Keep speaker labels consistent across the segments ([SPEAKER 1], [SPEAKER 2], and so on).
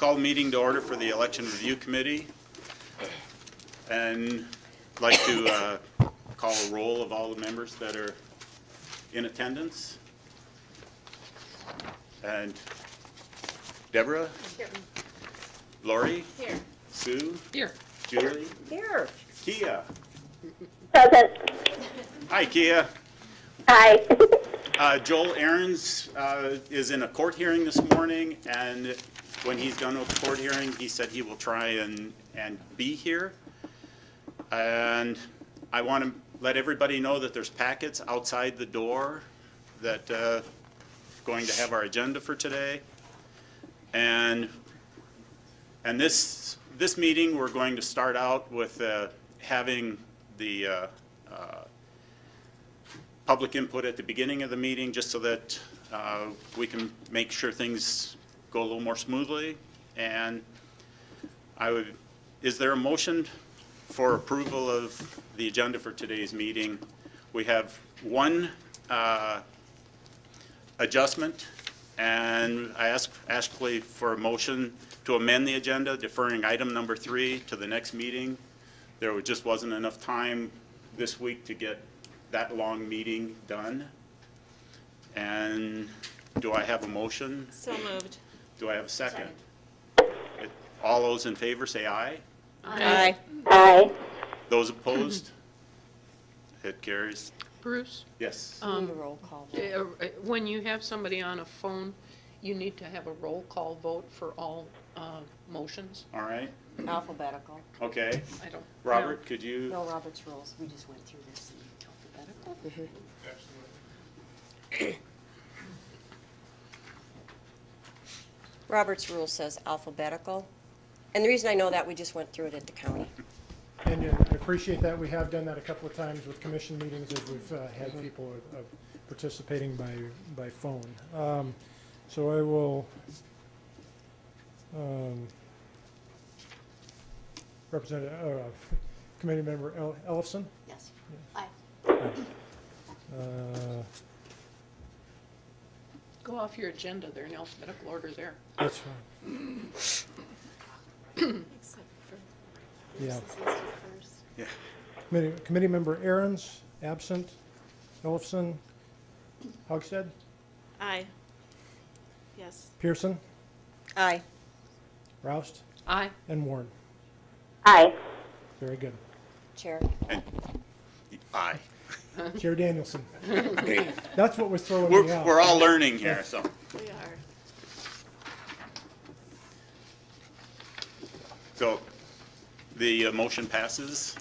[SPEAKER 1] call the meeting to order for the Election Review Committee, and I'd like to call a roll of all the members that are in attendance. And Deborah?
[SPEAKER 2] Here.
[SPEAKER 1] Lori?
[SPEAKER 2] Here.
[SPEAKER 1] Sue?
[SPEAKER 2] Here.
[SPEAKER 1] Julie?
[SPEAKER 2] Here.
[SPEAKER 1] Kia?
[SPEAKER 3] Present.
[SPEAKER 1] Hi, Kia.
[SPEAKER 3] Hi.
[SPEAKER 1] Joel Ahrens is in a court hearing this morning, and when he's done with the court hearing, he said he will try and be here. And I want to let everybody know that there's packets outside the door that going to have our agenda for today. And this meeting, we're going to start out with having the public input at the beginning of the meeting, just so that we can make sure things go a little more smoothly. And is there a motion for approval of the agenda for today's meeting? We have one adjustment, and I ask Ashley for a motion to amend the agenda, deferring item number 3 to the next meeting. There just wasn't enough time this week to get that long meeting done. And do I have a motion?
[SPEAKER 2] So moved.
[SPEAKER 1] Do I have a second? All those in favor say aye.
[SPEAKER 2] Aye.
[SPEAKER 3] Aye.
[SPEAKER 1] Those opposed? It carries.
[SPEAKER 4] Bruce,
[SPEAKER 1] Yes.
[SPEAKER 2] Roll call vote.
[SPEAKER 4] when you have somebody on a phone, you need to have a roll call vote for all motions.
[SPEAKER 1] All right.
[SPEAKER 5] Alphabetical.
[SPEAKER 1] Okay.
[SPEAKER 4] I don't.
[SPEAKER 1] Robert, could you?
[SPEAKER 5] No, Robert's rules. We just went through this in alphabetical. Robert's rule says alphabetical. And the reason I know that, we just went through it at the county.
[SPEAKER 6] And I appreciate that. We have done that a couple of times with commission meetings as we've had people participating by phone. So I will Committee Member Ellefson.
[SPEAKER 5] Yes. Aye.
[SPEAKER 4] Go off your agenda. They're in alphabetical order there.
[SPEAKER 6] That's fine.
[SPEAKER 2] Except for
[SPEAKER 6] Yeah.
[SPEAKER 2] first.
[SPEAKER 1] Yeah.
[SPEAKER 6] Committee Member Ahrens, absent. Ellefson. Hogshead.
[SPEAKER 2] Aye. Yes.
[SPEAKER 6] Pearson.
[SPEAKER 5] Aye.
[SPEAKER 6] Roust.
[SPEAKER 4] Aye.
[SPEAKER 6] And Warren.
[SPEAKER 3] Aye.
[SPEAKER 6] Very good.
[SPEAKER 5] Chair.
[SPEAKER 1] And aye.
[SPEAKER 6] Chair Danielson. That's what was throwing me off.
[SPEAKER 1] We're all learning here, so.
[SPEAKER 2] We are.
[SPEAKER 1] So the motion passes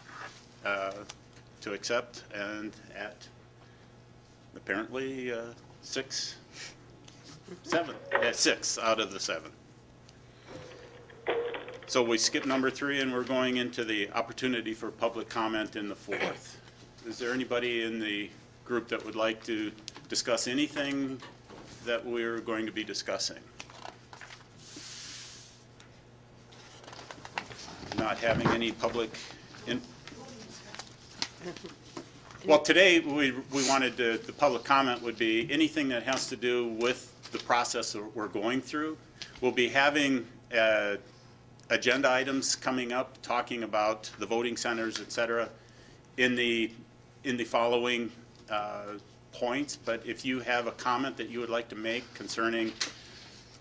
[SPEAKER 1] to accept, and at apparently 6 out of the 7. So we skip number 3, and we're going into the opportunity for public comment in the 4th. Is there anybody in the group that would like to discuss anything that we're going to be discussing? Not having any public well, today we wanted to, the public comment would be anything that has to do with the process that we're going through. We'll be having agenda items coming up talking about the voting centers, et cetera, in the following points. But if you have a comment that you would like to make concerning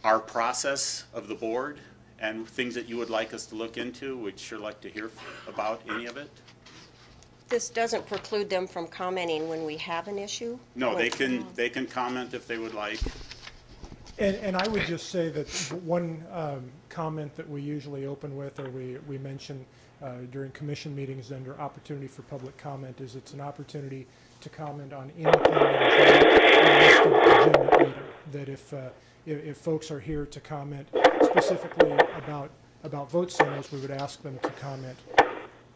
[SPEAKER 1] our process of the board and things that you would like us to look into, we'd sure like to hear about any of it.
[SPEAKER 5] This doesn't preclude them from commenting when we have an issue?
[SPEAKER 1] No, they can comment if they would like.
[SPEAKER 6] And I would just say that one comment that we usually open with, or we mention during commission meetings under opportunity for public comment, is it's an opportunity to comment on anything that is not listed agenda item. That if folks are here to comment specifically about vote centers, we would ask them to comment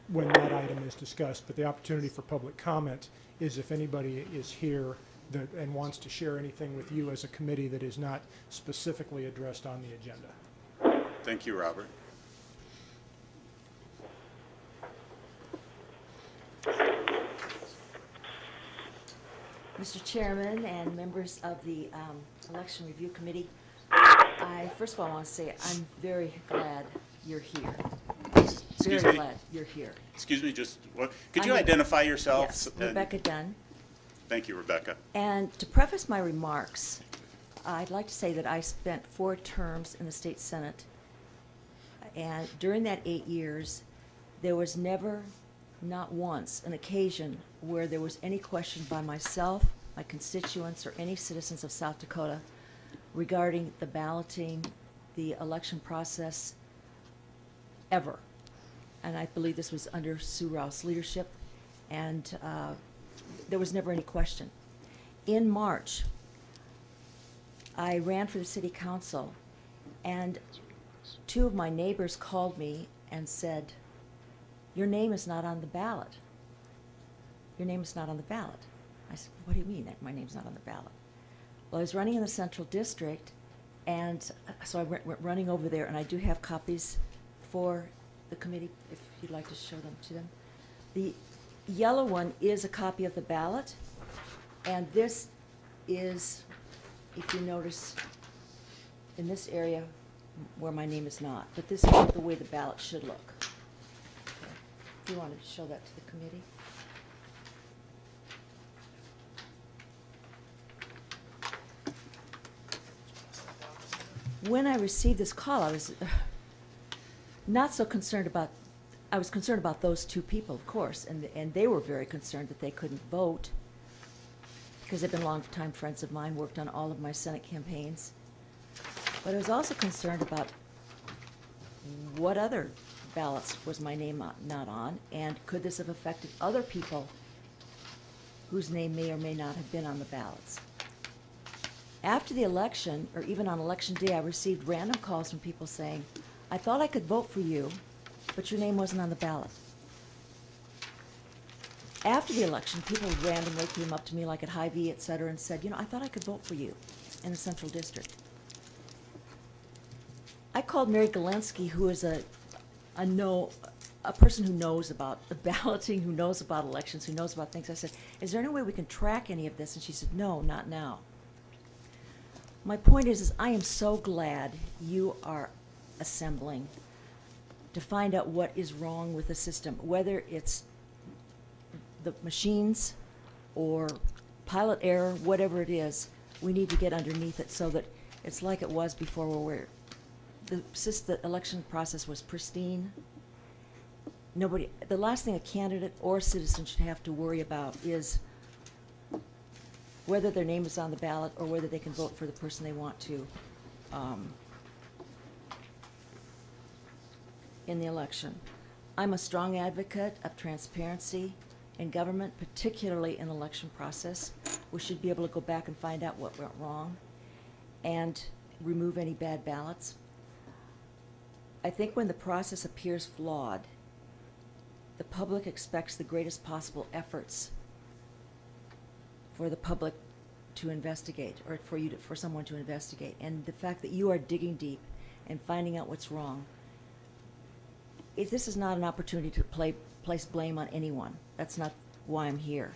[SPEAKER 6] when that item is discussed. But the opportunity for public comment is if anybody is here and wants to share anything with you as a committee that is not specifically addressed on the agenda.
[SPEAKER 1] Thank you, Robert.
[SPEAKER 7] Mr. Chairman and members of the Election Review Committee, I first of all want to say I'm very glad you're here.
[SPEAKER 1] Excuse
[SPEAKER 7] Very
[SPEAKER 1] me.
[SPEAKER 7] glad you're here.
[SPEAKER 1] Excuse me, just, what, could you
[SPEAKER 7] I'm
[SPEAKER 1] identify yourself?
[SPEAKER 7] Yes,
[SPEAKER 1] and-
[SPEAKER 7] Rebecca Dunn.
[SPEAKER 1] Thank you, Rebecca.
[SPEAKER 7] And to preface my remarks, I'd like to say that I spent 4 terms in the state senate, and during that 8 years, there was never, not once, an occasion where there was any question by myself, my constituents, or any citizens of South Dakota regarding the balloting, the election process, ever. And I believe this was under Sue Rouse's leadership, and there was never any question. In March, I ran for the city council, and 2 of my neighbors called me and said, "Your name is not on the ballot. Your name is not on the ballot." I said, "What do you mean that my name's not on the ballot?" Well, I was running in the Central District, and so I went running over there, and I do have copies for the committee, if you'd like to show them to them. The yellow one is a copy of the ballot, and this is, if you notice, in this area where my name is not, but this is the way the ballot should look. Okay. If you wanted to show that to the committee. When I received this call, I was not so concerned about, I was concerned about those 2 people, of course, and they were very concerned that they couldn't vote because they've been longtime friends of mine, worked on all of my Senate campaigns. But I was also concerned about what other ballots was my name not on, and could this have affected other people whose name may or may not have been on the ballots. After the election, or even on election day, I received random calls from people saying, "I thought I could vote for you, but your name wasn't on the ballot." After the election, people randomly came up to me, like at Hy-Vee, et cetera, and said, "I thought I could vote for you in the Central District." I called Mary Galensky, who is a person who knows about the balloting, who knows about elections, who knows about things. I said, "Is there any way we can track any of this?" And she said, "No, not now." My point is I am so glad you are assembling to find out what is wrong with the system, whether it's the machines or pilot error, whatever it is. We need to get underneath it so that it's like it was before, where the election process was pristine. The last thing a candidate or a citizen should have to worry about is whether their name is on the ballot or whether they can vote for the person they want to in the election. I'm a strong advocate of transparency in government, particularly in the election process. We should be able to go back and find out what went wrong and remove any bad ballots. I think when the process appears flawed, the public expects the greatest possible efforts for the public to investigate, or for someone to investigate. And the fact that you are digging deep and finding out what's wrong, this is not an opportunity to place blame on anyone. That's not why I'm here.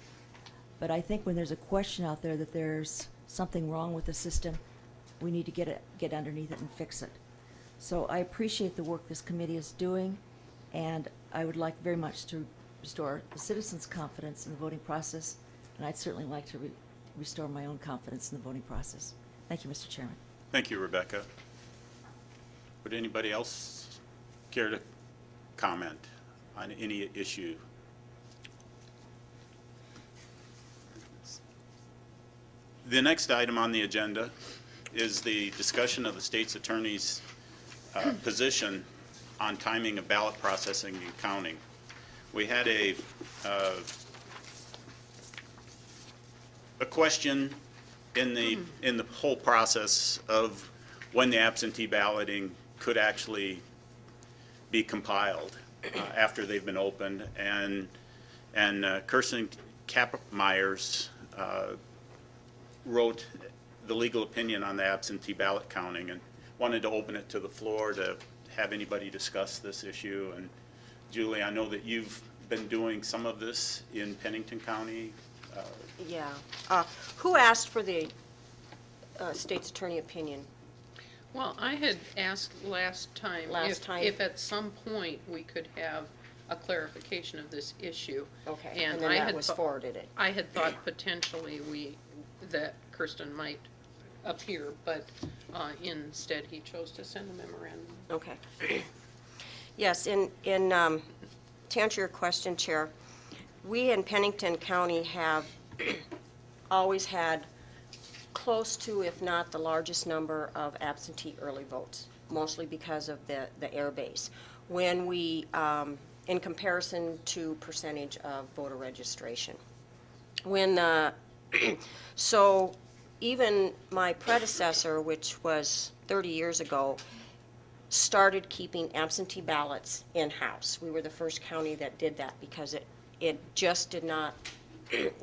[SPEAKER 7] But I think when there's a question out there that there's something wrong with the system, we need to get underneath it and fix it. So I appreciate the work this committee is doing, and I would like very much to restore the citizens' confidence in the voting process, and I'd certainly like to restore my own confidence in the voting process. Thank you, Mr. Chairman.
[SPEAKER 1] Thank you, Rebecca. Would anybody else care to comment on any issue? The next item on the agenda is the discussion of the state's attorney's position on timing of ballot processing and counting. We had a question in the whole process of when the absentee balloting could actually be compiled after they've been opened, and Kirsten Kappmeyers wrote the legal opinion on the absentee ballot counting, and wanted to open it to the floor to have anybody discuss this issue. And Julie, I know that you've been doing some of this in Pennington County.
[SPEAKER 5] Yeah. Who asked for the state's attorney opinion?
[SPEAKER 4] Well, I had asked last time if at some point we could have a clarification of this issue.
[SPEAKER 5] Okay, and then
[SPEAKER 4] I
[SPEAKER 5] that
[SPEAKER 4] had
[SPEAKER 5] was
[SPEAKER 4] thought-
[SPEAKER 5] forwarded it.
[SPEAKER 4] I had thought potentially that Kirsten might appear, but instead he chose to send a memorandum.
[SPEAKER 5] Okay. Yes, to answer your question, Chair, we in Pennington County have always had close to, if not the largest number of absentee early votes, mostly because of the air base. When we, in comparison to percentage of voter registration. So even my predecessor, which was 30 years ago, started keeping absentee ballots in-house. We were the first county that did that because it just did not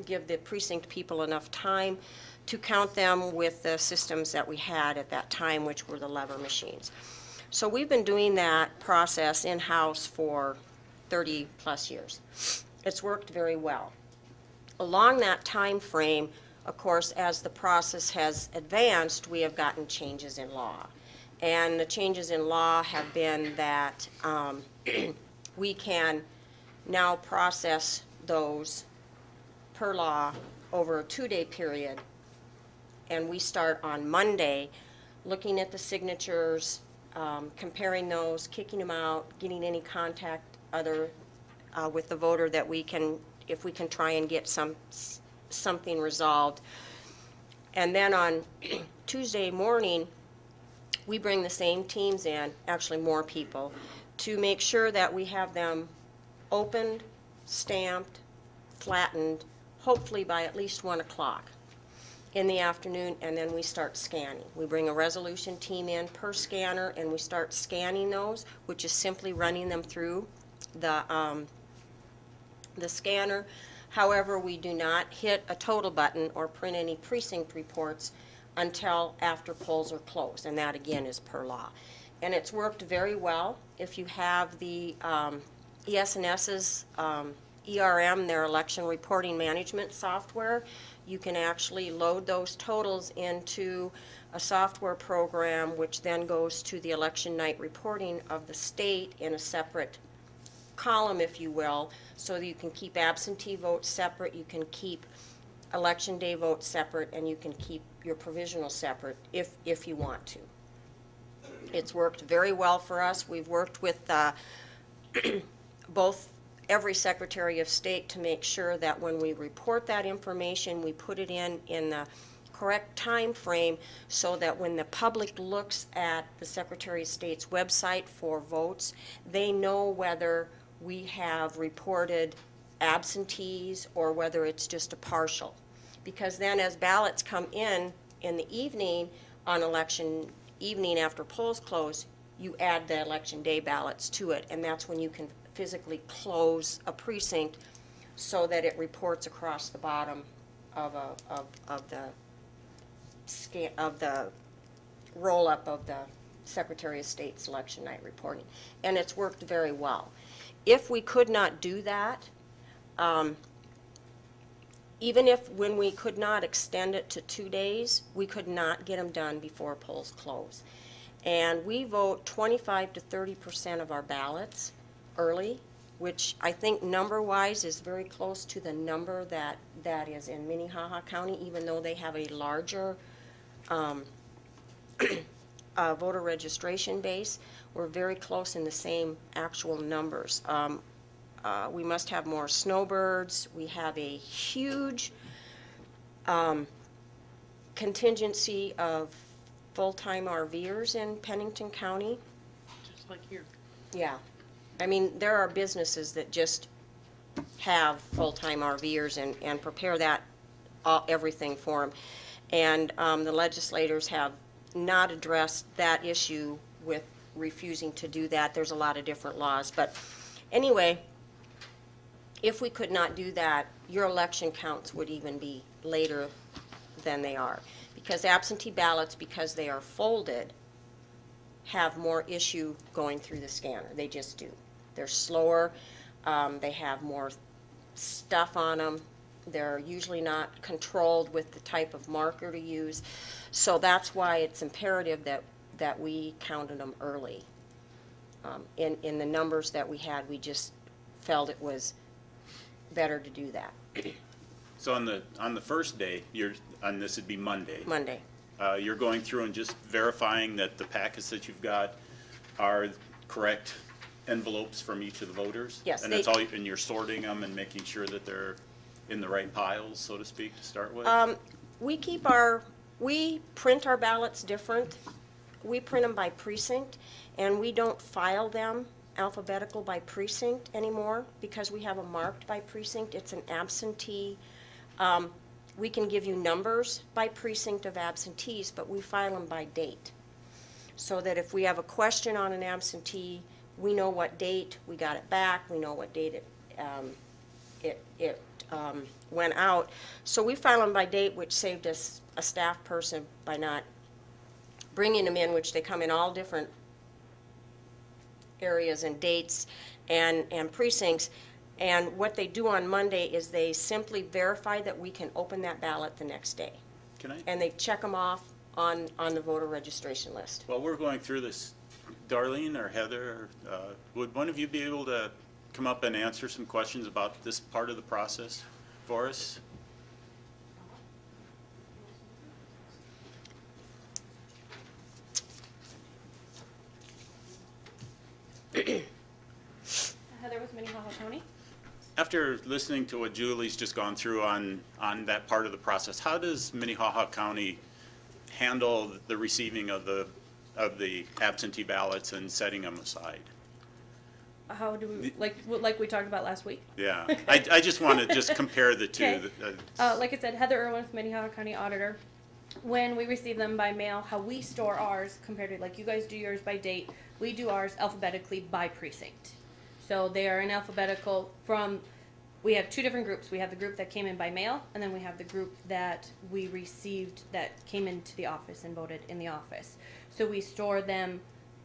[SPEAKER 5] give the precinct people enough time to count them with the systems that we had at that time, which were the lever machines. So we've been doing that process in-house for 30 plus years. It's worked very well. Along that time frame, of course, as the process has advanced, we have gotten changes in law. And the changes in law have been that we can now process those per law over a 2-day period. And we start on Monday looking at the signatures, comparing those, kicking them out, getting any contact with the voter that we can, if we can try and get something resolved. And then on Tuesday morning, we bring the same teams in, actually more people, to make sure that we have them opened, stamped, flattened, hopefully by at least 1 o'clock in the afternoon, and then we start scanning. We bring a resolution team in per scanner, and we start scanning those, which is simply running them through the scanner. However, we do not hit a total button or print any precinct reports until after polls are closed, and that again is per law. And it's worked very well. If you have the ES&S's ERM, their election reporting management software, you can actually load those totals into a software program which then goes to the election night reporting of the state in a separate column, if you will, so that you can keep absentee votes separate, you can keep election day votes separate, and you can keep your provisional separate if you want to. It's worked very well for us. We've worked with every Secretary of State to make sure that when we report that information, we put it in the correct time frame so that when the public looks at the Secretary of State's website for votes, they know whether we have reported absentees or whether it's just a partial. Because then as ballots come in the evening on election evening after polls close, you add the election day ballots to it, and that's when you can physically close a precinct so that it reports across the bottom of the roll-up of the Secretary of State's election night reporting. And it's worked very well. If we could not do that, even if when we could not extend it to 2 days, we could not get them done before polls close. And we vote 25 to 30% of our ballots early, which I think number-wise is very close to the number that is in Minnehaha County, even though they have a larger voter registration base. We're very close in the same actual numbers. We must have more snowbirds. We have a huge contingency of full-time RVers in Pennington County.
[SPEAKER 4] Just like here.
[SPEAKER 5] Yeah. I mean, there are businesses that just have full-time RVers and prepare that everything for them. And the legislators have not addressed that issue with refusing to do that. There's a lot of different laws. But anyway, if we could not do that, your election counts would even be later than they are. Because absentee ballots, because they are folded, have more issue going through the scanner. They just do. They're slower. They have more stuff on them. They're usually not controlled with the type of marker to use. So that's why it's imperative that we counted them early. In the numbers that we had, we just felt it was better to do that.
[SPEAKER 1] So on the first day, and this would be Monday.
[SPEAKER 5] Monday.
[SPEAKER 1] You're going through and just verifying that the packets that you've got are correct envelopes from each of the voters?
[SPEAKER 5] Yes.
[SPEAKER 1] And that's all, and you're sorting them and making sure that they're in the right piles, so to speak, to start with?
[SPEAKER 5] We print our ballots different. We print them by precinct, and we don't file them alphabetical by precinct anymore because we have them marked by precinct. It's an absentee. We can give you numbers by precinct of absentees, but we file them by date. So that if we have a question on an absentee, we know what date we got it back, we know what date it went out. So we file them by date, which saved us a staff person by not bringing them in, which they come in all different areas and dates and precincts. And what they do on Monday is they simply verify that we can open that ballot the next day.
[SPEAKER 1] Can I?
[SPEAKER 5] And they check them off on the voter registration list.
[SPEAKER 1] While we're going through this, Darlene or Heather, would one of you be able to come up and answer some questions about this part of the process for us?
[SPEAKER 8] Heather with Minnehaha County.
[SPEAKER 1] After listening to what Julie's just gone through on that part of the process, how does Minnehaha County handle the receiving of the absentee ballots and setting them aside?
[SPEAKER 8] How do we, like we talked about last week?
[SPEAKER 1] Yeah, I just want to just compare the two.
[SPEAKER 8] Okay. Like I said, Heather Irwin with Minnehaha County Auditor. When we receive them by mail, how we store ours compared to, like you guys do yours by date, we do ours alphabetically by precinct. So they are in alphabetical from, we have two different groups. We have the group that came in by mail, and then we have the group that we received that came into the office and voted in the office. So we store them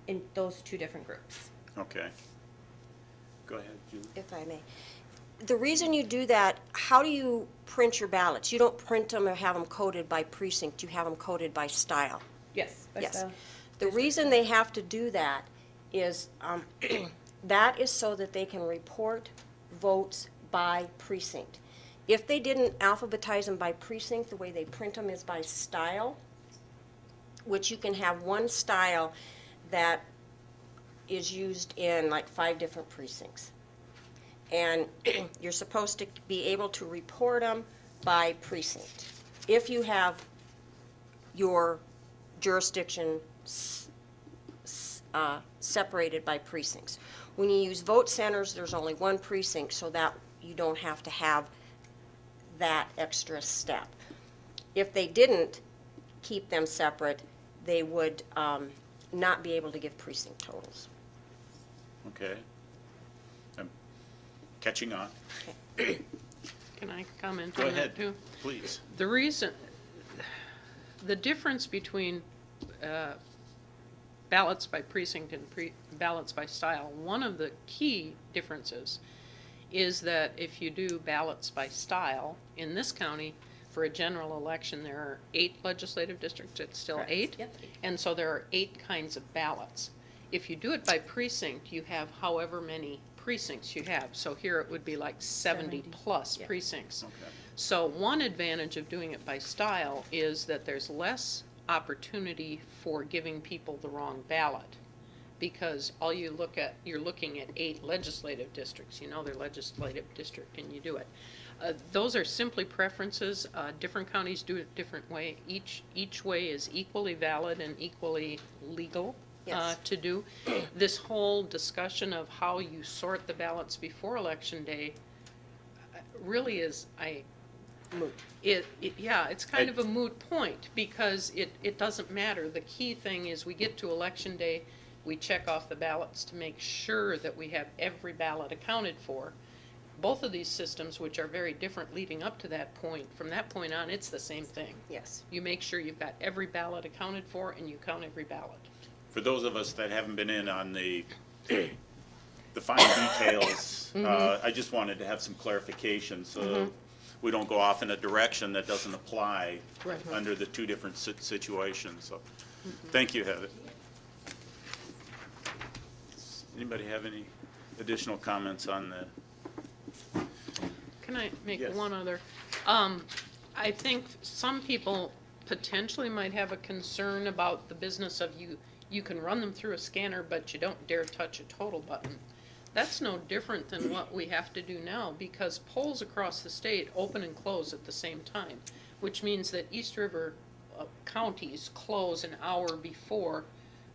[SPEAKER 8] in those two different groups.
[SPEAKER 1] Okay. Go ahead, Julie.
[SPEAKER 5] If I may. The reason you do that, how do you print your ballots? You don't print them or have them coded by precinct. You have them coded by style.
[SPEAKER 8] Yes.
[SPEAKER 5] Yes. The reason they have to do that is that is so that they can report votes by precinct. If they didn't alphabetize them by precinct, the way they print them is by style, which you can have one style that is used in like 5 different precincts. And you're supposed to be able to report them by precinct. If you have your jurisdiction separated by precincts. When you use vote centers, there's only one precinct, so that you don't have to have that extra step. If they didn't keep them separate, they would not be able to give precinct totals.
[SPEAKER 1] Okay. I'm catching on.
[SPEAKER 5] Okay.
[SPEAKER 4] Can I comment
[SPEAKER 1] Go
[SPEAKER 4] on
[SPEAKER 1] ahead,
[SPEAKER 4] that too?
[SPEAKER 1] please.
[SPEAKER 4] The difference between ballots by precinct and ballots by style, one of the key differences is that if you do ballots by style, in this county, for a general election, there are 8 legislative districts. It's still
[SPEAKER 8] Correct.
[SPEAKER 4] 8.
[SPEAKER 8] Yep.
[SPEAKER 4] And so there are 8 kinds of ballots. If you do it by precinct, you have however many precincts you have. So here it would be like 70 plus
[SPEAKER 8] Yep.
[SPEAKER 4] precincts.
[SPEAKER 1] Okay.
[SPEAKER 4] So one advantage of doing it by style is that there's less opportunity for giving people the wrong ballot, because all you're looking at 8 legislative districts. You know their legislative district and you do it. Those are simply preferences. Different counties do it different way. Each way is equally valid and equally legal.
[SPEAKER 5] Yes.
[SPEAKER 4] To do. This whole discussion of how you sort the ballots before Election Day really is,
[SPEAKER 5] Moot.
[SPEAKER 4] it's kind of a moot point, because it doesn't matter. The key thing is we get to Election Day, we check off the ballots to make sure that we have every ballot accounted for. Both of these systems, which are very different leading up to that point, from that point on, it's the same thing.
[SPEAKER 5] Yes.
[SPEAKER 4] You make sure you've got every ballot accounted for and you count every ballot.
[SPEAKER 1] For those of us that haven't been in on the fine details, I just wanted to have some clarification so we don't go off in a direction that doesn't apply
[SPEAKER 4] Right.
[SPEAKER 1] under the 2 different situations. So, thank you, Heather. Anybody have any additional comments on the?
[SPEAKER 4] Can I make
[SPEAKER 1] Yes.
[SPEAKER 4] one other? I think some people potentially might have a concern about the business of you can run them through a scanner, but you don't dare touch a total button. That's no different than what we have to do now, because polls across the state open and close at the same time, which means that East River counties close an hour before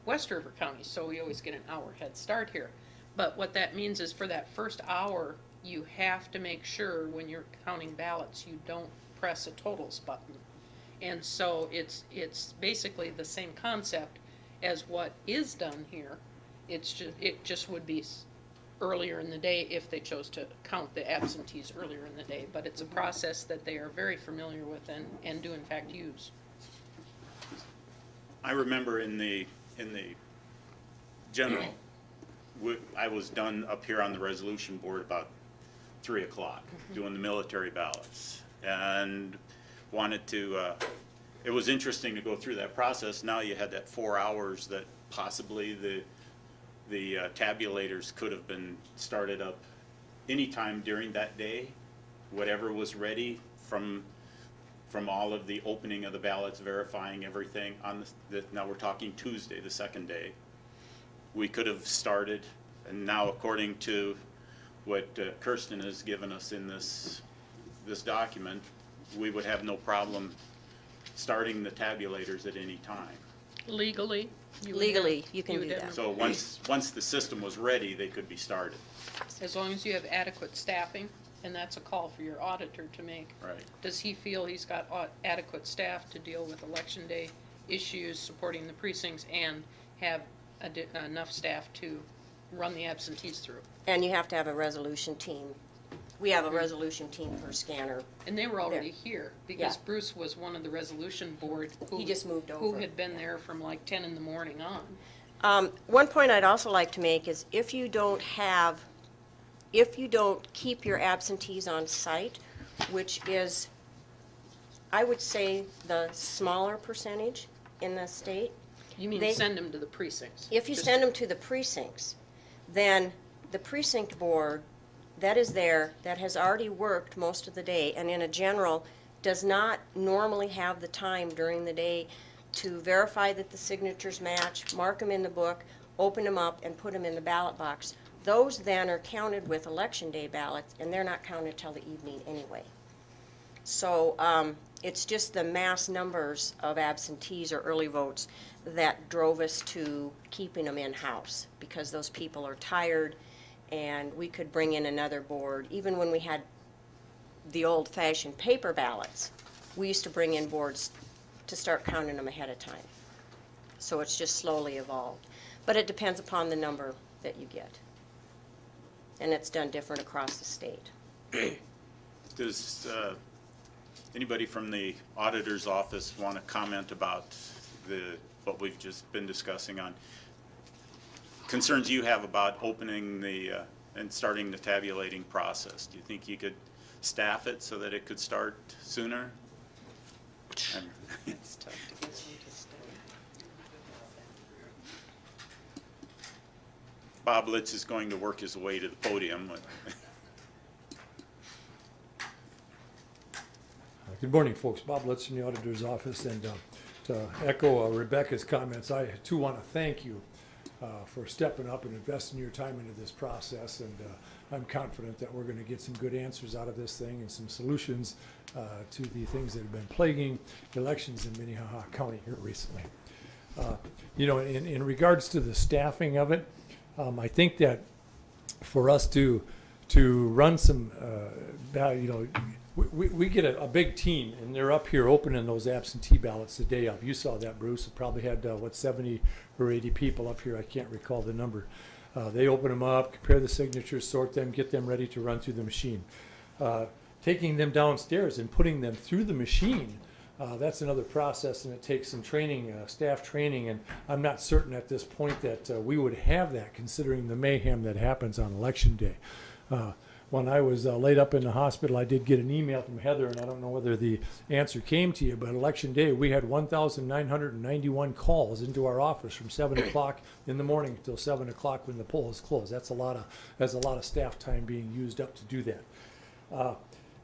[SPEAKER 4] West River counties, so we always get an hour head start here. But what that means is for that first hour, you have to make sure when you're counting ballots, you don't press a totals button. And so it's basically the same concept as what is done here. It just would be earlier in the day if they chose to count the absentees earlier in the day. But it's a process that they are very familiar with and do in fact use.
[SPEAKER 1] I remember in the general, I was done up here on the resolution board about 3 o'clock doing the military ballots, and wanted to, it was interesting to go through that process. Now you had that 4 hours that possibly the tabulators could have been started up anytime during that day, whatever was ready from all of the opening of the ballots, verifying everything on now we're talking Tuesday, the second day. We could have started, and now according to what Kirsten has given us in this document, we would have no problem starting the tabulators at any time.
[SPEAKER 4] Legally?
[SPEAKER 5] You can do that.
[SPEAKER 1] So once the system was ready, they could be started.
[SPEAKER 4] As long as you have adequate staffing, and that's a call for your auditor to make.
[SPEAKER 1] Right.
[SPEAKER 4] Does he feel he's got adequate staff to deal with election day issues, supporting the precincts, and have enough staff to run the absentees through?
[SPEAKER 5] And you have to have a resolution team. We have a resolution team per scanner.
[SPEAKER 4] And they were already here, because
[SPEAKER 5] Yeah.
[SPEAKER 4] Bruce was one of the resolution board
[SPEAKER 5] He just moved over.
[SPEAKER 4] who had been there from like 10 in the morning on.
[SPEAKER 5] One point I'd also like to make is if you don't keep your absentees on site, which is, I would say, the smaller percentage in the state.
[SPEAKER 4] You mean send them to the precincts?
[SPEAKER 5] If you send them to the precincts, then the precinct board that is there, that has already worked most of the day, and in a general, does not normally have the time during the day to verify that the signatures match, mark them in the book, open them up, and put them in the ballot box. Those then are counted with election day ballots, and they're not counted till the evening anyway. So it's just the mass numbers of absentees or early votes that drove us to keeping them in-house, because those people are tired, and we could bring in another board. Even when we had the old-fashioned paper ballots, we used to bring in boards to start counting them ahead of time. So it's just slowly evolved. But it depends upon the number that you get. And it's done different across the state.
[SPEAKER 1] Does anybody from the auditor's office want to comment about what we've just been discussing on concerns you have about opening and starting the tabulating process? Do you think you could staff it so that it could start sooner?
[SPEAKER 4] It's tough to get them to stay.
[SPEAKER 1] Bob Litz is going to work his way to the podium.
[SPEAKER 9] Good morning, folks. Bob Litz from the auditor's office, and to echo Rebecca's comments, I too want to thank you for stepping up and investing your time into this process, and I'm confident that we're going to get some good answers out of this thing and some solutions to the things that have been plaguing elections in Minnehaha County here recently. In regards to the staffing of it, I think that for us to run some, we get a big team, and they're up here opening those absentee ballots the day of. You saw that, Bruce. It probably had, 70 or 80 people up here. I can't recall the number. They open them up, compare the signatures, sort them, get them ready to run through the machine. Taking them downstairs and putting them through the machine, that's another process, and it takes some training, staff training, and I'm not certain at this point that we would have that, considering the mayhem that happens on election day. when I was laid up in the hospital, I did get an email from Heather, and I don't know whether the answer came to you, but election day, we had 1,991 calls into our office from 7 o'clock in the morning until 7 o'clock when the polls closed. That's a lot of staff time being used up to do that.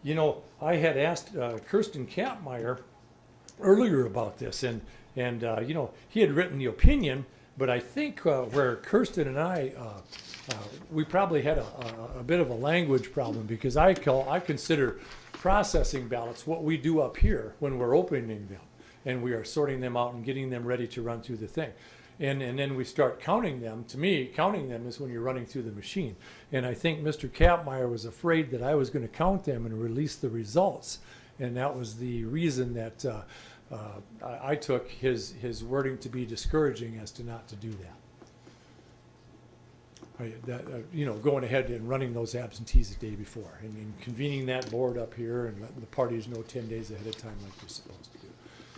[SPEAKER 9] You know, I had asked Kirsten Kampmeyer earlier about this, and you know, he had written the opinion, but I think where Kirsten and I, we probably had a bit of a language problem, because I consider processing ballots what we do up here when we're opening them, and we are sorting them out and getting them ready to run through the thing. And then we start counting them. To me, counting them is when you're running through the machine. And I think Mr. Kampmeyer was afraid that I was going to count them and release the results. And that was the reason that I took his wording to be discouraging as to not to do that. You know, going ahead and running those absentees the day before, and convening that board up here and letting the parties know 10 days ahead of time like you're supposed to do.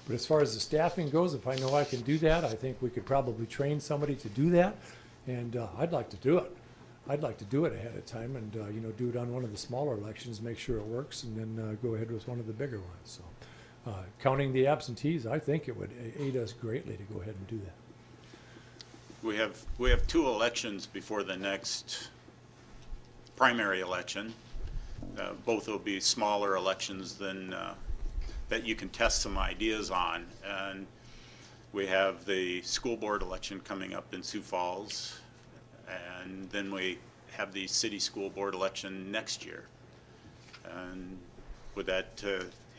[SPEAKER 9] But as far as the staffing goes, if I know I can do that, I think we could probably train somebody to do that, and I'd like to do it. I'd like to do it ahead of time, and you know, do it on one of the smaller elections, make sure it works, and then go ahead with one of the bigger ones. So, counting the absentees, I think it would aid us greatly to go ahead and do that.
[SPEAKER 1] We have 2 elections before the next primary election. Both will be smaller elections than that you can test some ideas on. And we have the school board election coming up in Sioux Falls, and then we have the city school board election next year. And would that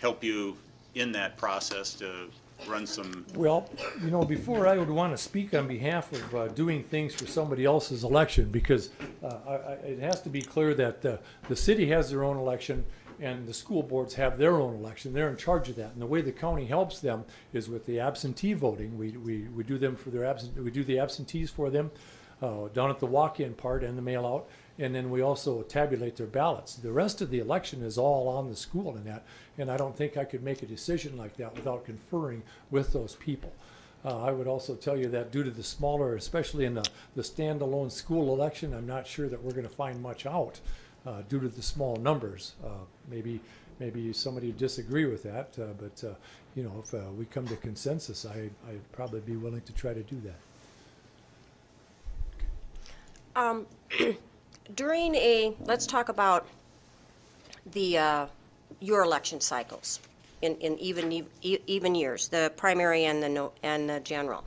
[SPEAKER 1] help you in that process to run some?
[SPEAKER 9] Well, you know, before I would want to speak on behalf of doing things for somebody else's election, because it has to be clear that the city has their own election and the school boards have their own election. They're in charge of that, and the way the county helps them is with the absentee voting. We do them for their we do the absentees for them down at the walk-in part and the mail-out, and then we also tabulate their ballots. The rest of the election is all on the school in that, and I don't think I could make a decision like that without conferring with those people. I would also tell you that due to the smaller, especially in the standalone school election, I'm not sure that we're going to find much out due to the small numbers. Maybe somebody would disagree with that, but you know, if we come to consensus, I'd probably be willing to try to do that.
[SPEAKER 5] Let's talk about the your election cycles in even years, the primary and the general.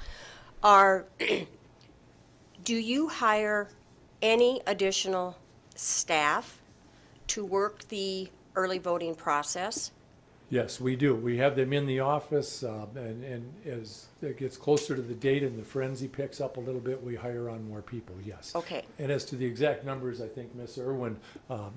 [SPEAKER 5] Do you hire any additional staff to work the early voting process?
[SPEAKER 9] Yes, we do. We have them in the office, and as it gets closer to the date and the frenzy picks up a little bit, we hire on more people, yes.
[SPEAKER 5] Okay.
[SPEAKER 9] And as to the exact numbers, I think Ms. Irwin,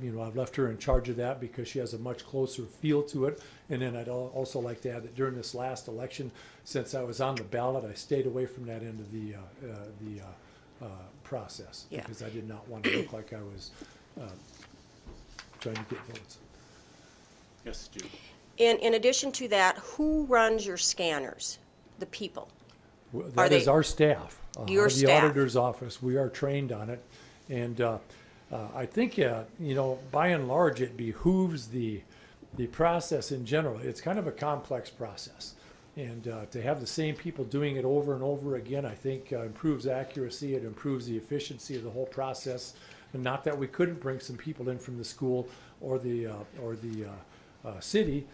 [SPEAKER 9] you know, I've left her in charge of that because she has a much closer feel to it. And then I'd also like to add that during this last election, since I was on the ballot, I stayed away from that end of the process,
[SPEAKER 5] yeah,
[SPEAKER 9] because I did not want to look like I was trying to get votes.
[SPEAKER 1] Yes, Judy.
[SPEAKER 5] In addition to that, who runs your scanners? The people?
[SPEAKER 9] That is our staff.
[SPEAKER 5] Your
[SPEAKER 9] the
[SPEAKER 5] staff.
[SPEAKER 9] auditor's office. We are trained on it. And I think, you know, by and large, it behooves the process in general. It's kind of a complex process. And to have the same people doing it over and over again, I think improves accuracy. It improves the efficiency of the whole process. And not that we couldn't bring some people in from the school or the city,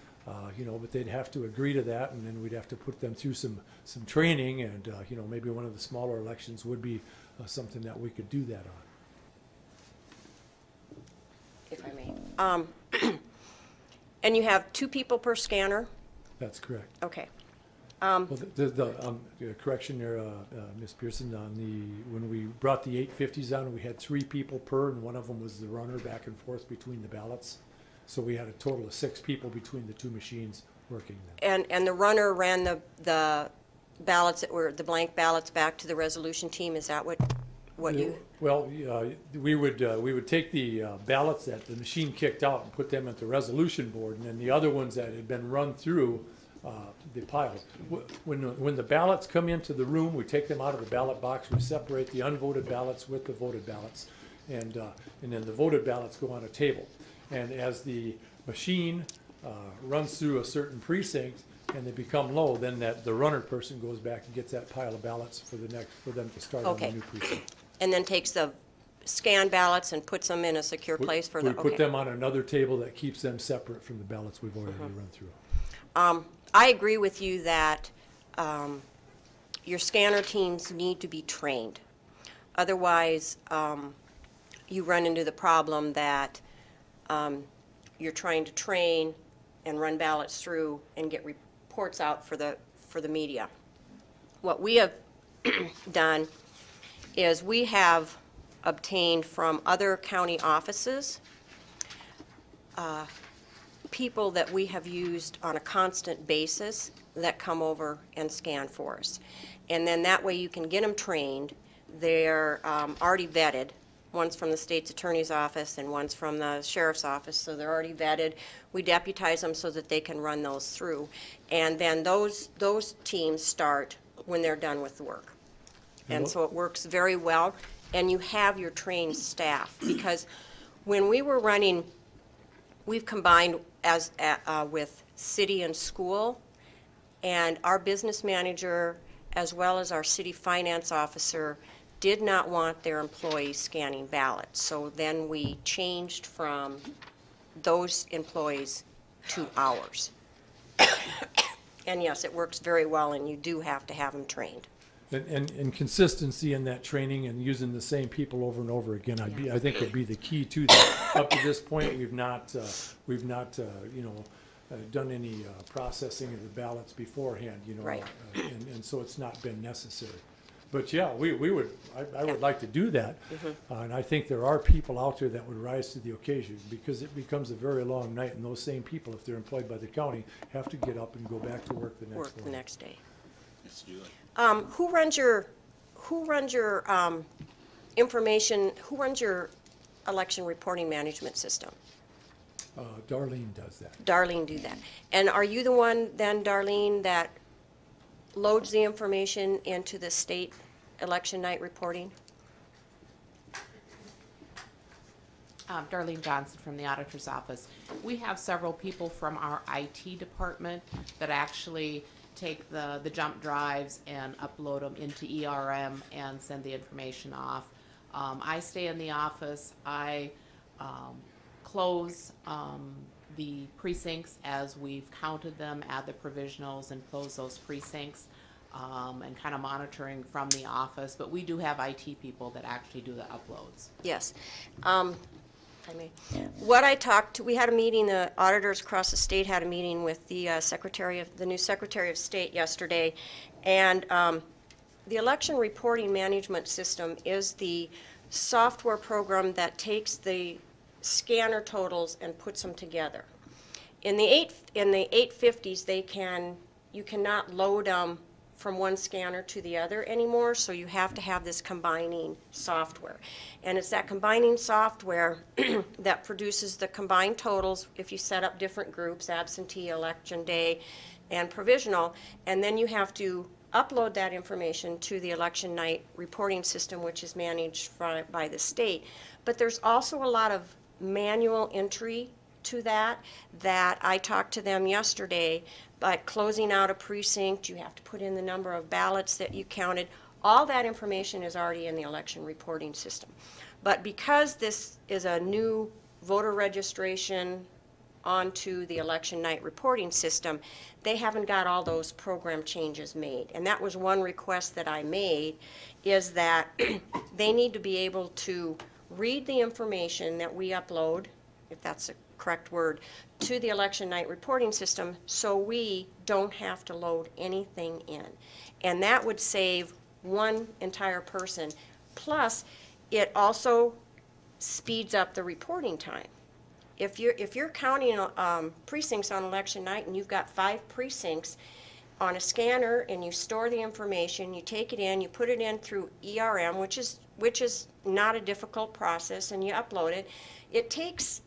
[SPEAKER 9] you know, but they'd have to agree to that, and then we'd have to put them through some training, and you know, maybe one of the smaller elections would be something that we could do that on.
[SPEAKER 5] If I may. And you have 2 people per scanner?
[SPEAKER 9] That's correct.
[SPEAKER 5] Okay.
[SPEAKER 9] Well, the correction there, Ms. Pearson, when we brought the 850s on, we had 3 people per, and one of them was the runner back and forth between the ballots. So we had a total of 6 people between the 2 machines working them.
[SPEAKER 5] And the runner ran the ballots that were the blank ballots back to the resolution team. Is that what you?
[SPEAKER 9] Well, we would take the ballots that the machine kicked out and put them at the resolution board, and then the other ones that had been run through the piles. When the ballots come into the room, we take them out of the ballot box. We separate the unvoted ballots with the voted ballots, and then the voted ballots go on a table. And as the machine runs through a certain precinct and they become low, then the runner person goes back and gets that pile of ballots for them to start on the new precinct.
[SPEAKER 5] And then takes the scanned ballots and puts them in a secure place for the,
[SPEAKER 9] We put them on another table that keeps them separate from the ballots we've already run through.
[SPEAKER 5] I agree with you that your scanner teams need to be trained. Otherwise, you run into the problem that you're trying to train and run ballots through and get reports out for the media. What we have done is we have obtained from other county offices people that we have used on a constant basis that come over and scan for us. And then that way you can get them trained. They're already vetted. One's from the state's attorney's office and one's from the sheriff's office, so they're already vetted. We deputize them so that they can run those through. And then those teams start when they're done with the work. And so it works very well. And you have your trained staff, because when we were running, we've combined with city and school, and our business manager as well as our city finance officer did not want their employees scanning ballots. So then we changed from those employees to ours. And yes, it works very well, and you do have to have them trained.
[SPEAKER 9] And consistency in that training and using the same people over and over again, I think would be the key to that. Up to this point, we've not done any processing of the ballots beforehand,
[SPEAKER 5] Right.
[SPEAKER 9] And so it's not been necessary. But yeah, I would like to do that, and I think there are people out there that would rise to the occasion, because it becomes a very long night, and those same people, if they're employed by the county, have to get up and go back to work the next morning.
[SPEAKER 5] The next day.
[SPEAKER 1] Yes, Julie.
[SPEAKER 5] Who runs your information? Who runs your election reporting management system?
[SPEAKER 9] Darlene does that.
[SPEAKER 5] Darlene do that. And are you the one then, Darlene, that loads the information into the state election night reporting?
[SPEAKER 10] Darlene Johnson from the auditor's office. We have several people from our IT department that actually take the jump drives and upload them into ERM and send the information off. I stay in the office. I close the precincts as we've counted them, add the provisionals, and close those precincts, and kind of monitoring from the office. But we do have IT people that actually do the uploads.
[SPEAKER 5] Yes. What I talked to, we had a meeting, the auditors across the state had a meeting with the new Secretary of State yesterday, and the election reporting management system is the software program that takes the scanner totals and puts them together. In the 850s, you cannot load them from one scanner to the other anymore, so you have to have this combining software. And it's that combining software that produces the combined totals if you set up different groups, absentee, election day, and provisional, and then you have to upload that information to the election night reporting system, which is managed by the state. But there's also a lot of manual entry to that I talked to them yesterday. But closing out a precinct, you have to put in the number of ballots that you counted. All that information is already in the election reporting system. But because this is a new voter registration onto the election night reporting system, they haven't got all those program changes made. And that was one request that I made, is that they need to be able to read the information that we upload, if that's a correct word, to the election night reporting system, so we don't have to load anything in. And that would save one entire person. Plus, it also speeds up the reporting time. If you're counting precincts on election night and you've got 5 precincts on a scanner and you store the information, you take it in, you put it in through ERM, which is not a difficult process, and you upload it, it takes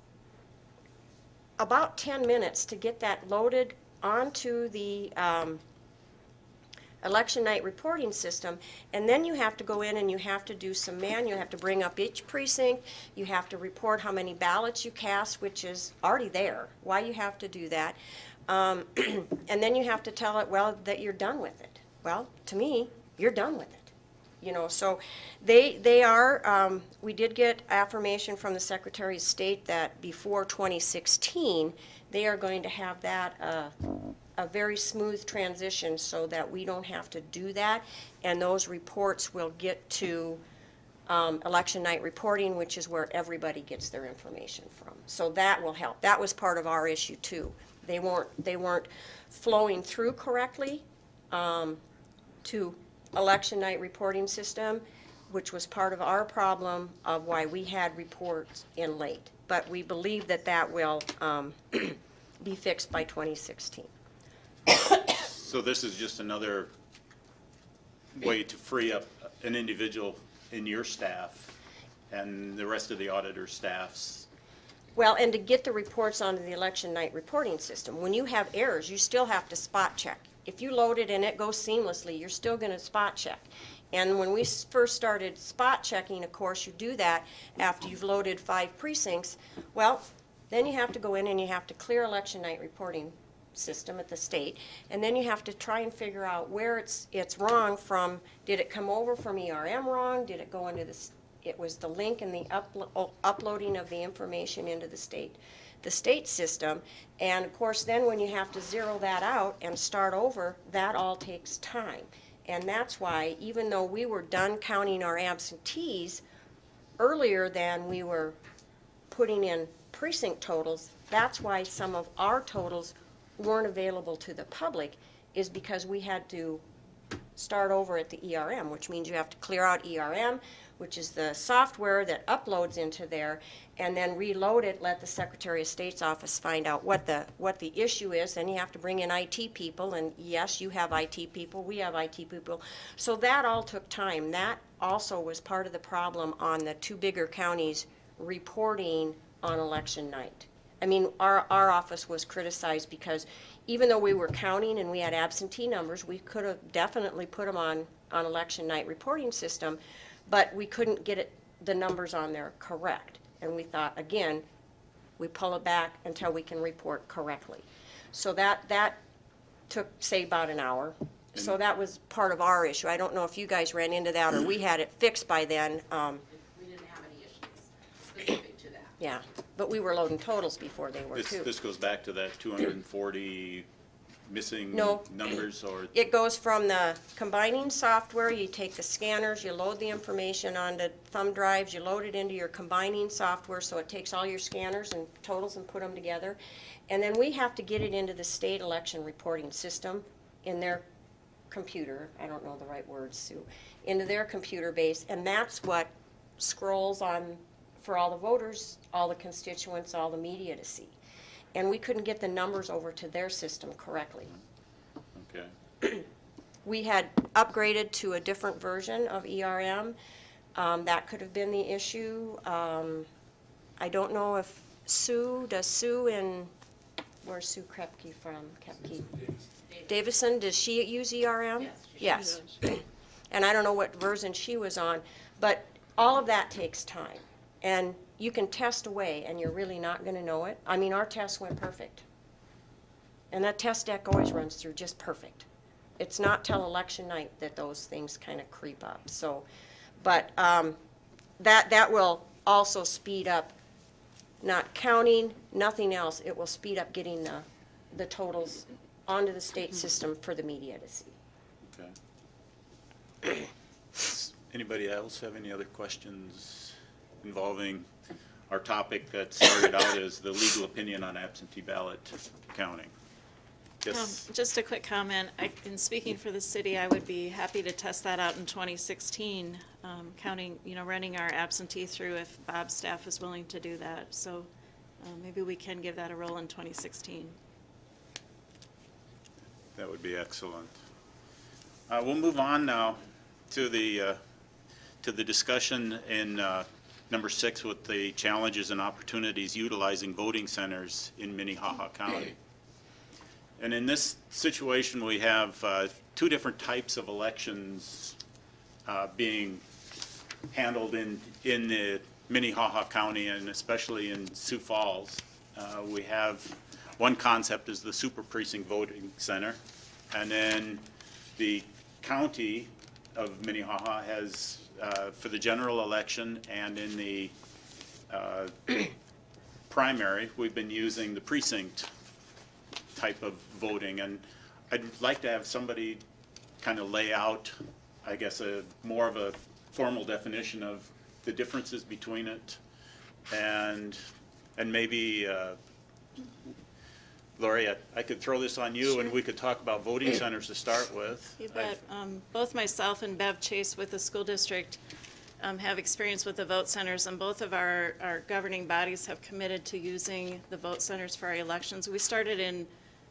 [SPEAKER 5] about 10 minutes to get that loaded onto the election night reporting system, and then you have to go in and you have to do some you have to bring up each precinct, you have to report how many ballots you cast, which is already there, why you have to do that, and then you have to tell it, well, that you're done with it. Well, to me, you're done with it. You know, so they are, we did get affirmation from the Secretary of State that before 2016, they are going to have that a very smooth transition so that we don't have to do that, and those reports will get to election night reporting, which is where everybody gets their information from. So that will help. That was part of our issue too. They weren't flowing through correctly to election night reporting system, which was part of our problem of why we had reports in late. But we believe that that will be fixed by 2016.
[SPEAKER 1] So this is just another way to free up an individual in your staff and the rest of the auditor staffs.
[SPEAKER 5] Well, and to get the reports onto the election night reporting system. When you have errors, you still have to spot check. If you load it and it goes seamlessly, you're still going to spot check. And when we first started spot checking, of course, you do that after you've loaded 5 precincts. Well, then you have to go in and you have to clear election night reporting system at the state, and then you have to try and figure out where it's wrong from. Did it come over from ERM wrong? Did it go into this? It was the link and the uploading of the information into the state system, and of course then when you have to zero that out and start over, that all takes time. And that's why, even though we were done counting our absentees earlier than we were putting in precinct totals, that's why some of our totals weren't available to the public, is because we had to start over at the ERM, which means you have to clear out ERM, which is the software that uploads into there, and then reload it, let the Secretary of State's office find out what the issue is. Then you have to bring in IT people, and yes, you have IT people, we have IT people. So that all took time. That also was part of the problem on the 2 bigger counties reporting on election night. I mean, our office was criticized because even though we were counting and we had absentee numbers, we could have definitely put them on election night reporting system, but we couldn't get the numbers on there correct. And we thought, again, we pull it back until we can report correctly. So that took, say, about an hour. So that was part of our issue. I don't know if you guys ran into that or we had it fixed by then.
[SPEAKER 10] We didn't have any issues specific to that.
[SPEAKER 5] Yeah, but we were loading totals before they were too.
[SPEAKER 1] This goes back to that 240 missing numbers, or?
[SPEAKER 5] It goes from the combining software, you take the scanners, you load the information onto thumb drives, you load it into your combining software, so it takes all your scanners and totals and put them together. And then we have to get it into the state election reporting system in their computer, I don't know the right words, Sue, into their computer base, and that's what scrolls on for all the voters, all the constituents, all the media to see. And we couldn't get the numbers over to their system correctly.
[SPEAKER 1] Okay.
[SPEAKER 5] We had upgraded to a different version of ERM. That could have been the issue. I don't know if does Sue in, where's Sue Krepke from? Davison, does she use ERM?
[SPEAKER 10] Yes.
[SPEAKER 5] Yes. And I don't know what version she was on, but all of that takes time. And you can test away and you're really not going to know it. I mean, our test went perfect. And that test deck always runs through just perfect. It's not till election night that those things kind of creep up. So, but that will also speed up, not counting, nothing else. It will speed up getting the totals onto the state system for the media to see.
[SPEAKER 1] Okay. Anybody else have any other questions involving our topic that started out as the legal opinion on absentee ballot counting? Yes.
[SPEAKER 2] Just a quick comment. In speaking for the city, I would be happy to test that out in 2016, counting, running our absentee through if Bob's staff is willing to do that. So maybe we can give that a roll in 2016.
[SPEAKER 1] That would be excellent. We'll move on now to the discussion in number 6 with the challenges and opportunities utilizing voting centers in Minnehaha County. And in this situation, we have two different types of elections being handled in the Minnehaha County, and especially in Sioux Falls. We have one concept is the super precinct voting center, and then the county of Minnehaha has, for the general election and in the primary, we've been using the precinct type of voting. And I'd like to have somebody kind of lay out, I guess, more of a formal definition of the differences between it, and maybe Lori, I could throw this on you, and we could talk about voting centers to start with.
[SPEAKER 2] You bet. Both myself and Bev Chase with the school district have experience with the vote centers, and both of our governing bodies have committed to using the vote centers for our elections. We started in,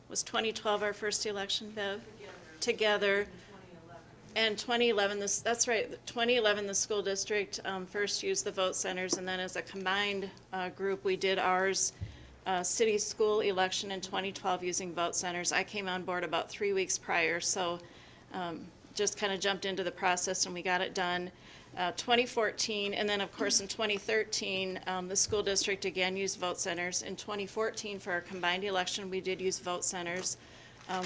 [SPEAKER 2] was 2012 our first election, Bev? Together. And 2011, that's right, 2011 the school district first used the vote centers, and then as a combined group we did ours city school election in 2012 using vote centers. I came on board about 3 weeks prior, so just kind of jumped into the process and we got it done. 2014, and then of course in 2013 the school district again used vote centers. In 2014 for our combined election we did use vote centers.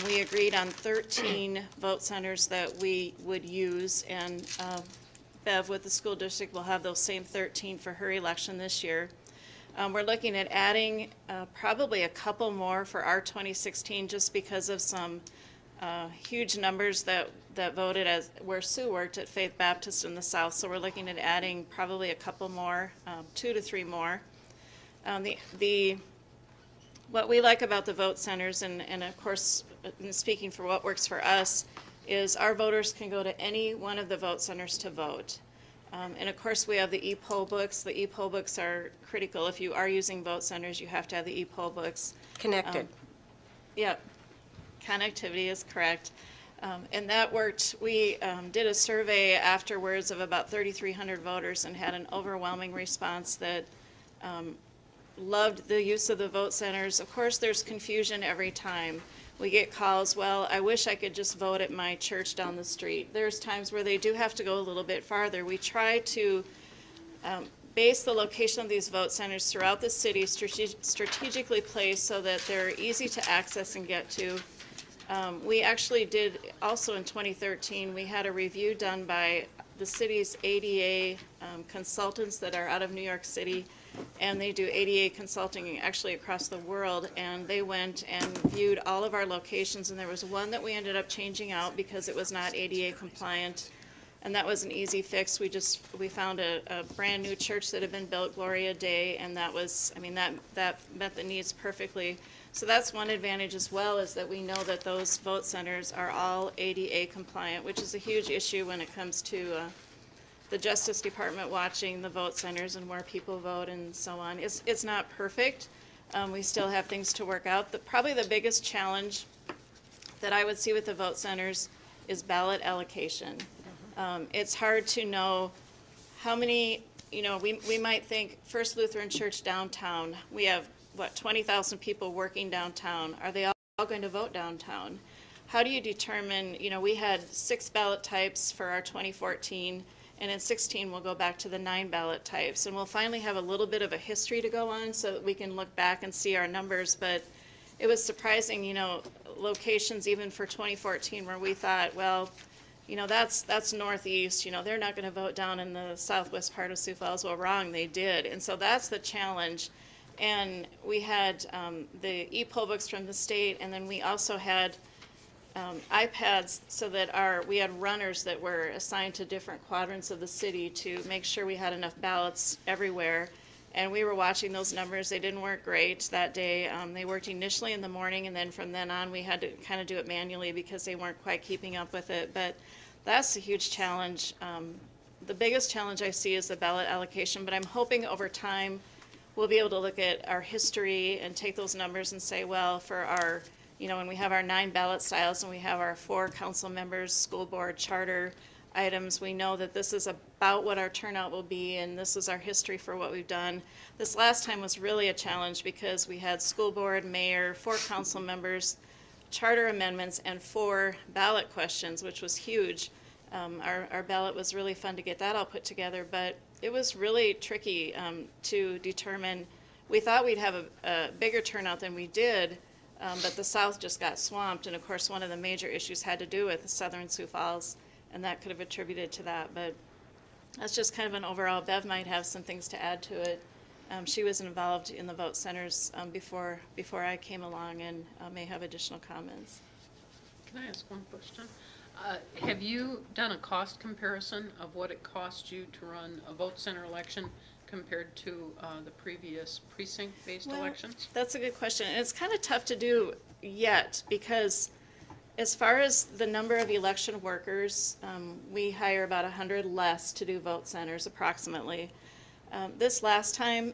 [SPEAKER 2] We agreed on 13 vote centers that we would use, and Bev with the school district will have those same 13 for her election this year. We're looking at adding probably a couple more for our 2016 just because of some huge numbers that voted as where Sue worked at Faith Baptist in the South. So we're looking at adding probably a couple more, 2 to 3 more. What we like about the vote centers, and of course, speaking for what works for us, is our voters can go to any one of the vote centers to vote. And of course, we have the e-poll books. The e-poll books are critical. If you are using vote centers, you have to have the e-poll books.
[SPEAKER 5] Connected.
[SPEAKER 2] Yep, connectivity is correct. And that worked. We did a survey afterwards of about 3,300 voters and had an overwhelming response that loved the use of the vote centers. Of course, there's confusion every time. We get calls, well, I wish I could just vote at my church down the street. There's times where they do have to go a little bit farther. We try to base the location of these vote centers throughout the city, strategically placed so that they're easy to access and get to. We actually did, also in 2013, we had a review done by the city's ADA consultants that are out of New York City, and they do ADA consulting actually across the world, and they went and viewed all of our locations, and there was one that we ended up changing out because it was not ADA compliant, and that was an easy fix. We found a brand new church that had been built, Gloria Day, and that was, I mean, that met the needs perfectly. So that's one advantage as well, is that we know that those vote centers are all ADA compliant, which is a huge issue when it comes to the Justice Department watching the vote centers and where people vote and so on. It's not perfect. We still have things to work out. Probably the biggest challenge that I would see with the vote centers is ballot allocation. It's hard to know how many, we might think First Lutheran Church downtown, we have, 20,000 people working downtown. Are they all going to vote downtown? How do you determine, we had 6 ballot types for our 2014, and in 16 we'll go back to the 9 ballot types, and we'll finally have a little bit of a history to go on so that we can look back and see our numbers. But it was surprising, locations even for 2014 where we thought, well, that's northeast, they're not going to vote down in the southwest part of Sioux Falls. Well, wrong, they did. And so that's the challenge. And we had the e-poll books from the state, and then we also had iPads so that we had runners that were assigned to different quadrants of the city to make sure we had enough ballots everywhere. And we were watching those numbers. They didn't work great that day. They worked initially in the morning, and then from then on we had to kind of do it manually because they weren't quite keeping up with it. But that's a huge challenge. The biggest challenge I see is the ballot allocation, but I'm hoping over time we'll be able to look at our history and take those numbers and say, well, for our, when we have our 9 ballot styles and we have our 4 council members, school board, charter items, we know that this is about what our turnout will be, and this is our history for what we've done. This last time was really a challenge because we had school board, mayor, 4 council members, charter amendments and 4 ballot questions, which was huge. Our ballot was really fun to get that all put together, but it was really tricky to determine. We thought we'd have a bigger turnout than we did, but the South just got swamped, and of course one of the major issues had to do with southern Sioux Falls, and that could have attributed to that. But that's just kind of an overall. Bev might have some things to add to it. She was involved in the vote centers before I came along, and may have additional comments.
[SPEAKER 4] Can I ask one question? Have you done a cost comparison of what it cost you to run a vote center election compared to the previous precinct-based elections?
[SPEAKER 2] That's a good question, and it's kind of tough to do yet, because as far as the number of election workers, we hire about 100 less to do vote centers approximately. This last time,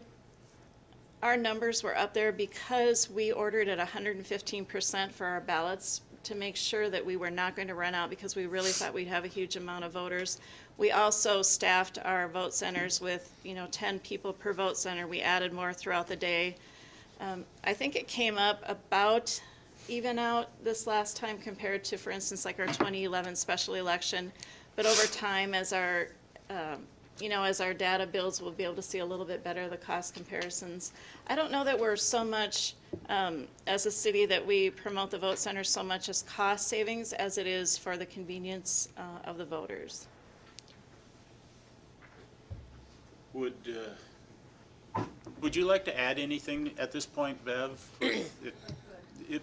[SPEAKER 2] our numbers were up there because we ordered at 115% for our ballots to make sure that we were not going to run out, because we really thought we'd have a huge amount of voters. We also staffed our vote centers with 10 people per vote center. We added more throughout the day. I think it came up about even out this last time compared to, for instance, like our 2011 special election. But over time, as our as our data builds, we'll be able to see a little bit better the cost comparisons. I don't know that we're so much, as a city, that we promote the vote center so much as cost savings as it is for the convenience of the voters.
[SPEAKER 1] Would you like to add anything at this point, Bev?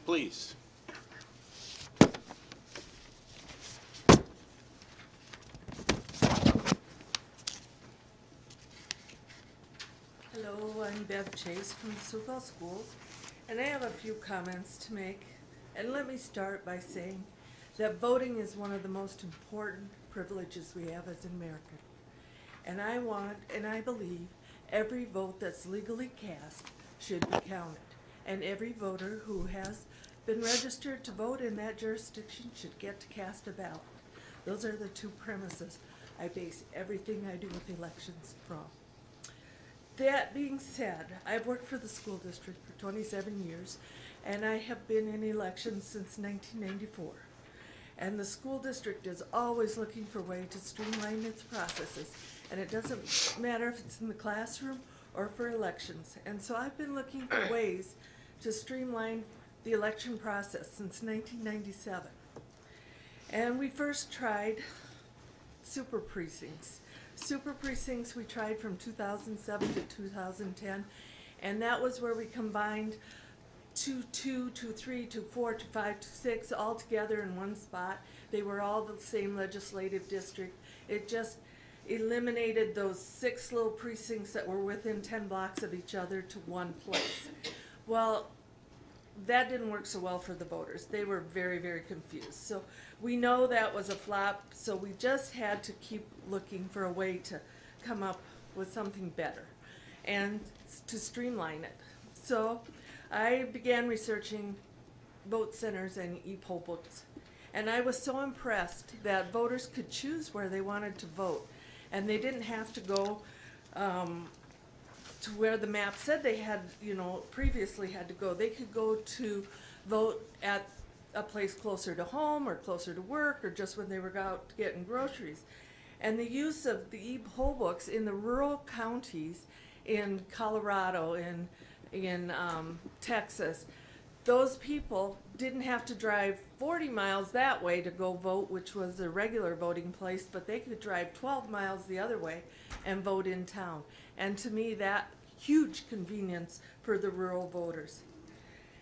[SPEAKER 1] Please.
[SPEAKER 11] Hello, I'm Bev Chase from the Sioux Falls Schools, and I have a few comments to make. And let me start by saying that voting is one of the most important privileges we have as Americans. And I believe every vote that's legally cast should be counted. And every voter who has been registered to vote in that jurisdiction should get to cast a ballot. Those are the 2 premises I base everything I do with elections from. That being said, I've worked for the school district for 27 years, and I have been in elections since 1994. And the school district is always looking for ways to streamline its processes, and it doesn't matter if it's in the classroom or for elections. And so I've been looking for ways to streamline the election process since 1997. And we first tried super precincts. Super precincts we tried from 2007 to 2010, and that was where we combined 2, 2, 2, 3, 2, 4, 2, 5, 2, 6 all together in one spot. They were all the same legislative district. It just eliminated those 6 little precincts that were within 10 blocks of each other to one place. Well, that didn't work so well for the voters. They were very, very confused. So we know that was a flop, so we just had to keep looking for a way to come up with something better and to streamline it. So I began researching vote centers and e-poll books, and I was so impressed that voters could choose where they wanted to vote, and they didn't have to go to where the map said they had, previously had to go. They could go to vote at a place closer to home or closer to work, or just when they were out getting groceries. And the use of the e-poll books in the rural counties in Colorado, in Texas, those people didn't have to drive 40 miles that way to go vote, which was a regular voting place, but they could drive 12 miles the other way and vote in town. And to me, that huge convenience for the rural voters.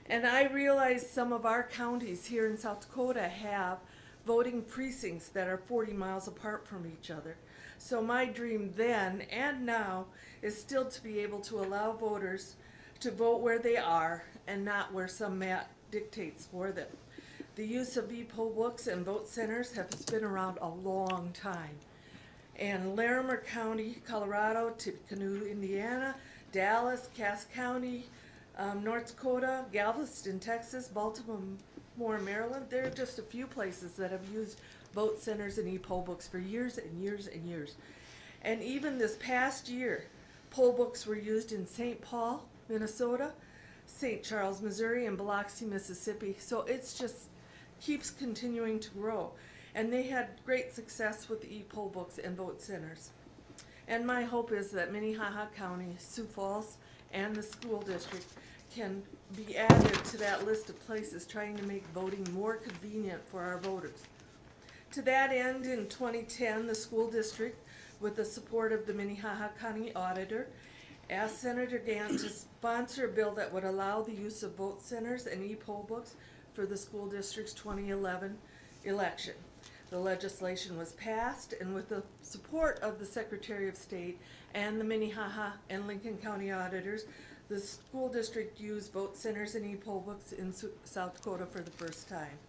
[SPEAKER 11] And I realize some of our counties here in South Dakota have voting precincts that are 40 miles apart from each other. So my dream then and now is still to be able to allow voters to vote where they are and not where some map dictates for them. The use of e-poll books and vote centers has been around a long time. And Larimer County, Colorado, Tippecanoe, Indiana, Dallas, Cass County, North Dakota, Galveston, Texas, Baltimore, Maryland. There are just a few places that have used vote centers and e-poll books for years and years and years. And even this past year, poll books were used in St. Paul, Minnesota, St. Charles, Missouri, and Biloxi, Mississippi. So it's just keeps continuing to grow. And they had great success with the e-poll books and vote centers. And my hope is that Minnehaha County, Sioux Falls, and the school district can be added to that list of places trying to make voting more convenient for our voters. To that end, in 2010, the school district, with the support of the Minnehaha County Auditor, asked Senator Gant to sponsor a bill that would allow the use of vote centers and e-poll books for the school district's 2011 election. The legislation was passed, and with the support of the Secretary of State and the Minnehaha and Lincoln County auditors, the school district used vote centers and e-poll books in South Dakota for the first time.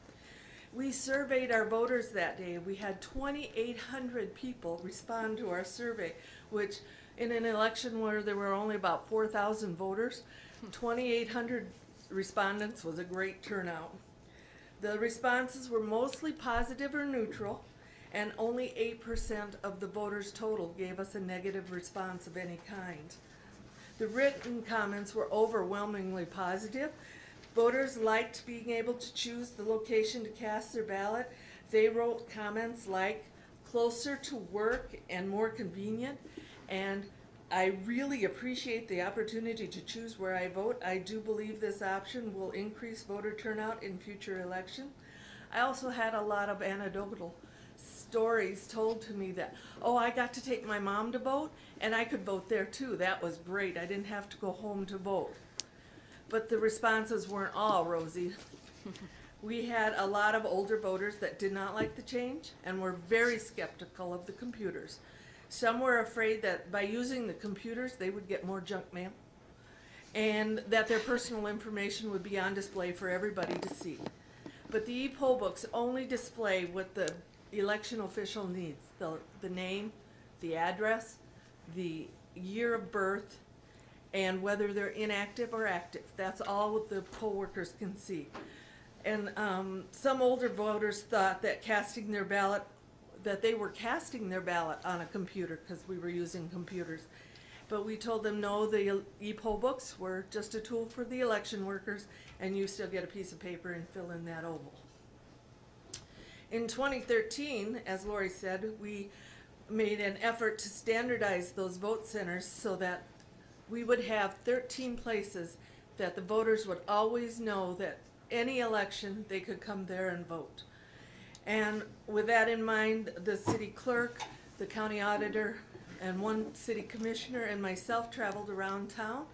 [SPEAKER 11] We surveyed our voters that day. We had 2,800 people respond to our survey, which in an election where there were only about 4,000 voters, 2,800 respondents was a great turnout. The responses were mostly positive or neutral, and only 8% of the voters total gave us a negative response of any kind. The written comments were overwhelmingly positive. Voters liked being able to choose the location to cast their ballot. They wrote comments like, closer to work and more convenient, and I really appreciate the opportunity to choose where I vote. I do believe this option will increase voter turnout in future elections. I also had a lot of anecdotal stories told to me that, oh, I got to take my mom to vote, and I could vote there too. That was great. I didn't have to go home to vote. But the responses weren't all rosy. We had a lot of older voters that did not like the change and were very skeptical of the computers. Some were afraid that by using the computers they would get more junk mail and that their personal information would be on display for everybody to see. But the e-poll books only display what the election official needs, the name, the address, the year of birth, and whether they're inactive or active. That's all the poll workers can see. And some older voters thought that they were casting their ballot on a computer because we were using computers. But we told them no, the e-poll books were just a tool for the election workers, and you still get a piece of paper and fill in that oval. In 2013, as Lori said, we made an effort to standardize those vote centers so that we would have 13 places that the voters would always know that any election they could come there and vote. And with that in mind, the city clerk, the county auditor, and one city commissioner and myself traveled around town,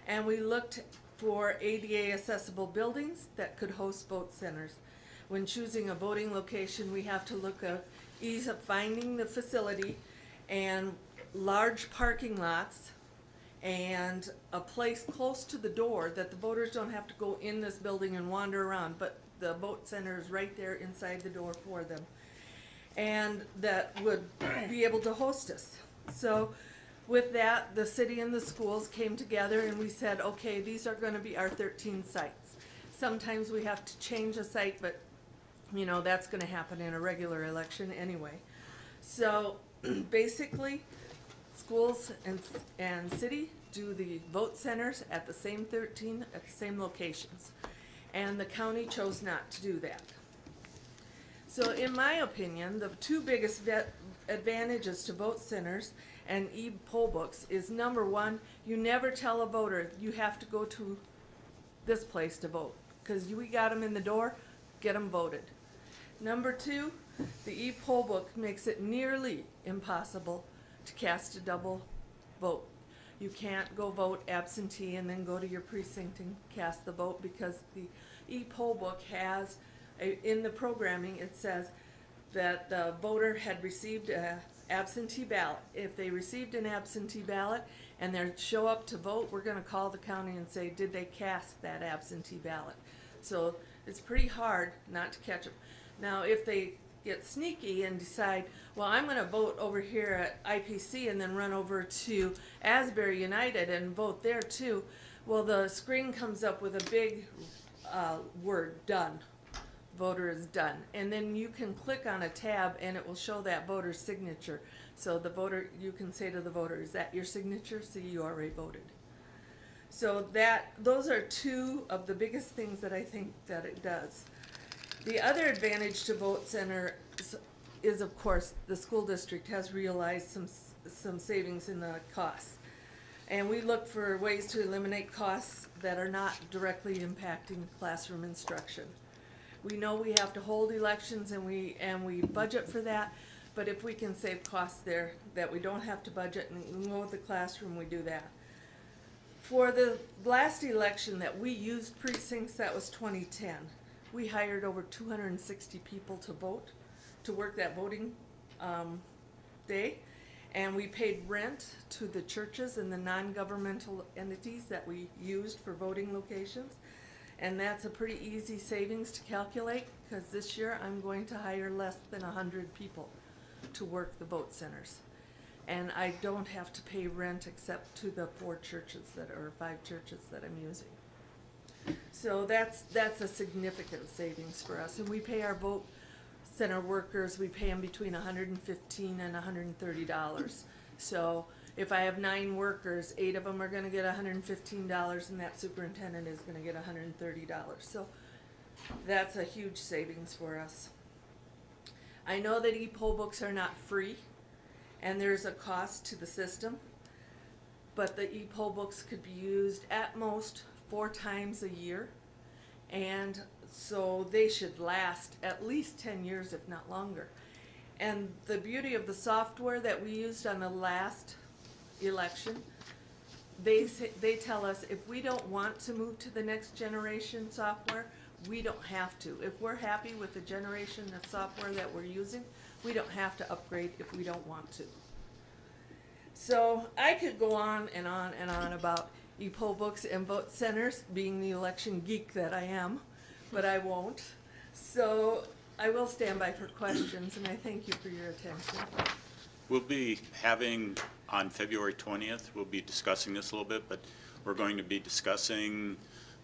[SPEAKER 11] and we looked for ADA accessible buildings that could host vote centers. When choosing a voting location, we have to look at ease of finding the facility and large parking lots and a place close to the door that the voters don't have to go in this building and wander around, but the vote center is right there inside the door for them, and that would be able to host us. So with that, the city and the schools came together and we said, okay, these are going to be our 13 sites. Sometimes we have to change a site, but you know, that's going to happen in a regular election anyway. So basically, schools and city do the vote centers at the same 13 at the same locations, and the county chose not to do that. So in my opinion, the two biggest advantages to vote centers and e-poll books is, number one, you never tell a voter you have to go to this place to vote, because we got them in the door, get them voted. Number two, the e-poll book makes it nearly impossible to cast a double vote. You can't go vote absentee and then go to your precinct and cast the vote, because the e-poll book has, in the programming, it says that the voter had received an absentee ballot. If they received an absentee ballot and they show up to vote, we're going to call the county and say, did they cast that absentee ballot? So it's pretty hard not to catch them. Now, if they get sneaky and decide, well, I'm going to vote over here at IPC and then run over to Asbury United and vote there too, well, the screen comes up with a big word, done. Voter is done. And then you can click on a tab and it will show that voter's signature. So the voter, you can say to the voter, is that your signature? So you already voted. So those are two of the biggest things that I think that it does. The other advantage to Vote Center is of course, the school district has realized some savings in the costs. And we look for ways to eliminate costs that are not directly impacting classroom instruction. We know we have to hold elections and we budget for that, but if we can save costs there that we don't have to budget and go with the classroom, we do that. For the last election that we used precincts, that was 2010. We hired over 260 people to vote, to work that voting day. And we paid rent to the churches and the non-governmental entities that we used for voting locations. And that's a pretty easy savings to calculate, because this year I'm going to hire less than 100 people to work the vote centers. And I don't have to pay rent except to the 5 churches that I'm using. So that's a significant savings for us. And we pay our vote center workers, we pay them between $115 and $130. So if I have 9 workers, 8 of them are going to get $115, and that superintendent is going to get $130. So that's a huge savings for us. I know that e-poll books are not free, and there's a cost to the system, but the e-poll books could be used at most 4 times a year, and so they should last at least 10 years, if not longer. And the beauty of the software that we used on the last election, they tell us if we don't want to move to the next generation software, we don't have to. If we're happy with the generation of software that we're using, we don't have to upgrade if we don't want to. So I could go on and on and on about e-poll books and vote centers, being the election geek that I am, but I won't. So I will stand by for questions, and I thank you for your attention.
[SPEAKER 1] We'll be having, on February 20th, we'll be discussing this a little bit, but we're going to be discussing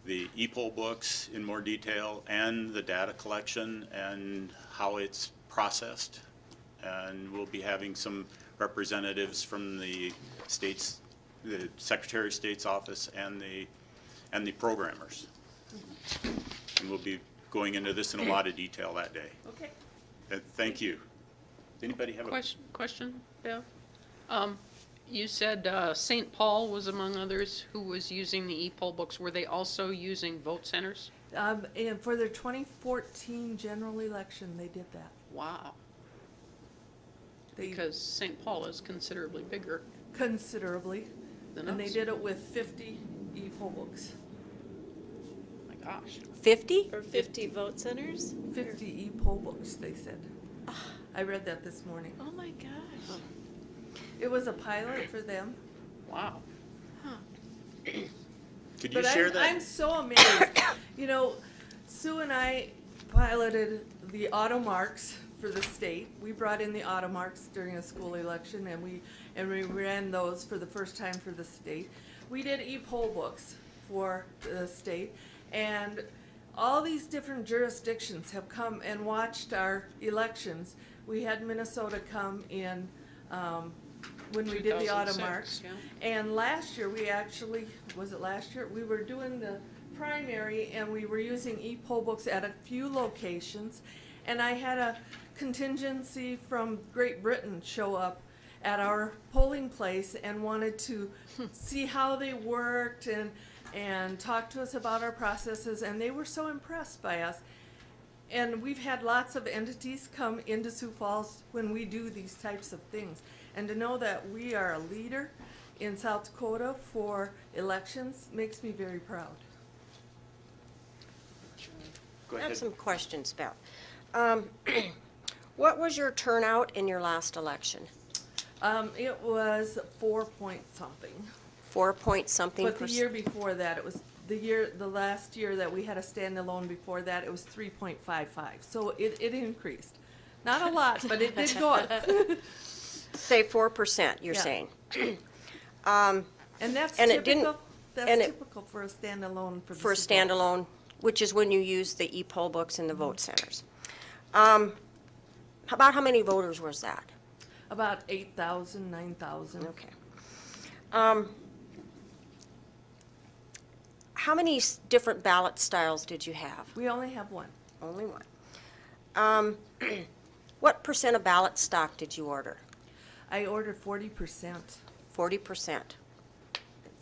[SPEAKER 1] the e-poll books in more detail and the data collection and how it's processed. And we'll be having some representatives from the states, the Secretary of State's office, and the programmers. And we'll be going into this in a lot of detail that day.
[SPEAKER 11] Okay.
[SPEAKER 1] Thank you. Does anybody have a
[SPEAKER 4] question, Bev? You said St. Paul was among others who was using the e-poll books. Were they also using vote centers?
[SPEAKER 11] And for their 2014 general election, they did that.
[SPEAKER 4] Wow. Because St. Paul is considerably bigger.
[SPEAKER 11] Considerably.
[SPEAKER 4] Than
[SPEAKER 11] and
[SPEAKER 4] us.
[SPEAKER 11] they did it with 50 e-poll books.
[SPEAKER 4] My gosh.
[SPEAKER 5] 50?
[SPEAKER 2] For 50 vote centers?
[SPEAKER 11] 50 e-poll books, they said. I read that this morning.
[SPEAKER 2] Oh my gosh.
[SPEAKER 11] It was a pilot for them.
[SPEAKER 4] Wow.
[SPEAKER 2] Huh.
[SPEAKER 1] Could you share that?
[SPEAKER 11] I'm so amazed. You know, Sue and I piloted the auto marks for the state. We brought in the auto marks during a school election, and we ran those for the first time for the state. We did e-poll books for the state, and all these different jurisdictions have come and watched our elections. We had Minnesota come in when we did the auto marks.
[SPEAKER 4] Yeah.
[SPEAKER 11] And last year, we actually, was it last year? We were doing the primary, and we were using e-poll books at a few locations. And I had a contingency from Great Britain show up at our polling place and wanted to see how they worked and talk to us about our processes, and they were so impressed by us. And we've had lots of entities come into Sioux Falls when we do these types of things. And to know that we are a leader in South Dakota for elections makes me very proud.
[SPEAKER 1] Go
[SPEAKER 5] I have
[SPEAKER 1] ahead.
[SPEAKER 5] some questions, Beth. What was your turnout in your last election?
[SPEAKER 11] It was 4-point-something.
[SPEAKER 5] 4-point-something
[SPEAKER 11] But the year before that, it was the last year that we had a standalone before that, it was 3.55. So it increased. Not a lot, but it did go up.
[SPEAKER 5] Say 4%, you're
[SPEAKER 11] Yeah.
[SPEAKER 5] saying.
[SPEAKER 11] And that's
[SPEAKER 5] And
[SPEAKER 11] typical.
[SPEAKER 5] it didn't-
[SPEAKER 11] That's
[SPEAKER 5] and
[SPEAKER 11] typical for a standalone for the
[SPEAKER 5] For a
[SPEAKER 11] Sioux Falls.
[SPEAKER 5] standalone, which is when you use the e-poll books in the vote centers. About how many voters was that?
[SPEAKER 11] About 8,000, 9,000.
[SPEAKER 5] Okay. how many different ballot styles did you have?
[SPEAKER 11] We only have one.
[SPEAKER 5] Only one. What percent of ballot stock did you order?
[SPEAKER 11] I ordered 40%
[SPEAKER 5] 40%.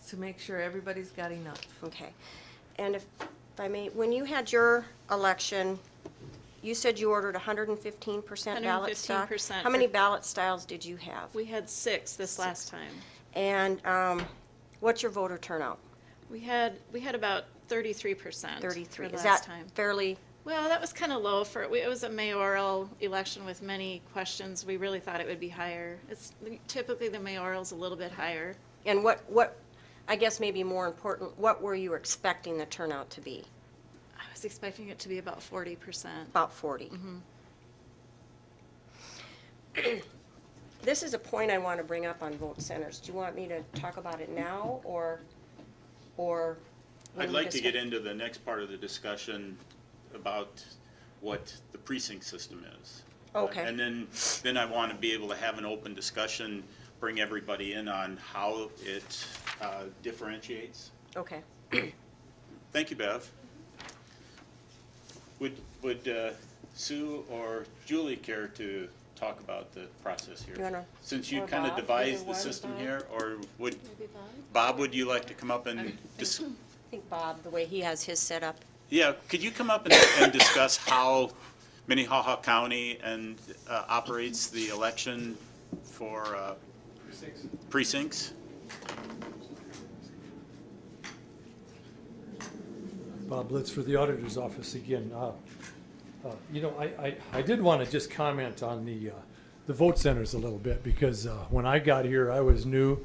[SPEAKER 11] to make sure everybody's got enough.
[SPEAKER 5] Okay. And if I may, when you had your election, you said you ordered 115% ballot stock?
[SPEAKER 2] 115%.
[SPEAKER 5] How many ballot styles did you have?
[SPEAKER 2] We had 6 this last time.
[SPEAKER 5] And what's your voter turnout?
[SPEAKER 2] We had about 33%.
[SPEAKER 5] 33.
[SPEAKER 2] For
[SPEAKER 5] Is
[SPEAKER 2] last
[SPEAKER 5] that
[SPEAKER 2] time.
[SPEAKER 5] fairly?
[SPEAKER 2] Well, that was kind of low for it was a mayoral election with many questions. We really thought it would be higher. It's typically the mayoral's a little bit higher.
[SPEAKER 5] And what, I guess maybe more important, what were you expecting the turnout to be?
[SPEAKER 2] I was expecting it to be about 40%.
[SPEAKER 5] About 40. This is a point I want to bring up on vote centers. Do you want me to talk about it now, or
[SPEAKER 1] I'd like to get into the next part of the discussion about what the precinct system is.
[SPEAKER 5] Okay.
[SPEAKER 1] And then I want to be able to have an open discussion, bring everybody in on how it differentiates.
[SPEAKER 5] Okay.
[SPEAKER 1] Thank you, Bev. Would Sue or Julie care to talk about the process here?
[SPEAKER 5] You wanna-
[SPEAKER 1] Since you
[SPEAKER 5] or
[SPEAKER 1] kind of
[SPEAKER 5] Bob,
[SPEAKER 1] devised
[SPEAKER 5] either
[SPEAKER 1] the
[SPEAKER 5] one,
[SPEAKER 1] system
[SPEAKER 5] Bob?
[SPEAKER 1] here, or would,
[SPEAKER 2] Maybe
[SPEAKER 1] Bob, would you like to come up and
[SPEAKER 5] I think Bob, the way he has his set up.
[SPEAKER 1] yeah, could you come up and discuss how Minnehaha County operates the election for precincts?
[SPEAKER 9] Bob Blitz for the Auditor's Office again. You know, I did want to just comment on the vote centers a little bit, because when I got here, I was new.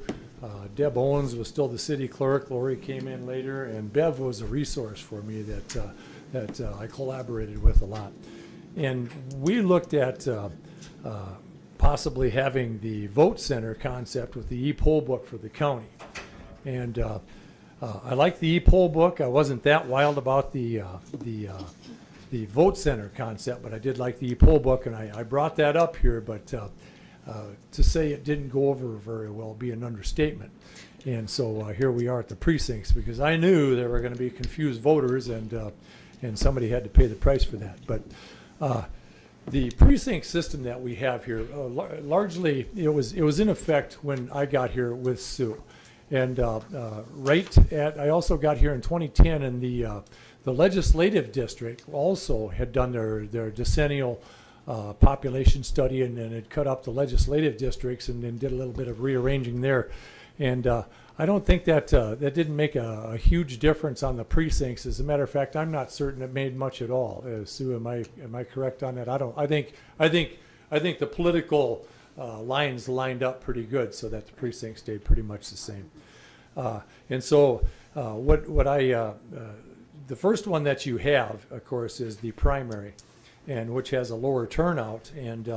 [SPEAKER 9] Deb Owens was still the city clerk. Lori came in later, and Bev was a resource for me that I collaborated with a lot. And we looked at possibly having the vote center concept with the e-poll book for the county. And I like the e-poll book. I wasn't that wild about the vote center concept, but I did like the e-poll book, and I brought that up here, but to say it didn't go over very well would be an understatement. And so here we are at the precincts, because I knew there were going to be confused voters, and somebody had to pay the price for that. But the precinct system that we have here, largely it was in effect when I got here with Sue. And I also got here in 2010, and the legislative district also had done their decennial population study, and then had cut up the legislative districts and then did a little bit of rearranging there. And I don't think that that didn't make a huge difference on the precincts. As a matter of fact, I'm not certain it made much at all. Sue, am I correct on that? I think the political lines lined up pretty good, so that the precincts stayed pretty much the same. And so the first one that you have, of course, is the primary, and which has a lower turnout. And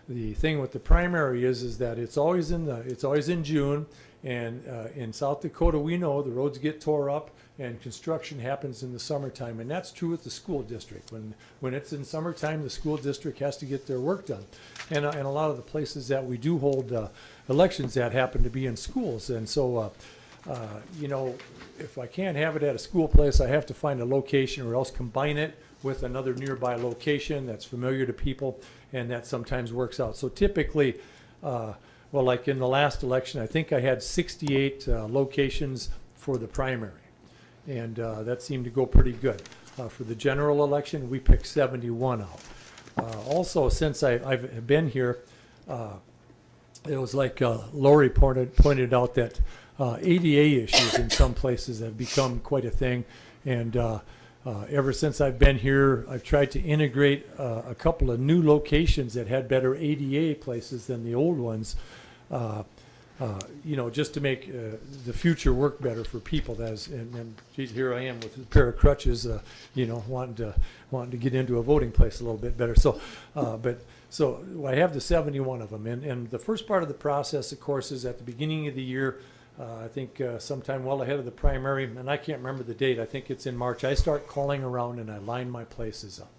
[SPEAKER 9] the thing with the primary is that it's always in June, and in South Dakota we know the roads get tore up and construction happens in the summertime, and that's true with the school district. When it's in summertime, the school district has to get their work done, and a lot of the places that we do hold elections that happen to be in schools. And so you know, if I can't have it at a school place, I have to find a location, or else combine it with another nearby location that's familiar to people, and that sometimes works out. So typically, well, like in the last election, I think I had 68 locations for the primary, and that seemed to go pretty good. For the general election, we picked 71 out. Also, since I've been here, it was like Lori pointed out that ADA issues in some places have become quite a thing, and ever since I've been here, I've tried to integrate a couple of new locations that had better ADA places than the old ones, you know, just to make the future work better for people. And geez, here I am with a pair of crutches, you know, wanting to get into a voting place a little bit better. So, so I have the 71 of them, and the first part of the process, of course, is at the beginning of the year. I think sometime well ahead of the primary, and I can't remember the date, I think it's in March, I start calling around and I line my places up.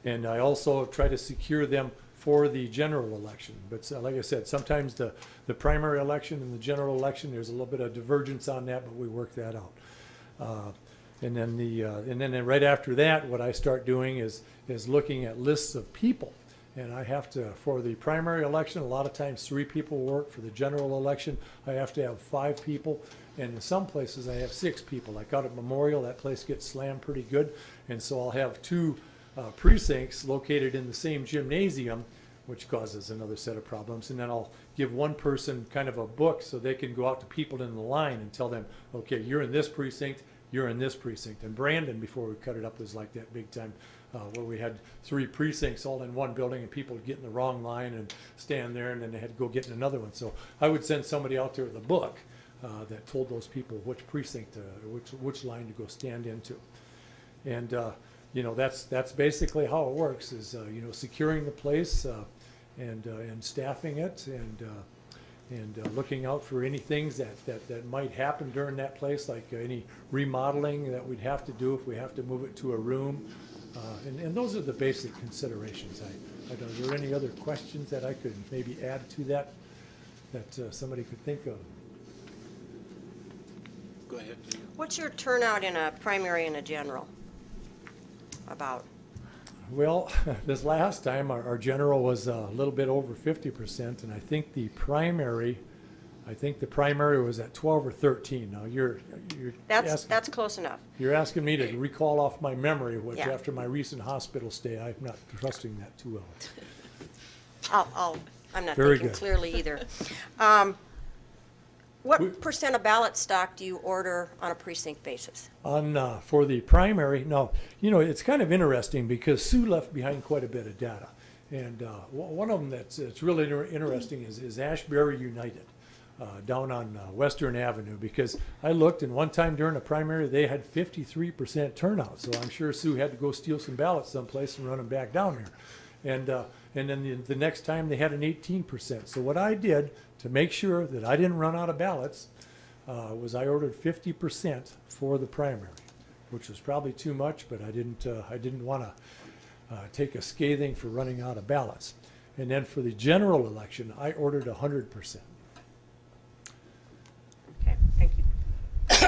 [SPEAKER 9] And I also try to secure them for the general election. But like I said, sometimes the primary election and the general election, there's a little bit of divergence on that, but we work that out. And then right after that, what I start doing is looking at lists of people. And I have to, for the primary election, a lot of times 3 people work. For the general election, I have to have 5 people. And in some places, I have 6 people. Like out at Memorial, that place gets slammed pretty good. And so I'll have 2 precincts located in the same gymnasium, which causes another set of problems. And then I'll give one person kind of a book so they can go out to people in the line and tell them, okay, you're in this precinct, you're in this precinct. And Brandon, before we cut it up, was like that big time, where we had 3 precincts all in one building and people would get in the wrong line and stand there, and then they had to go get in another one. So I would send somebody out there with a book that told those people which precinct, which line to go stand into. And you know, that's basically how it works, is you know, securing the place and staffing it, and looking out for any things that might happen during that place, like any remodeling that we'd have to do if we have to move it to a room. And those are the basic considerations. Are there any other questions that I could maybe add to that somebody could think of?
[SPEAKER 1] Go ahead.
[SPEAKER 5] What's your turnout in a primary and a general? About?
[SPEAKER 9] Well, this last time our general was a little bit over 50%, and I think the primary was at 12 or 13. Now you're
[SPEAKER 5] That's close enough.
[SPEAKER 9] You're asking me to recall off my memory, which
[SPEAKER 5] Yeah.
[SPEAKER 9] after my recent hospital stay, I'm not trusting that too well.
[SPEAKER 5] I'm not
[SPEAKER 9] Very
[SPEAKER 5] thinking
[SPEAKER 9] good.
[SPEAKER 5] clearly either. What percent of ballot stock do you order on a precinct basis?
[SPEAKER 9] For the primary, no, you know, it's kind of interesting because Sue left behind quite a bit of data. And one of them that's really interesting is Ashbury United down on Western Avenue, because I looked, and one time during the primary they had 53% turnout. So I'm sure Sue had to go steal some ballots someplace and run them back down there. And then the next time they had an 18%. So what I did to make sure that I didn't run out of ballots was I ordered 50% for the primary, which was probably too much, but I didn't want to take a scathing for running out of ballots. And then for the general election, I ordered 100%.
[SPEAKER 5] Okay, thank you.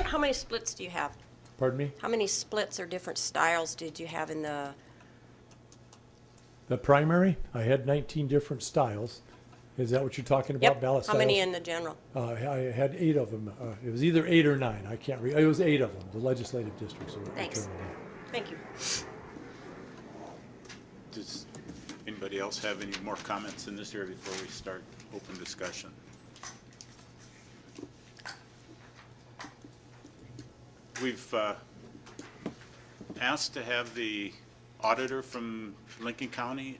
[SPEAKER 5] How many splits do you have?
[SPEAKER 9] Pardon me?
[SPEAKER 5] How many splits or different styles did you have in the?
[SPEAKER 9] The primary, I had 19 different styles. Is that what you're talking about,
[SPEAKER 5] Yep.
[SPEAKER 9] ballot styles?
[SPEAKER 5] How many in the general?
[SPEAKER 9] I had 8 of them. It was either 8 or 9. I can't read. It was 8 of them. The legislative districts.
[SPEAKER 5] Thanks. Thank you.
[SPEAKER 1] Does anybody else have any more comments in this area before we start open discussion? We've asked to have the auditor from Lincoln County.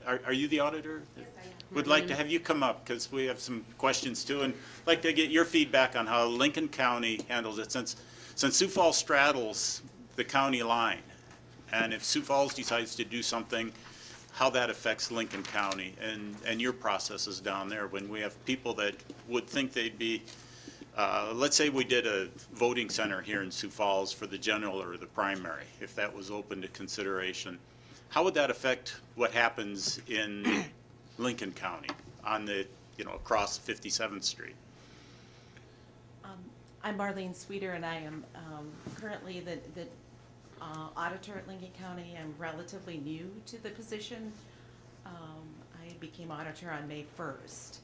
[SPEAKER 1] Are you the auditor? Yes, I am. Would like to have you come up because we have some questions too, and like to get your feedback on how Lincoln County handles it, since Sioux Falls straddles the county line, and if Sioux Falls decides to do something, how that affects Lincoln County and your processes down there when we have people that would think they'd be, let's say we did a voting center here in Sioux Falls for the general or the primary, if that was open to consideration. How would that affect what happens in Lincoln County on the, across 57th Street?
[SPEAKER 12] I'm Marlene Sweeter, and I am currently the auditor at Lincoln County. I'm relatively new to the position. I became auditor on May 1st.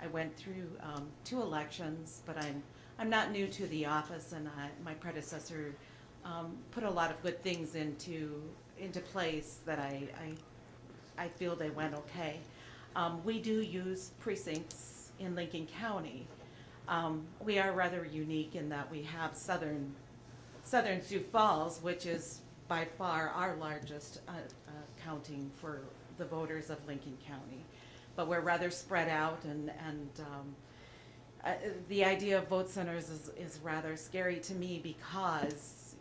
[SPEAKER 12] I went through 2 elections, but I'm not new to the office, and my predecessor put a lot of good things into place that I feel they went okay. We do use precincts in Lincoln County. We are rather unique in that we have southern Sioux Falls, which is by far our largest counting for the voters of Lincoln County. But we're rather spread out, and the idea of vote centers is rather scary to me because,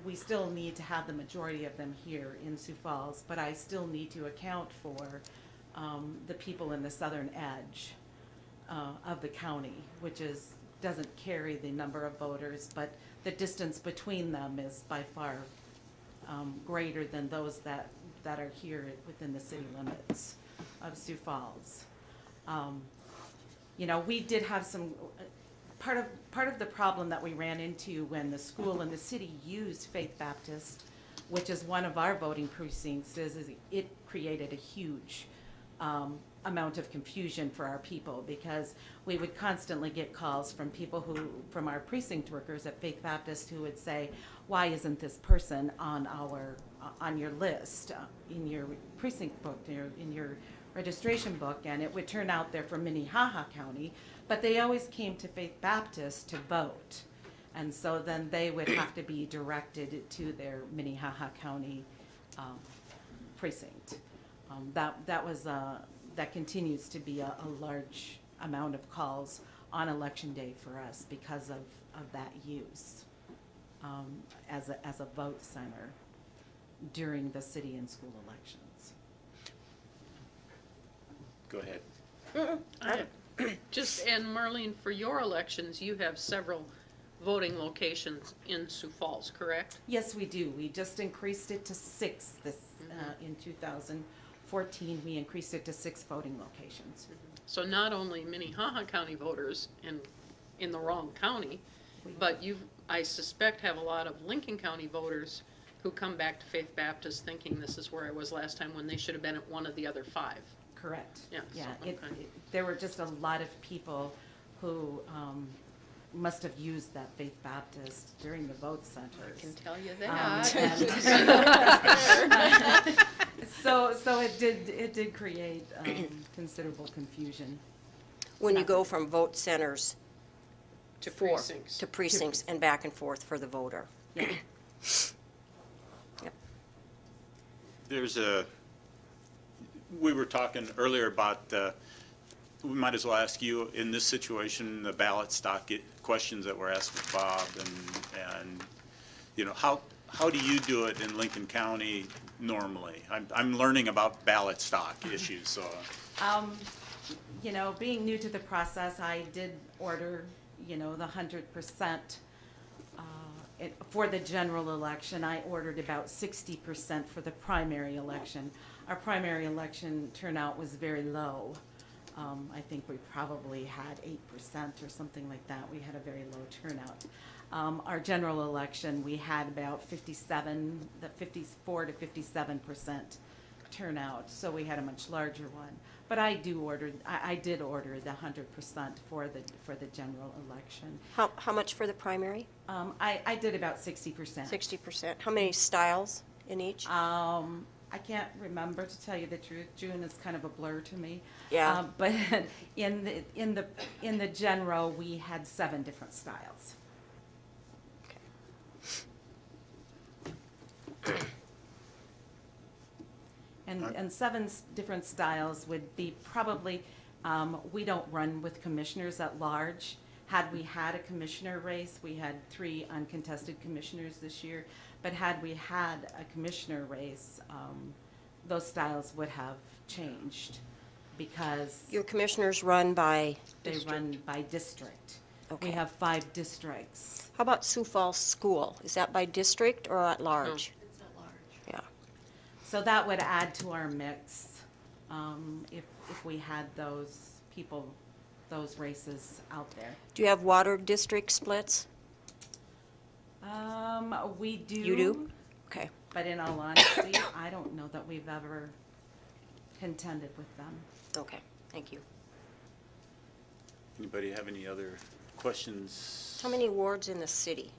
[SPEAKER 12] we still need to have the majority of them here in Sioux Falls, but I still need to account for the people in the southern edge of the county, which doesn't carry the number of voters, but the distance between them is by far greater than those that are here within the city limits of Sioux Falls. We did have some part of the problem that we ran into when the school and the city used Faith Baptist, which is one of our voting precincts, is it created a huge amount of confusion for our people, because we would constantly get calls from people from our precinct workers at Faith Baptist who would say, why isn't this person on your list, in your precinct book, in your registration book? And it would turn out they're from Minnehaha County, but they always came to Faith Baptist to vote. And so then they would have to be directed to their Minnehaha County precinct. That continues to be a large amount of calls on election day for us because of that use as a vote center during the city and school elections.
[SPEAKER 1] Go ahead.
[SPEAKER 4] And Marlene, for your elections, you have several voting locations in Sioux Falls, correct?
[SPEAKER 12] Yes, we do. We just increased it to 6 in 2014. We increased it to 6 voting locations.
[SPEAKER 4] So not only Minnehaha County voters in the wrong county, but you, I suspect, have a lot of Lincoln County voters who come back to Faith Baptist thinking this is where I was last time, when they should have been at one of the other 5.
[SPEAKER 12] Correct.
[SPEAKER 4] Yeah.
[SPEAKER 12] Yeah.
[SPEAKER 4] So, okay.
[SPEAKER 12] There were just a lot of people who must have used that Faith Baptist during the vote centers.
[SPEAKER 4] I can tell you that.
[SPEAKER 12] So it did create considerable confusion.
[SPEAKER 5] When you go from vote centers
[SPEAKER 4] to precincts.
[SPEAKER 5] to precincts and back and forth for the voter.
[SPEAKER 12] Yeah.
[SPEAKER 5] Yep.
[SPEAKER 1] We were talking earlier about, we might as well ask you, in this situation, the ballot stock questions that were asked of Bob, and you know, how do you do it in Lincoln County normally? I'm learning about ballot stock issues, so.
[SPEAKER 12] You know, being new to the process, I did order, the 100%. For the general election, I ordered about 60% for the primary election. Our primary election turnout was very low. I think we probably had 8% or something like that. We had a very low turnout. Our general election, we had about 54 to 57% turnout, so we had a much larger one. But I did order the 100% for the general election.
[SPEAKER 5] How much for the primary?
[SPEAKER 12] I did about 60%.
[SPEAKER 5] 60%. How many styles in each?
[SPEAKER 12] I can't remember, to tell you the truth. June is kind of a blur to me.
[SPEAKER 5] Yeah.
[SPEAKER 12] But in the general, we had 7 different styles. And 7 different styles would be probably, we don't run with commissioners at large. Had we had a commissioner race, we had 3 uncontested commissioners this year, but had we had a commissioner race, those styles would have changed, because
[SPEAKER 5] Your commissioners run by?
[SPEAKER 12] they run by district.
[SPEAKER 5] Okay.
[SPEAKER 12] We have 5 districts.
[SPEAKER 5] How about Sioux Falls School? Is that by district or at large?
[SPEAKER 2] It's at large.
[SPEAKER 5] Yeah.
[SPEAKER 12] So that would add to our mix if we had those people, those races out there.
[SPEAKER 5] Do you have water district splits?
[SPEAKER 12] We do.
[SPEAKER 5] You do? Okay.
[SPEAKER 12] But in all honesty, I don't know that we've ever contended with them.
[SPEAKER 5] Okay. Thank you.
[SPEAKER 1] Anybody have any other questions?
[SPEAKER 5] How many wards in the city?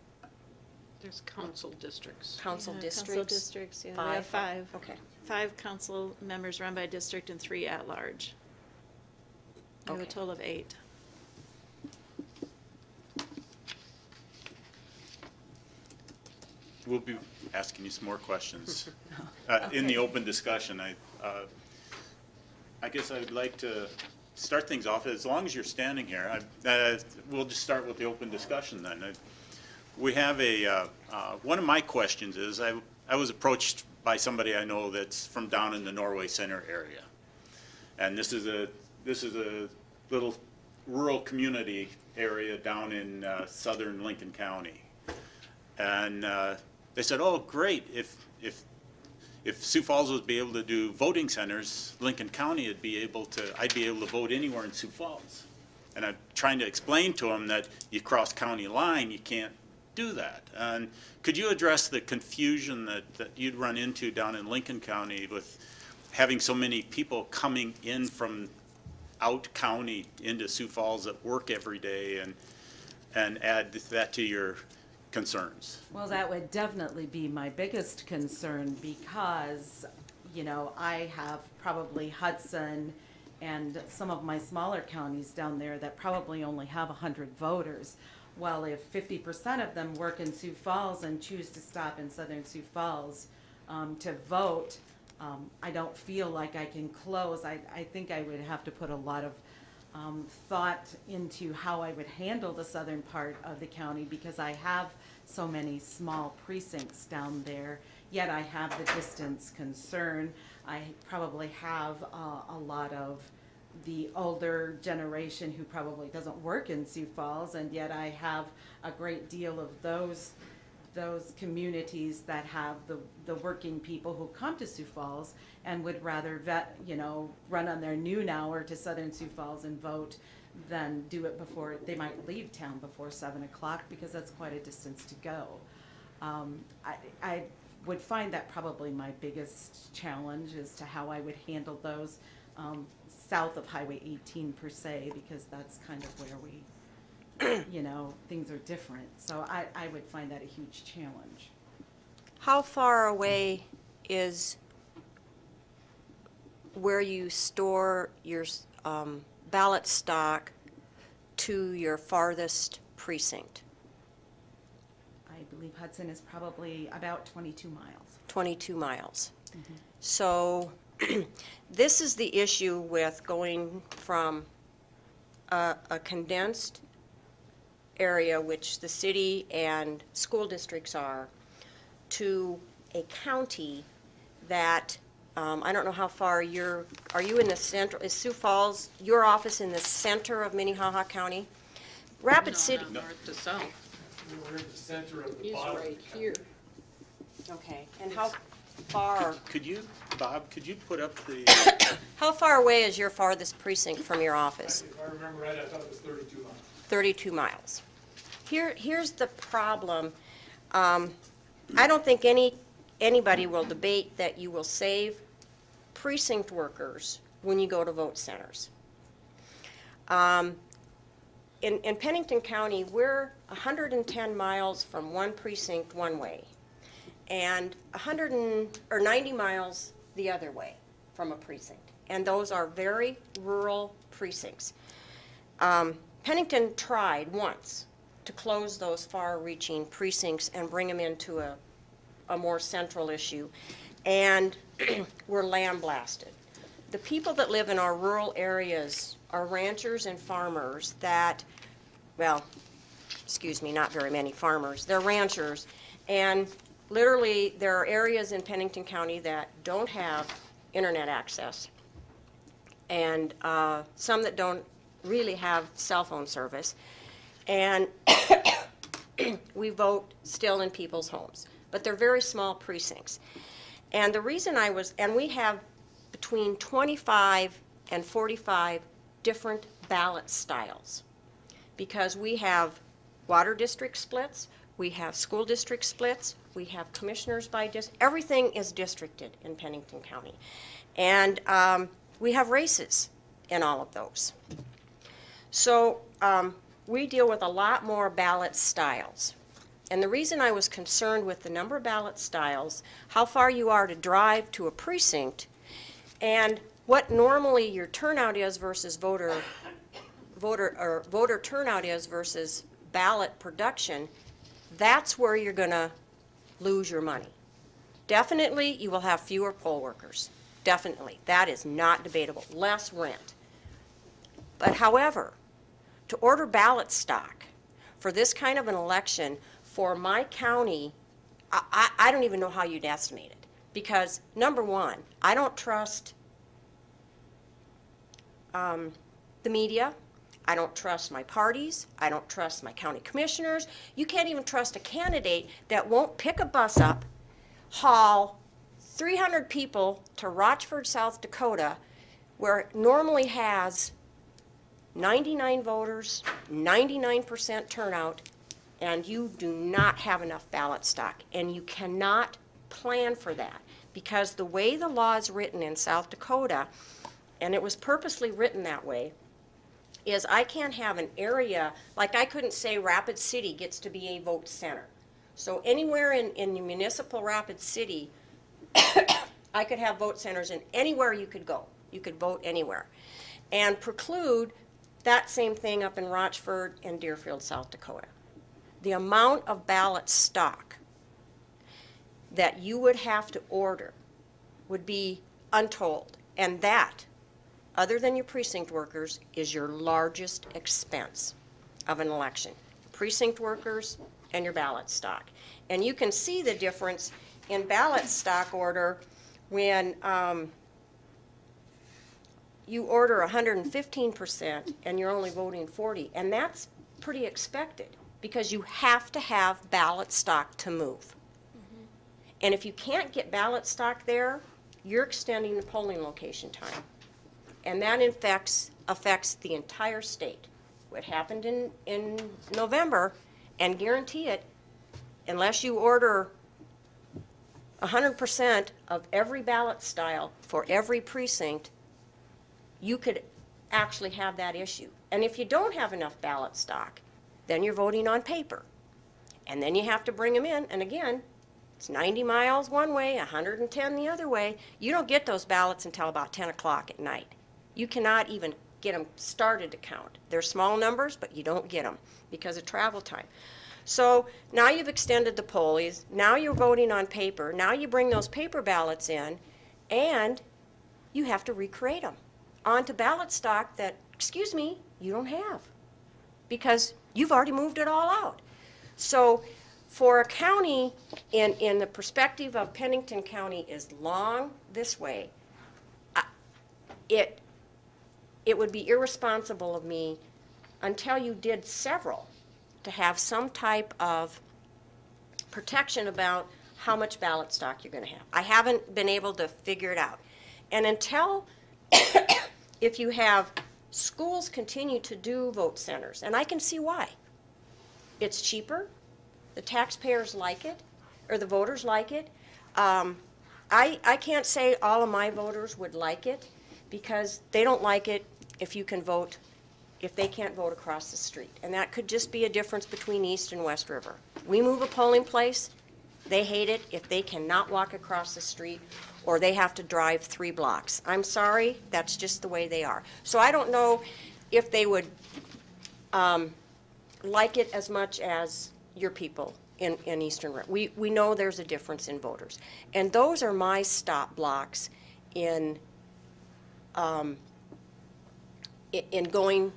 [SPEAKER 4] There's council districts.
[SPEAKER 5] Council districts?
[SPEAKER 2] Council districts, yeah.
[SPEAKER 5] 5?
[SPEAKER 2] We have 5.
[SPEAKER 5] Okay.
[SPEAKER 2] 5 council members run by district and 3 at large. We have a
[SPEAKER 5] Okay.
[SPEAKER 2] total of 8.
[SPEAKER 1] We'll be asking you some more questions. In the open discussion, I guess I'd like to start things off, as long as you're standing here. We'll just start with the open discussion then. We have one of my questions is, I was approached by somebody I know that's from down in the Norway Center area. And this is a little rural community area down in southern Lincoln County. And they said, oh, great, if Sioux Falls would be able to do voting centers, Lincoln County I'd be able to vote anywhere in Sioux Falls. And I'm trying to explain to them that you cross county line, you can't do that. And could you address the confusion that you'd run into down in Lincoln County with having so many people coming in from out county into Sioux Falls that work every day, and add that to your concerns?
[SPEAKER 12] Well, that would definitely be my biggest concern because, you know, I have probably Hudson and some of my smaller counties down there that probably only have 100 voters. Well, if 50% of them work in Sioux Falls and choose to stop in southern Sioux Falls to vote, I don't feel like I can close. I think I would have to put a lot of thought into how I would handle the southern part of the county because I have so many small precincts down there, yet I have the distance concern. I probably have a lot of the older generation who probably doesn't work in Sioux Falls, and yet I have a great deal of those communities that have the working people who come to Sioux Falls and would rather run on their noon hour to southern Sioux Falls and vote than do it before they might leave town before 7 o'clock because that's quite a distance to go. I would find that probably my biggest challenge as to how I would handle those south of Highway 18 per se, because that's kind of where we things are different. So I would find that a huge challenge.
[SPEAKER 5] How far away is where you store your ballot stock to your farthest precinct?
[SPEAKER 12] I believe Hudson is probably about 22 miles.
[SPEAKER 5] 22 miles.
[SPEAKER 12] Mm-hmm.
[SPEAKER 5] So this is the issue with going from a condensed area, which the city and school districts are, to a county that I don't know how far are you in the center? Is Sioux Falls, your office in the center of Minnehaha County? Rapid City.
[SPEAKER 4] North to south.
[SPEAKER 9] We're in the center of the
[SPEAKER 4] He's
[SPEAKER 9] bottom.
[SPEAKER 4] right here.
[SPEAKER 5] Okay, and how far?
[SPEAKER 1] Bob, could you put up the?
[SPEAKER 5] How far away is your farthest precinct from your office?
[SPEAKER 9] If I remember right, I thought it was 32 miles.
[SPEAKER 5] 32 miles. Here's the problem. I don't think anybody will debate that you will save precinct workers when you go to vote centers. In Pennington County, we're 110 miles from one precinct one way, and 90 miles the other way from a precinct. And those are very rural precincts. Pennington tried once to close those far-reaching precincts and bring them into a more central issue, and were lambasted. The people that live in our rural areas are ranchers and farmers that, well, excuse me, not very many farmers, they're ranchers, and literally there are areas in Pennington County that don't have internet access, and some that don't really have cell phone service, and we vote still in people's homes. But they're very small precincts. And the reason and we have between 25 and 45 different ballot styles, because we have water district splits, we have school district splits, we have commissioners by district, everything is districted in Pennington County. And we have races in all of those. So we deal with a lot more ballot styles. And the reason I was concerned with the number of ballot styles, how far you are to drive to a precinct, and what normally your turnout is versus voter turnout is versus ballot production, that's where you're going to lose your money. Definitely, you will have fewer poll workers. Definitely. That is not debatable. Less rent. But however, to order ballot stock for this kind of an election for my county, I don't even know how you'd estimate it. Because, number one, I don't trust the media. I don't trust my parties. I don't trust my county commissioners. You can't even trust a candidate that won't pick a bus up, haul 300 people to Rochford, South Dakota, where it normally has 99 voters, 99% turnout, and you do not have enough ballot stock. And you cannot plan for that, because the way the law is written in South Dakota, and it was purposely written that way, is I can't have an area, like I couldn't say Rapid City gets to be a vote center. So anywhere in the municipal Rapid City, I could have vote centers, and anywhere you could go. You could vote anywhere. And preclude that same thing up in Rochford and Deerfield, South Dakota. The amount of ballot stock that you would have to order would be untold. And that, other than your precinct workers, is your largest expense of an election. Precinct workers and your ballot stock. And you can see the difference in ballot stock order when you order 115% and you're only voting 40. And that's pretty expected, because you have to have ballot stock to move. And if you can't get ballot stock there, you're extending the polling location time. And that affects the entire state. What happened in November, and guarantee it, unless you order 100% of every ballot style for every precinct, you could actually have that issue. And if you don't have enough ballot stock, then you're voting on paper. And then you have to bring them in, and again, it's 90 miles one way, 110 the other way. You don't get those ballots until about 10 o'clock at night. You cannot even get them started to count. They're small numbers, but you don't get them because of travel time. So now you've extended the polls. Now you're voting on paper. Now you bring those paper ballots in, and you have to recreate them onto ballot stock that, excuse me, you don't have, because you've already moved it all out. So for a county, in the perspective of Pennington County is long this way, it would be irresponsible of me, until you did several, to have some type of protection about how much ballot stock you're going to have. I haven't been able to figure it out. And until, if you have schools continue to do vote centers, and I can see why. It's cheaper. The taxpayers like it, or the voters like it. I can't say all of my voters would like it, because they don't like it if you can vote, if they can't vote across the street. And that could just be a difference between East and West River. We move a polling place, they hate it if they cannot walk across the street, or they have to drive 3 blocks. I'm sorry, that's just the way they are. So I don't know if they would like it as much as your people in Eastern River. We know there's a difference in voters. And those are my stop blocks in going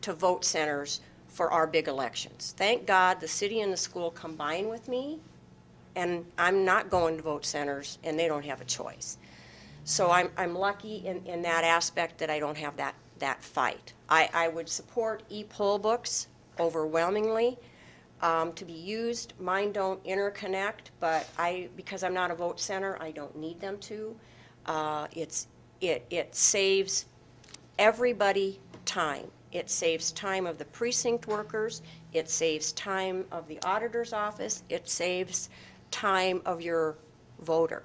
[SPEAKER 5] to vote centers for our big elections. Thank God the city and the school combine with me, and I'm not going to vote centers, and they don't have a choice. So I'm lucky in that aspect that I don't have that fight. I would support e-poll books overwhelmingly to be used. Mine don't interconnect, but because I'm not a vote center, I don't need them to. It saves everybody time. It saves time of the precinct workers. It saves time of the auditor's office. It saves time of your voter,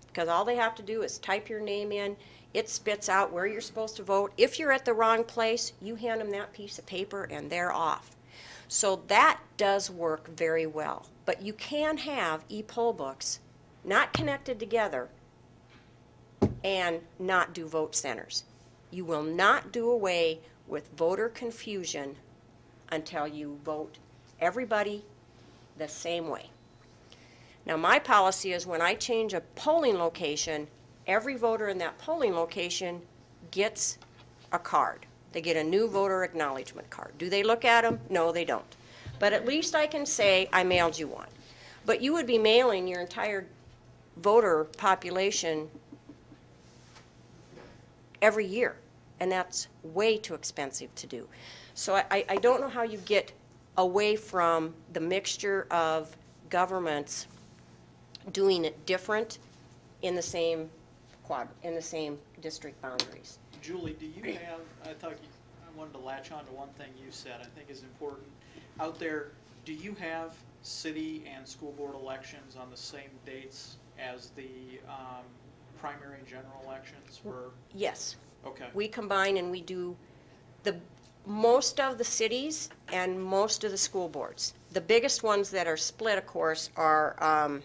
[SPEAKER 5] because all they have to do is type your name in. It spits out where you're supposed to vote. If you're at the wrong place, you hand them that piece of paper and they're off. So that does work very well. But you can have e-poll books not connected together and not do vote centers. You will not do away with voter confusion until you vote everybody the same way. Now, my policy is when I change a polling location, every voter in that polling location gets a card. They get a new voter acknowledgement card. Do they look at them? No, they don't. But at least I can say I mailed you one. But you would be mailing your entire voter population every year, and that's way too expensive to do. So I don't know how you get away from the mixture of governments doing it different in the same district boundaries.
[SPEAKER 13] Julie, do you have, I wanted to latch on to one thing you said I think is important. Out there, do you have city and school board elections on the same dates as the primary and general elections for?
[SPEAKER 5] Yes.
[SPEAKER 13] Okay.
[SPEAKER 5] We combine and we do most of the cities and most of the school boards. The biggest ones that are split, of course, are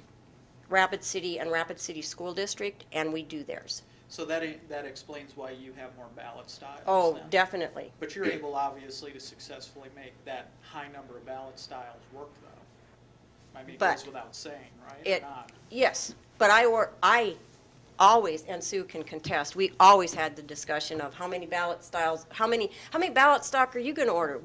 [SPEAKER 5] Rapid City and Rapid City School District, and we do theirs.
[SPEAKER 13] So that explains why you have more ballot styles.
[SPEAKER 5] Oh,
[SPEAKER 13] then.
[SPEAKER 5] definitely.
[SPEAKER 13] But you're able, obviously, to successfully make that high number of ballot styles work, though. I mean, it goes without saying, right? Or not?
[SPEAKER 5] Yes, but I always, and Sue can contest, we always had the discussion of how many ballot styles, how many ballot stock are you going to order?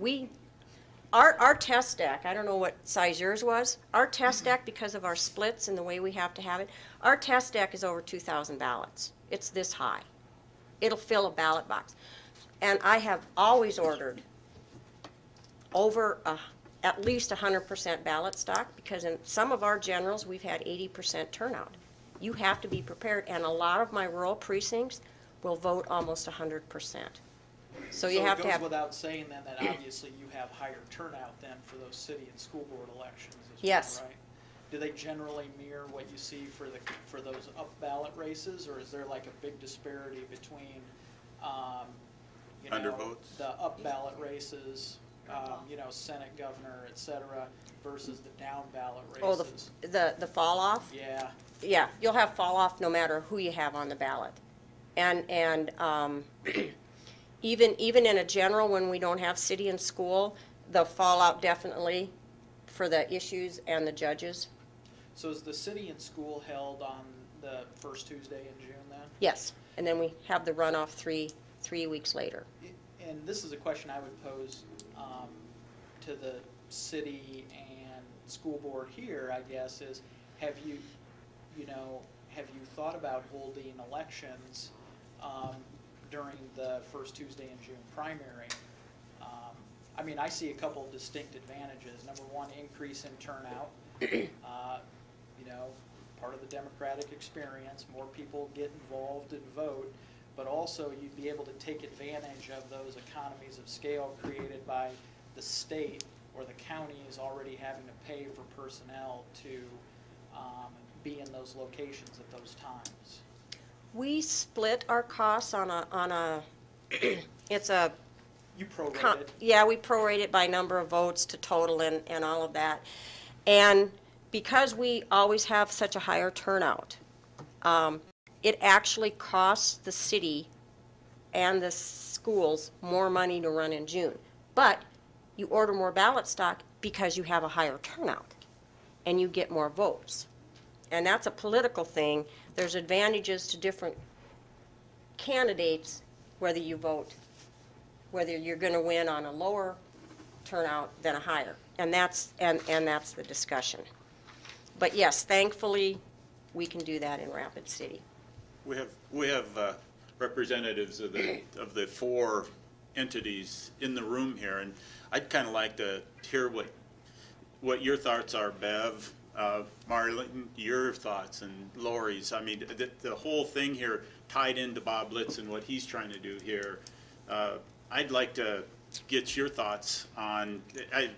[SPEAKER 5] Our test stack, I don't know what size yours was, our test stack, because of our splits and the way we have to have it, our test stack is over 2,000 ballots. It's this high. It'll fill a ballot box. And I have always ordered over at least 100% ballot stock, because in some of our generals we've had 80% turnout. You have to be prepared, and a lot of my rural precincts will vote almost 100%. So you have to have.
[SPEAKER 13] It goes without saying then that obviously you have higher turnout then for those city and school board elections as
[SPEAKER 5] yes.
[SPEAKER 13] well, right? Do they generally mirror what you see for those up ballot races, or is there like a big disparity between
[SPEAKER 1] undervotes?
[SPEAKER 13] The up ballot races, Senate, governor, et cetera, versus the down ballot races?
[SPEAKER 5] Oh, the fall off?
[SPEAKER 13] Yeah.
[SPEAKER 5] Yeah, you'll have fall off no matter who you have on the ballot. And even in a general, when we don't have city and school, the fallout definitely for the issues and the judges.
[SPEAKER 13] So is the city and school held on the first Tuesday in June then?
[SPEAKER 5] Yes, and then we have the runoff three weeks later.
[SPEAKER 13] And this is a question I would pose to the city and school board here, I guess, is have you thought about holding elections during the first Tuesday in June primary? I mean, I see a couple of distinct advantages. Number one, increase in turnout. Part of the democratic experience, more people get involved and vote, but also you'd be able to take advantage of those economies of scale created by the state, or the county is already having to pay for personnel to be in those locations at those times.
[SPEAKER 5] We split our costs on a it's a
[SPEAKER 13] you prorate it.
[SPEAKER 5] Yeah, we prorate it by number of votes to total and all of that. And because we always have such a higher turnout, it actually costs the city and the schools more money to run in June. But you order more ballot stock because you have a higher turnout and you get more votes. And that's a political thing. There's advantages to different candidates whether you vote, whether you're going to win on a lower turnout than a higher. And that's the discussion. But yes, thankfully, we can do that in Rapid City.
[SPEAKER 1] We have representatives of the four entities in the room here, and I'd kind of like to hear what your thoughts are, Bev, Marlene, your thoughts, and Lori's. I mean, the whole thing here tied into Bob Litz and what he's trying to do here. I'd like to get your thoughts on,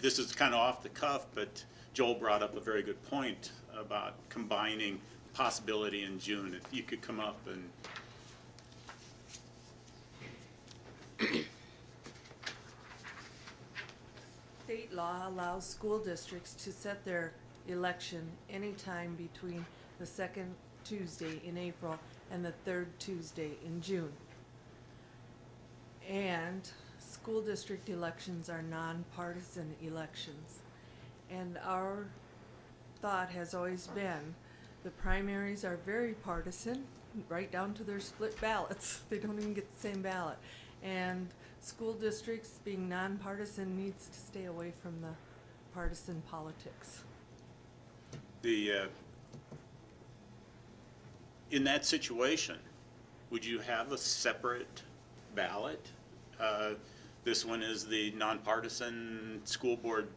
[SPEAKER 1] this is kind of off the cuff, but Joel brought up a very good point about combining possibility in June. If you could come up and...
[SPEAKER 11] State law allows school districts to set their election anytime between the second Tuesday in April and the third Tuesday in June. And school district elections are nonpartisan elections. And our thought has always been the primaries are very partisan, right down to their split ballots. They don't even get the same ballot. And school districts, being nonpartisan, needs to stay away from the partisan politics.
[SPEAKER 1] In that situation, would you have a separate ballot? This one is the nonpartisan school board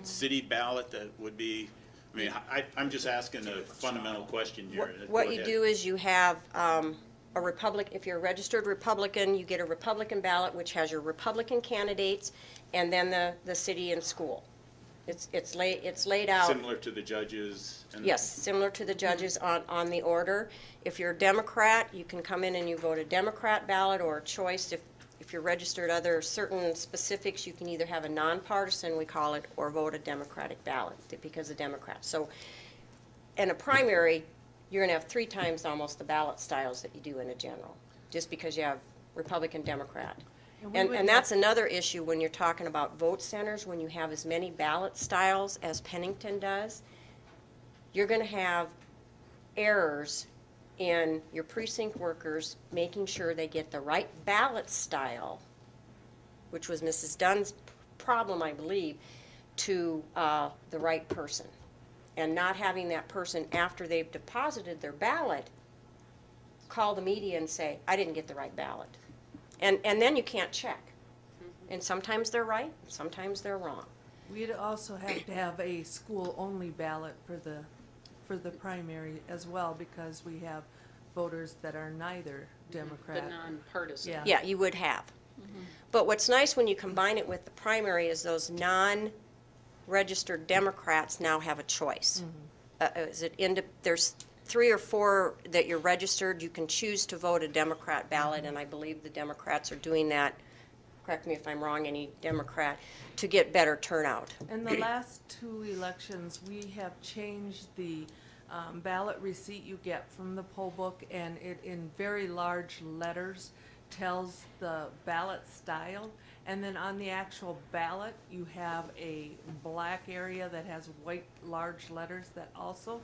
[SPEAKER 1] city ballot that would be, I mean, I'm just asking a fundamental question here.
[SPEAKER 5] What you do is you have if you're a registered Republican, you get a Republican ballot, which has your Republican candidates, and then the city and school. It's laid out.
[SPEAKER 1] Similar to the judges?
[SPEAKER 5] Yes, similar to the judges on the order. If you're a Democrat, you can come in and you vote a Democrat ballot or a choice. If you're registered other certain specifics, you can either have a nonpartisan, we call it, or vote a Democratic ballot because of Democrats. So in a primary, you're going to have 3 times almost the ballot styles that you do in a general, just because you have Republican, Democrat. And that's another issue when you're talking about vote centers, when you have as many ballot styles as Pennington does, you're going to have errors in your precinct workers making sure they get the right ballot style, which was Mrs. Dunn's problem, I believe, to the right person. And not having that person, after they've deposited their ballot, call the media and say, I didn't get the right ballot. And then you can't check. And sometimes they're right, sometimes they're wrong.
[SPEAKER 11] We'd also have to have a school-only ballot for the primary as well, because we have voters that are neither Democrat.
[SPEAKER 4] The nonpartisan.
[SPEAKER 5] Yeah, you would have. But what's nice when you combine it with the primary is those non-registered Democrats now have a choice. There's 3 or 4 that you're registered, you can choose to vote a Democrat ballot, and I believe the Democrats are doing that, correct me if I'm wrong, any Democrat, to get better turnout.
[SPEAKER 11] In the last 2 elections, we have changed the ballot receipt you get from the poll book, and it in very large letters tells the ballot style, and then on the actual ballot you have a black area that has white large letters that also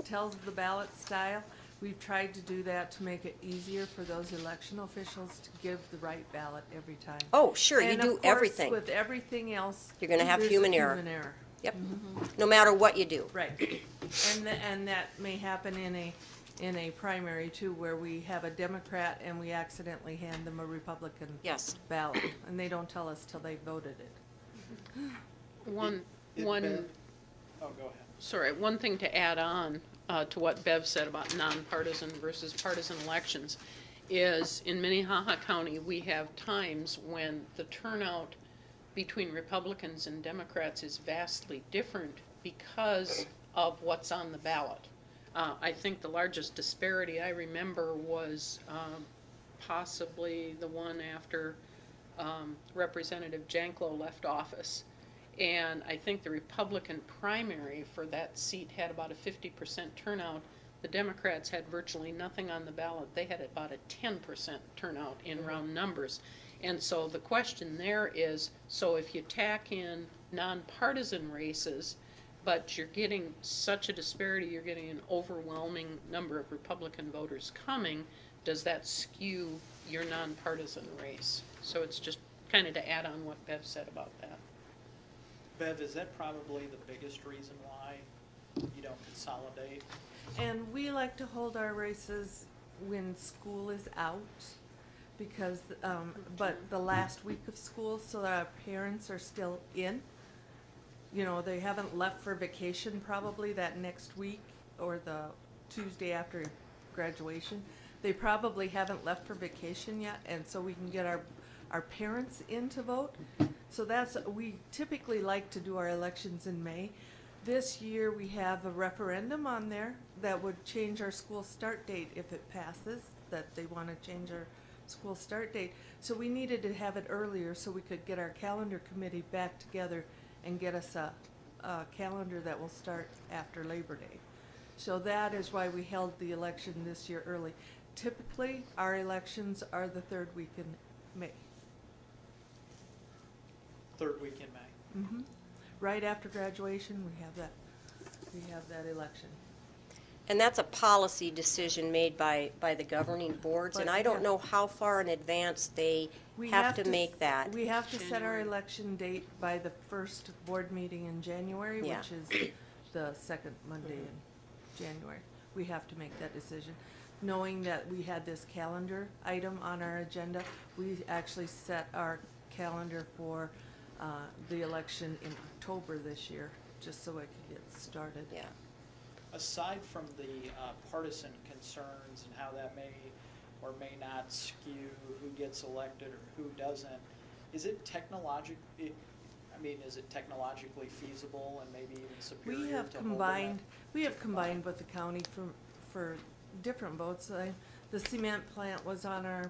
[SPEAKER 11] tells the ballot style. We've tried to do that to make it easier for those election officials to give the right ballot every time.
[SPEAKER 5] Oh, sure,
[SPEAKER 11] and
[SPEAKER 5] you do
[SPEAKER 11] of course,
[SPEAKER 5] everything.
[SPEAKER 11] With everything else,
[SPEAKER 5] you're going to have
[SPEAKER 11] there's
[SPEAKER 5] human
[SPEAKER 11] a
[SPEAKER 5] error.
[SPEAKER 11] Human error.
[SPEAKER 5] Yep. No matter what you do.
[SPEAKER 11] Right. And that may happen in a primary too, where we have a Democrat and we accidentally hand them a Republican ballot, and they don't tell us till they voted it.
[SPEAKER 4] One.
[SPEAKER 13] Oh, go ahead.
[SPEAKER 4] Sorry, one thing to add on to what Bev said about nonpartisan versus partisan elections is in Minnehaha County we have times when the turnout between Republicans and Democrats is vastly different because of what's on the ballot. I think the largest disparity I remember was possibly the one after Representative Janklow left office. And I think the Republican primary for that seat had about a 50% turnout. The Democrats had virtually nothing on the ballot. They had about a 10% turnout in round numbers. And so the question there is, so if you tack in nonpartisan races, but you're getting such a disparity, you're getting an overwhelming number of Republican voters coming, does that skew your nonpartisan race? So it's just kind of to add on what Bev said about that.
[SPEAKER 13] Bev, is that probably the biggest reason why you don't consolidate?
[SPEAKER 11] And we like to hold our races when school is out, because, but the last week of school, so that our parents are still in. You know, they haven't left for vacation probably that next week or the Tuesday after graduation. They probably haven't left for vacation yet, and so we can get our parents in to vote. So we typically like to do our elections in May. This year we have a referendum on there that would change our school start date if it passes, that they want to change our school start date. So we needed to have it earlier so we could get our calendar committee back together and get us a calendar that will start after Labor Day. So that is why we held the election this year early. Typically, our elections are the 3rd week in May.
[SPEAKER 13] 3rd week in May.
[SPEAKER 11] Mm-hmm. Right after graduation, we have that election.
[SPEAKER 5] And that's a policy decision made by the governing boards, and I don't know how far in advance they have to make that.
[SPEAKER 11] We have to set our election date by the first board meeting in January, which is the 2nd Monday in January. We have to make that decision. Knowing that we had this calendar item on our agenda, we actually set our calendar for the election in October this year, just so it could get started.
[SPEAKER 5] Yeah.
[SPEAKER 13] Aside from the partisan concerns and how that may or may not skew who gets elected or who doesn't. Is it is it technologically feasible and maybe even superior
[SPEAKER 11] We have
[SPEAKER 13] to holding it?
[SPEAKER 11] combined with the county for different votes. The cement plant was on our.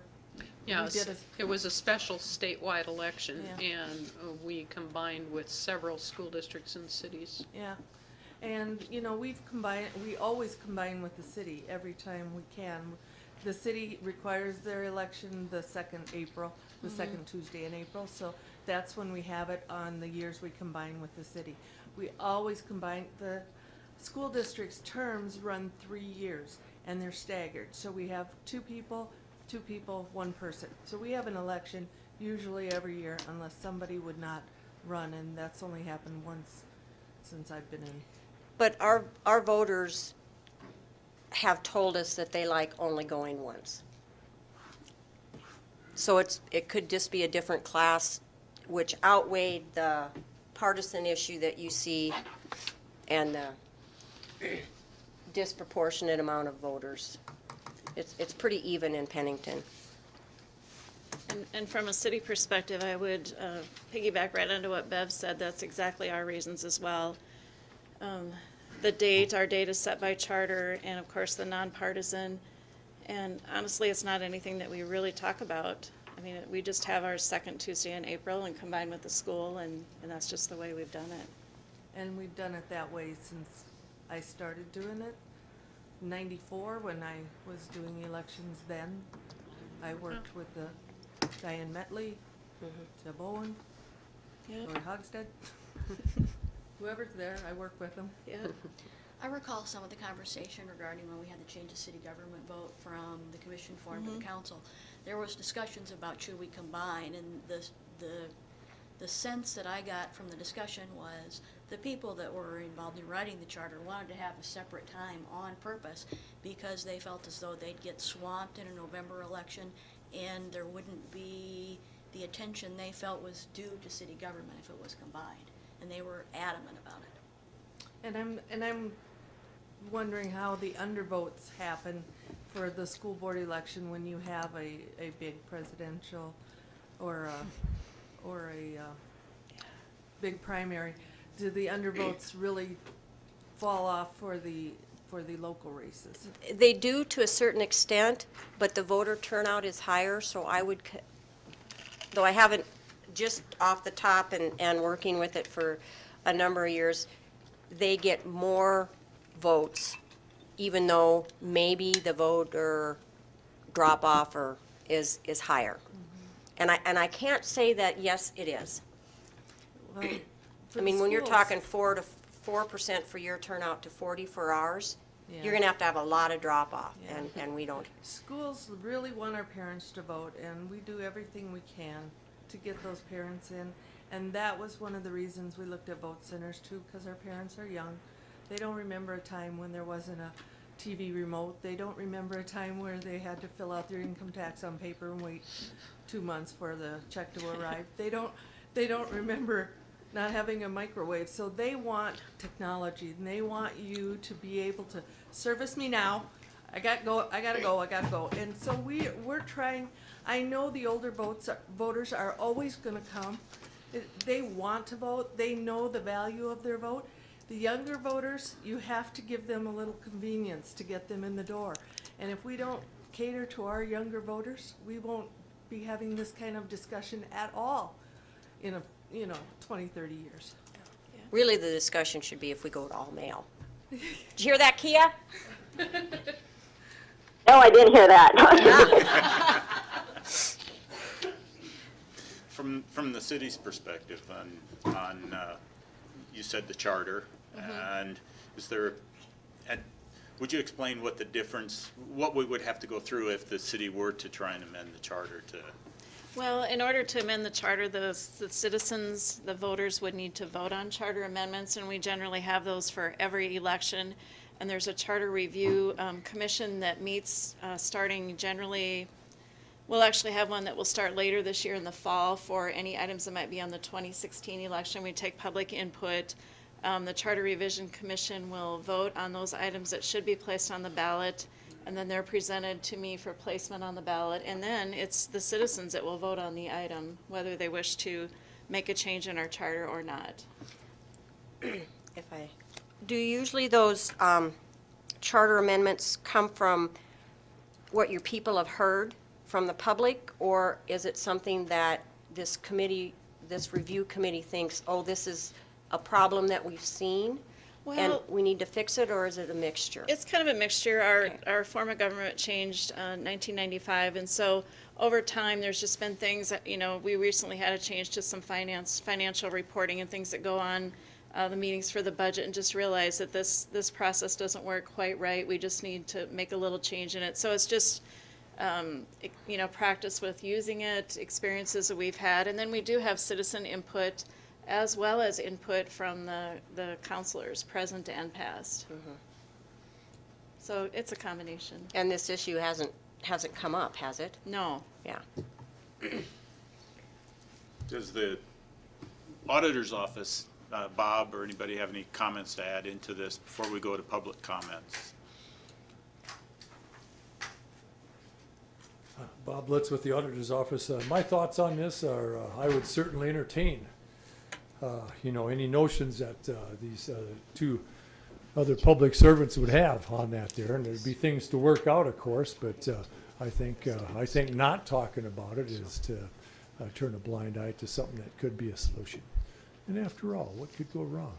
[SPEAKER 4] Yes, it was a special statewide election,
[SPEAKER 11] Yeah.
[SPEAKER 4] and we combined with several school districts and cities.
[SPEAKER 11] Yeah, and we always combine with the city every time we can. The city requires their election the second April, the second Tuesday in April, so that's when we have it on the years we combine with the city. We always combine. The school district's terms run 3 years, and they're staggered, so we have two people, one person. So we have an election usually every year unless somebody would not run, and that's only happened once since I've been in.
[SPEAKER 5] But our voters have told us that they like only going once. So it could just be a different class, which outweighed the partisan issue that you see and the disproportionate amount of voters. It's pretty even in Pennington.
[SPEAKER 2] And from a city perspective, I would piggyback right onto what Bev said. That's exactly our reasons as well. Our date is set by charter, and of course the nonpartisan. And honestly, it's not anything that we really talk about. I mean, we just have our second Tuesday in April and combine with the school, and that's just the way we've done it.
[SPEAKER 11] And we've done it that way since I started doing it. 94, when I was doing elections then, I worked with Diane Metley, Jeb Owen, Lori Hogstead. Whoever's there, I work with them.
[SPEAKER 2] Yeah.
[SPEAKER 14] I recall some of the conversation regarding when we had the change of city government vote from the commission form to the council. There was discussions about should we combine, and the sense that I got from the discussion was the people that were involved in writing the charter wanted to have a separate time on purpose because they felt as though they'd get swamped in a November election and there wouldn't be the attention they felt was due to city government if it was combined. And they were adamant about it.
[SPEAKER 11] And I'm wondering how the undervotes happen for the school board election when you have a big presidential or a big primary. Do the undervotes really fall off for the local races?
[SPEAKER 5] They do to a certain extent, but the voter turnout is higher, so I would, though I haven't just off the top and working with it for a number of years, they get more votes, even though maybe the voter drop off is higher. And I can't say that yes it is.
[SPEAKER 11] Well,
[SPEAKER 5] I mean, when you're talking 4% for your turnout to 40 for ours, you're going to have a lot of drop off, and we don't.
[SPEAKER 11] Schools really want our parents to vote, and we do everything we can to get those parents in. And that was one of the reasons we looked at vote centers too, because our parents are young. They don't remember a time when there wasn't a TV remote. They don't remember a time where they had to fill out their income tax on paper and wait 2 months for the check to arrive. They don't remember not having a microwave. So they want technology, and they want you to be able to service me now. I gotta go. And so we're trying. I know the older voters are always going to come. They want to vote. They know the value of their vote. The younger voters, you have to give them a little convenience to get them in the door. And if we don't cater to our younger voters, we won't be having this kind of discussion at all in 20, 30 years.
[SPEAKER 5] Really, the discussion should be if we go to all male. Did you hear that, Kia?
[SPEAKER 3] No, I didn't hear that.
[SPEAKER 1] From the city's perspective on you said the charter, and would you explain what the difference, what we would have to go through if the city were to try and amend the charter to?
[SPEAKER 2] Well, in order to amend the charter, the citizens, the voters would need to vote on charter amendments, and we generally have those for every election. And there's a charter review commission that meets starting generally. We'll actually have one that will start later this year in the fall for any items that might be on the 2016 election. We take public input. The Charter Revision Commission will vote on those items that should be placed on the ballot, and then they're presented to me for placement on the ballot, and then it's the citizens that will vote on the item, whether they wish to make a change in our charter or not.
[SPEAKER 5] Do usually those charter amendments come from what your people have heard from the public, or is it something that this committee, this review committee thinks, oh, this is a problem that we've seen and
[SPEAKER 2] Well,
[SPEAKER 5] we need to fix it, or is it a mixture?
[SPEAKER 2] it's kind of a mixture. Our form of government changed in 1995, and so over time, there's just been things that, we recently had a change to some financial reporting and things that go on the meetings for the budget, and just realized that this process doesn't work quite right. We just need to make a little change in it. So it's just, practice with using it, experiences that we've had, and then we do have citizen input as well as input from the counselors, present and past.
[SPEAKER 5] Mm-hmm.
[SPEAKER 2] So it's a combination.
[SPEAKER 5] And this issue hasn't come up, has it?
[SPEAKER 2] No.
[SPEAKER 5] Yeah.
[SPEAKER 1] Does the auditor's office, Bob or anybody, have any comments to add into this before we go to public comments?
[SPEAKER 9] Bob Litz with the auditor's office. My thoughts on this are I would certainly entertain any notions that these two other public servants would have on that there, and there'd be things to work out, of course, but I think not talking about it is to turn a blind eye to something that could be a solution. And after all, what could go wrong?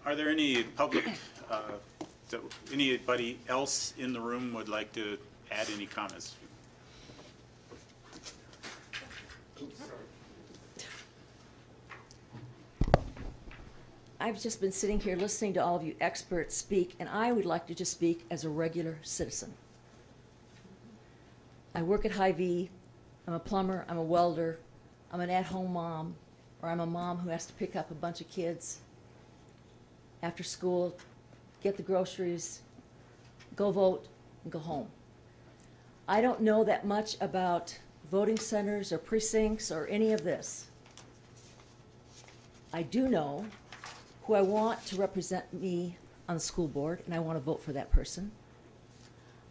[SPEAKER 1] Are there any public, anybody else in the room would like to add any comments?
[SPEAKER 7] I've just been sitting here listening to all of you experts speak, and I would like to just speak as a regular citizen. I work at Hy-Vee. I'm a plumber. I'm a welder. I'm an at-home mom, or I'm a mom who has to pick up a bunch of kids after school, get the groceries, go vote, and go home. I don't know that much about voting centers or precincts or any of this. I do know who I want to represent me on the school board, and I want to vote for that person.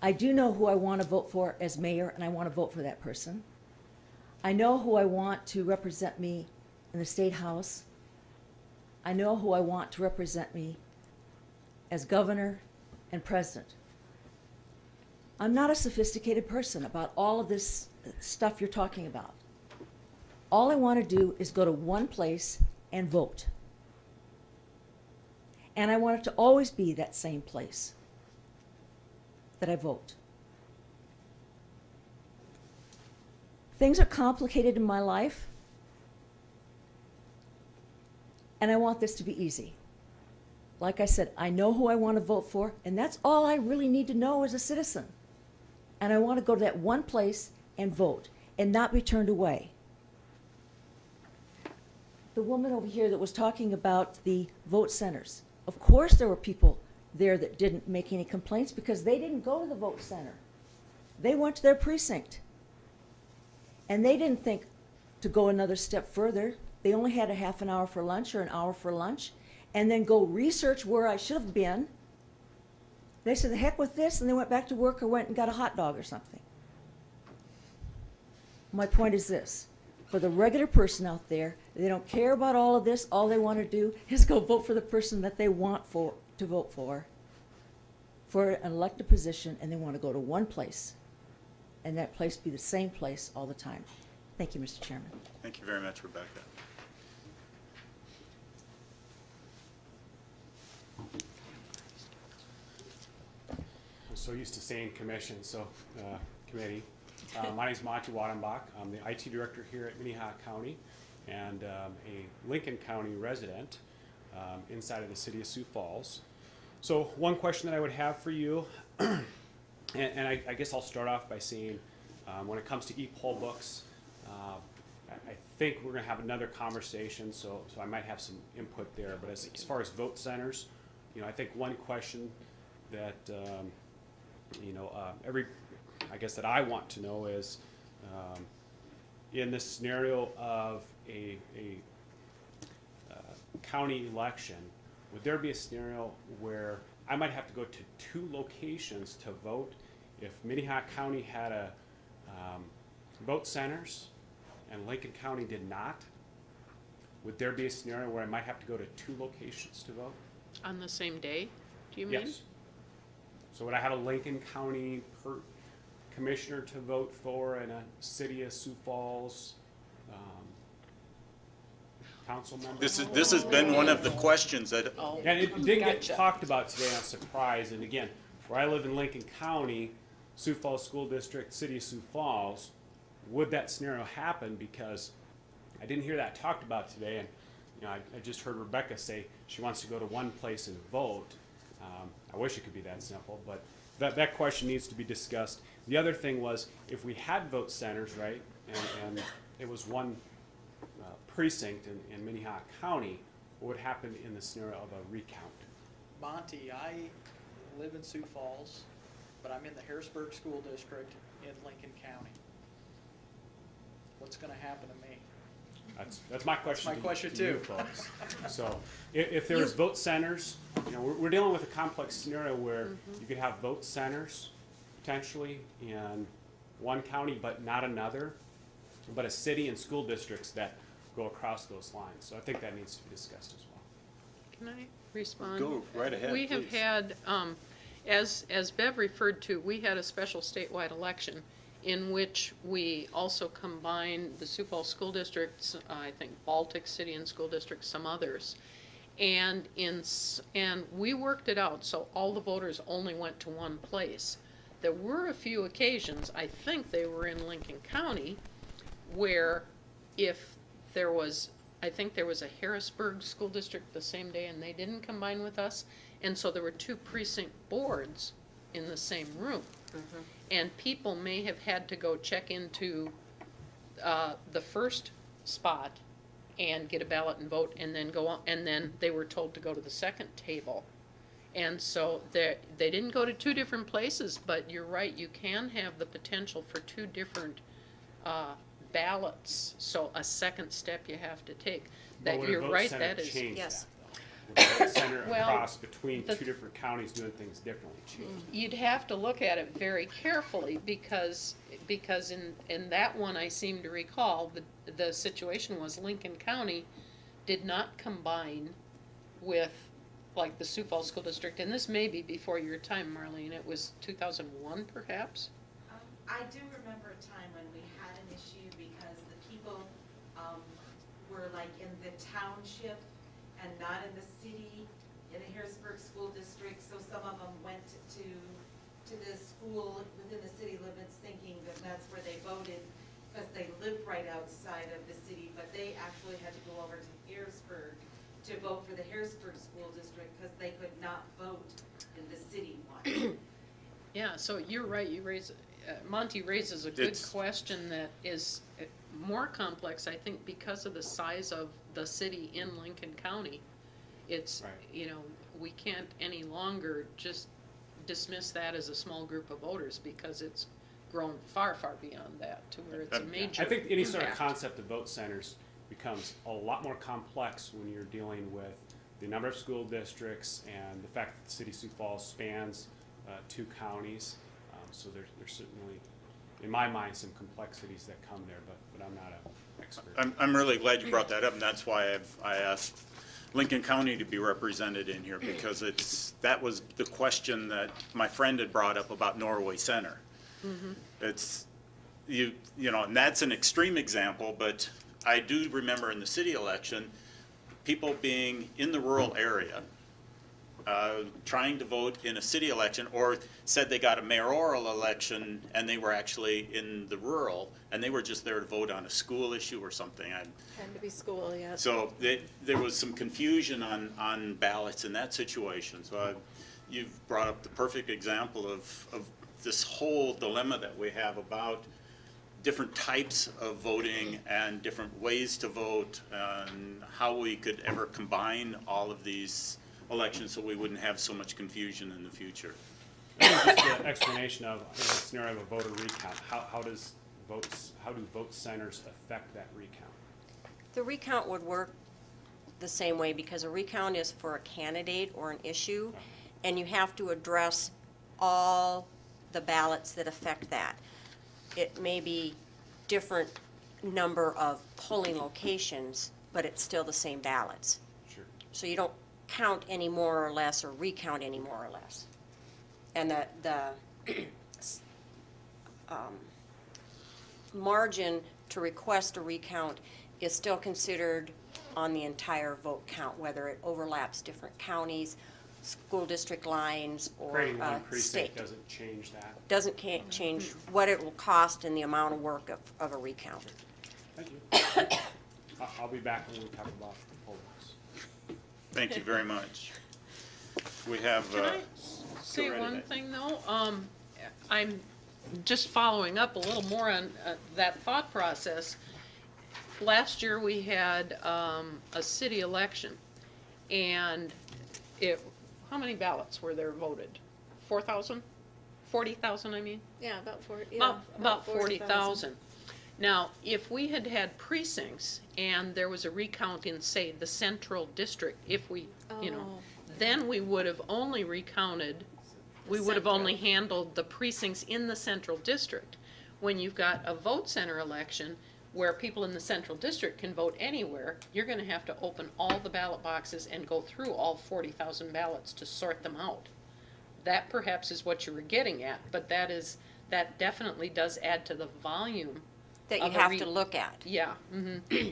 [SPEAKER 7] I do know who I want to vote for as mayor, and I want to vote for that person. I know who I want to represent me in the State House. I know who I want to represent me as governor and president. I'm not a sophisticated person about all of this stuff you're talking about. All I want to do is go to one place and vote. And I want it to always be that same place that I vote. Things are complicated in my life, and I want this to be easy. Like I said, I know who I want to vote for, and that's all I really need to know as a citizen. And I want to go to that one place and vote and not be turned away. The woman over here that was talking about the vote centers, of course there were people there that didn't make any complaints because they didn't go to the vote center. They went to their precinct. And they didn't think to go another step further. They only had a half an hour for lunch or an hour for lunch, and then go research where I should have been. They said, the heck with this, and they went back to work or went and got a hot dog or something. My point is this. For the regular person out there, they don't care about all of this. All they want to do is go vote for the person that they want to vote for an elected position, and they want to go to one place, and that place be the same place all the time. Thank you, Mr. Chairman.
[SPEAKER 1] Thank you very much, Rebecca.
[SPEAKER 15] I'm so used to saying commission, committee. My name is Monty Wadenbach. I'm the IT director here at Minnehaha County and a Lincoln County resident inside of the City of Sioux Falls. So one question that I would have for you, and I guess I'll start off by saying when it comes to e-poll books, I think we're going to have another conversation, so I might have some input there. But as far as vote centers, I think one question that I guess that I want to know is, in this scenario of a county election, would there be a scenario where I might have to go to 2 locations to vote if Minnehaha County had a vote centers and Lincoln County did not? Would there be a scenario where I might have to go to 2 locations to vote?
[SPEAKER 4] On the same day, do you mean?
[SPEAKER 15] Yes. So would I have a Lincoln County commissioner to vote for and a City of Sioux Falls council member?
[SPEAKER 1] This has been one of the questions that.
[SPEAKER 15] And it didn't get talked about today, I'm surprised. And again, where I live in Lincoln County, Sioux Falls School District, City of Sioux Falls, would that scenario happen? Because I didn't hear that talked about today, and I just heard Rebecca say she wants to go to one place and vote. I wish it could be that simple, but that question needs to be discussed. The other thing was, if we had vote centers, right, and it was one precinct in Minnehaha County, what would happen in the scenario of a recount?
[SPEAKER 13] Monty, I live in Sioux Falls, but I'm in the Harrisburg School District in Lincoln County. What's going to happen to me?
[SPEAKER 15] That's my question.
[SPEAKER 13] That's my question
[SPEAKER 15] to you
[SPEAKER 13] too,
[SPEAKER 15] folks. So, if there's vote centers, we're dealing with a complex scenario where you could have vote centers potentially in one county, but not another, but a city and school districts that go across those lines. So I think that needs to be discussed as well.
[SPEAKER 4] Can I respond?
[SPEAKER 1] Go right ahead,
[SPEAKER 4] We have
[SPEAKER 1] please.
[SPEAKER 4] had, as Bev referred to, we had a special statewide election in which we also combined the Sioux Falls School Districts, I think Baltic City and School District, some others. And we worked it out so all the voters only went to one place. There were a few occasions, I think they were in Lincoln County, where if there was, I think there was a Harrisburg School District the same day and they didn't combine with us, and so there were 2 precinct boards in the same room. And people may have had to go check into the first spot and get a ballot and vote, and then go on, and then they were told to go to the second table. And so they didn't go to 2 different places, but you're right, you can have the potential for 2 different ballots. So a second step you have to take. That you're right, that is
[SPEAKER 15] yes. Would the vote center across between 2 different counties doing things differently change?
[SPEAKER 4] You'd have to look at it very carefully because in that one I seem to recall the situation was Lincoln County did not combine with like the Sioux Falls School District, and this may be before your time, Marlene. It was 2001 perhaps?
[SPEAKER 12] I do remember a time when we had an issue because the people were like in the township and not in the city, in the Harrisburg School District, so some of them went to the school within the city limits thinking that that's where they voted because they lived right outside of the city, but they actually had to go over to Harrisburg to vote for the Harrisburg School District because they could not vote in the city one.
[SPEAKER 4] Yeah, so you're right, Monty raises a good question that is more complex, I think, because of the size of the city in Lincoln County. It's, right. We can't any longer just dismiss that as a small group of voters because it's grown far, far beyond that to where it's a major
[SPEAKER 15] I think any
[SPEAKER 4] impact.
[SPEAKER 15] sort of concept of vote centers becomes a lot more complex when you're dealing with the number of school districts and the fact that the city of Sioux Falls spans 2 counties. So there's certainly, in my mind, some complexities that come there, but I'm not an expert.
[SPEAKER 1] I'm really glad you brought that up, and that's why I asked Lincoln County to be represented in here, because that was the question that my friend had brought up about Norway Center. It's, and that's an extreme example, but I do remember in the city election, people being in the rural area, trying to vote in a city election, or said they got a mayoral election and they were actually in the rural and they were just there to vote on a school issue or something.
[SPEAKER 2] Tend to be school, yeah.
[SPEAKER 1] So there was some confusion on ballots in that situation. So you've brought up the perfect example of this whole dilemma that we have about different types of voting and different ways to vote, and how we could ever combine all of these elections so we wouldn't have so much confusion in the future.
[SPEAKER 15] Just an explanation of a scenario of a voter recount. How do vote centers affect that recount?
[SPEAKER 5] The recount would work the same way because a recount is for a candidate or an issue, and you have to address all the ballots that affect that. It may be different number of polling locations, but it's still the same ballots.
[SPEAKER 15] Sure.
[SPEAKER 5] So you don't count any more or less or recount any more or less. And the margin to request a recount is still considered on the entire vote count, whether it overlaps different counties, school district lines, or
[SPEAKER 15] Creating one
[SPEAKER 5] state.
[SPEAKER 15] precinct doesn't change that.
[SPEAKER 5] Doesn't change what it will cost and the amount of work of a recount.
[SPEAKER 15] Thank you. I'll be back when we talk about the polls.
[SPEAKER 1] Thank you very much. We have.
[SPEAKER 4] Can I say one thing though? I'm just following up a little more on that thought process. Last year we had a city election, and how many ballots were there voted? 4,000? 40,000, I mean?
[SPEAKER 2] Yeah, about 40. Yeah,
[SPEAKER 4] About 40,000. Now, if we had had precincts and there was a recount in, say, the central district, if we, then we would have only recounted, we would have only handled the precincts in the central district. When you've got a vote center election where people in the central district can vote anywhere, you're going to have to open all the ballot boxes and go through all 40,000 ballots to sort them out. That perhaps is what you were getting at, but that definitely does add to the volume
[SPEAKER 5] That you have to look at.
[SPEAKER 4] Yeah. Mm-hmm.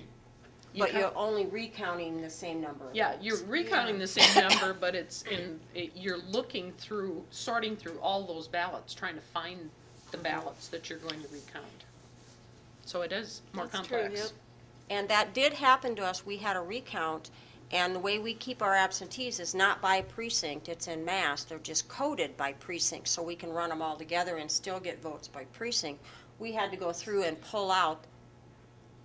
[SPEAKER 5] But you're only recounting the same number.
[SPEAKER 4] Yeah, you're recounting the same number, but you're looking through, sorting through all those ballots, trying to find the ballots that you're going to recount. So it is more complex.
[SPEAKER 2] True, yep.
[SPEAKER 5] And that did happen to us. We had a recount, and the way we keep our absentees is not by precinct, it's en masse. They're just coded by precinct, so we can run them all together and still get votes by precinct. We had to go through and pull out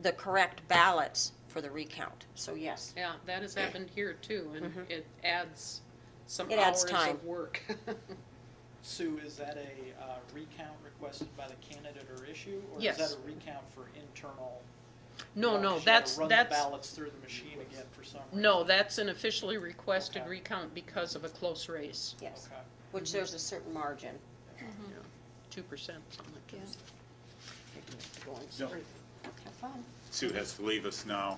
[SPEAKER 5] the correct ballots for the recount. So yes.
[SPEAKER 4] Yeah, that has happened here too, and it adds some
[SPEAKER 5] adds
[SPEAKER 4] hours
[SPEAKER 5] time.
[SPEAKER 4] of work.
[SPEAKER 13] Sue, is that a recount requested by the candidate or issue, or
[SPEAKER 4] Yes.
[SPEAKER 13] is that a recount for internal?
[SPEAKER 4] No,
[SPEAKER 13] she had
[SPEAKER 4] that's
[SPEAKER 13] to run the ballots through the machine again for some reason.
[SPEAKER 4] No, that's an officially requested recount because of a close race.
[SPEAKER 5] Yes.
[SPEAKER 13] Okay.
[SPEAKER 5] Which there's a certain margin.
[SPEAKER 4] 2%, something like that.
[SPEAKER 1] No.
[SPEAKER 5] Have fun.
[SPEAKER 1] Sue has to leave us now,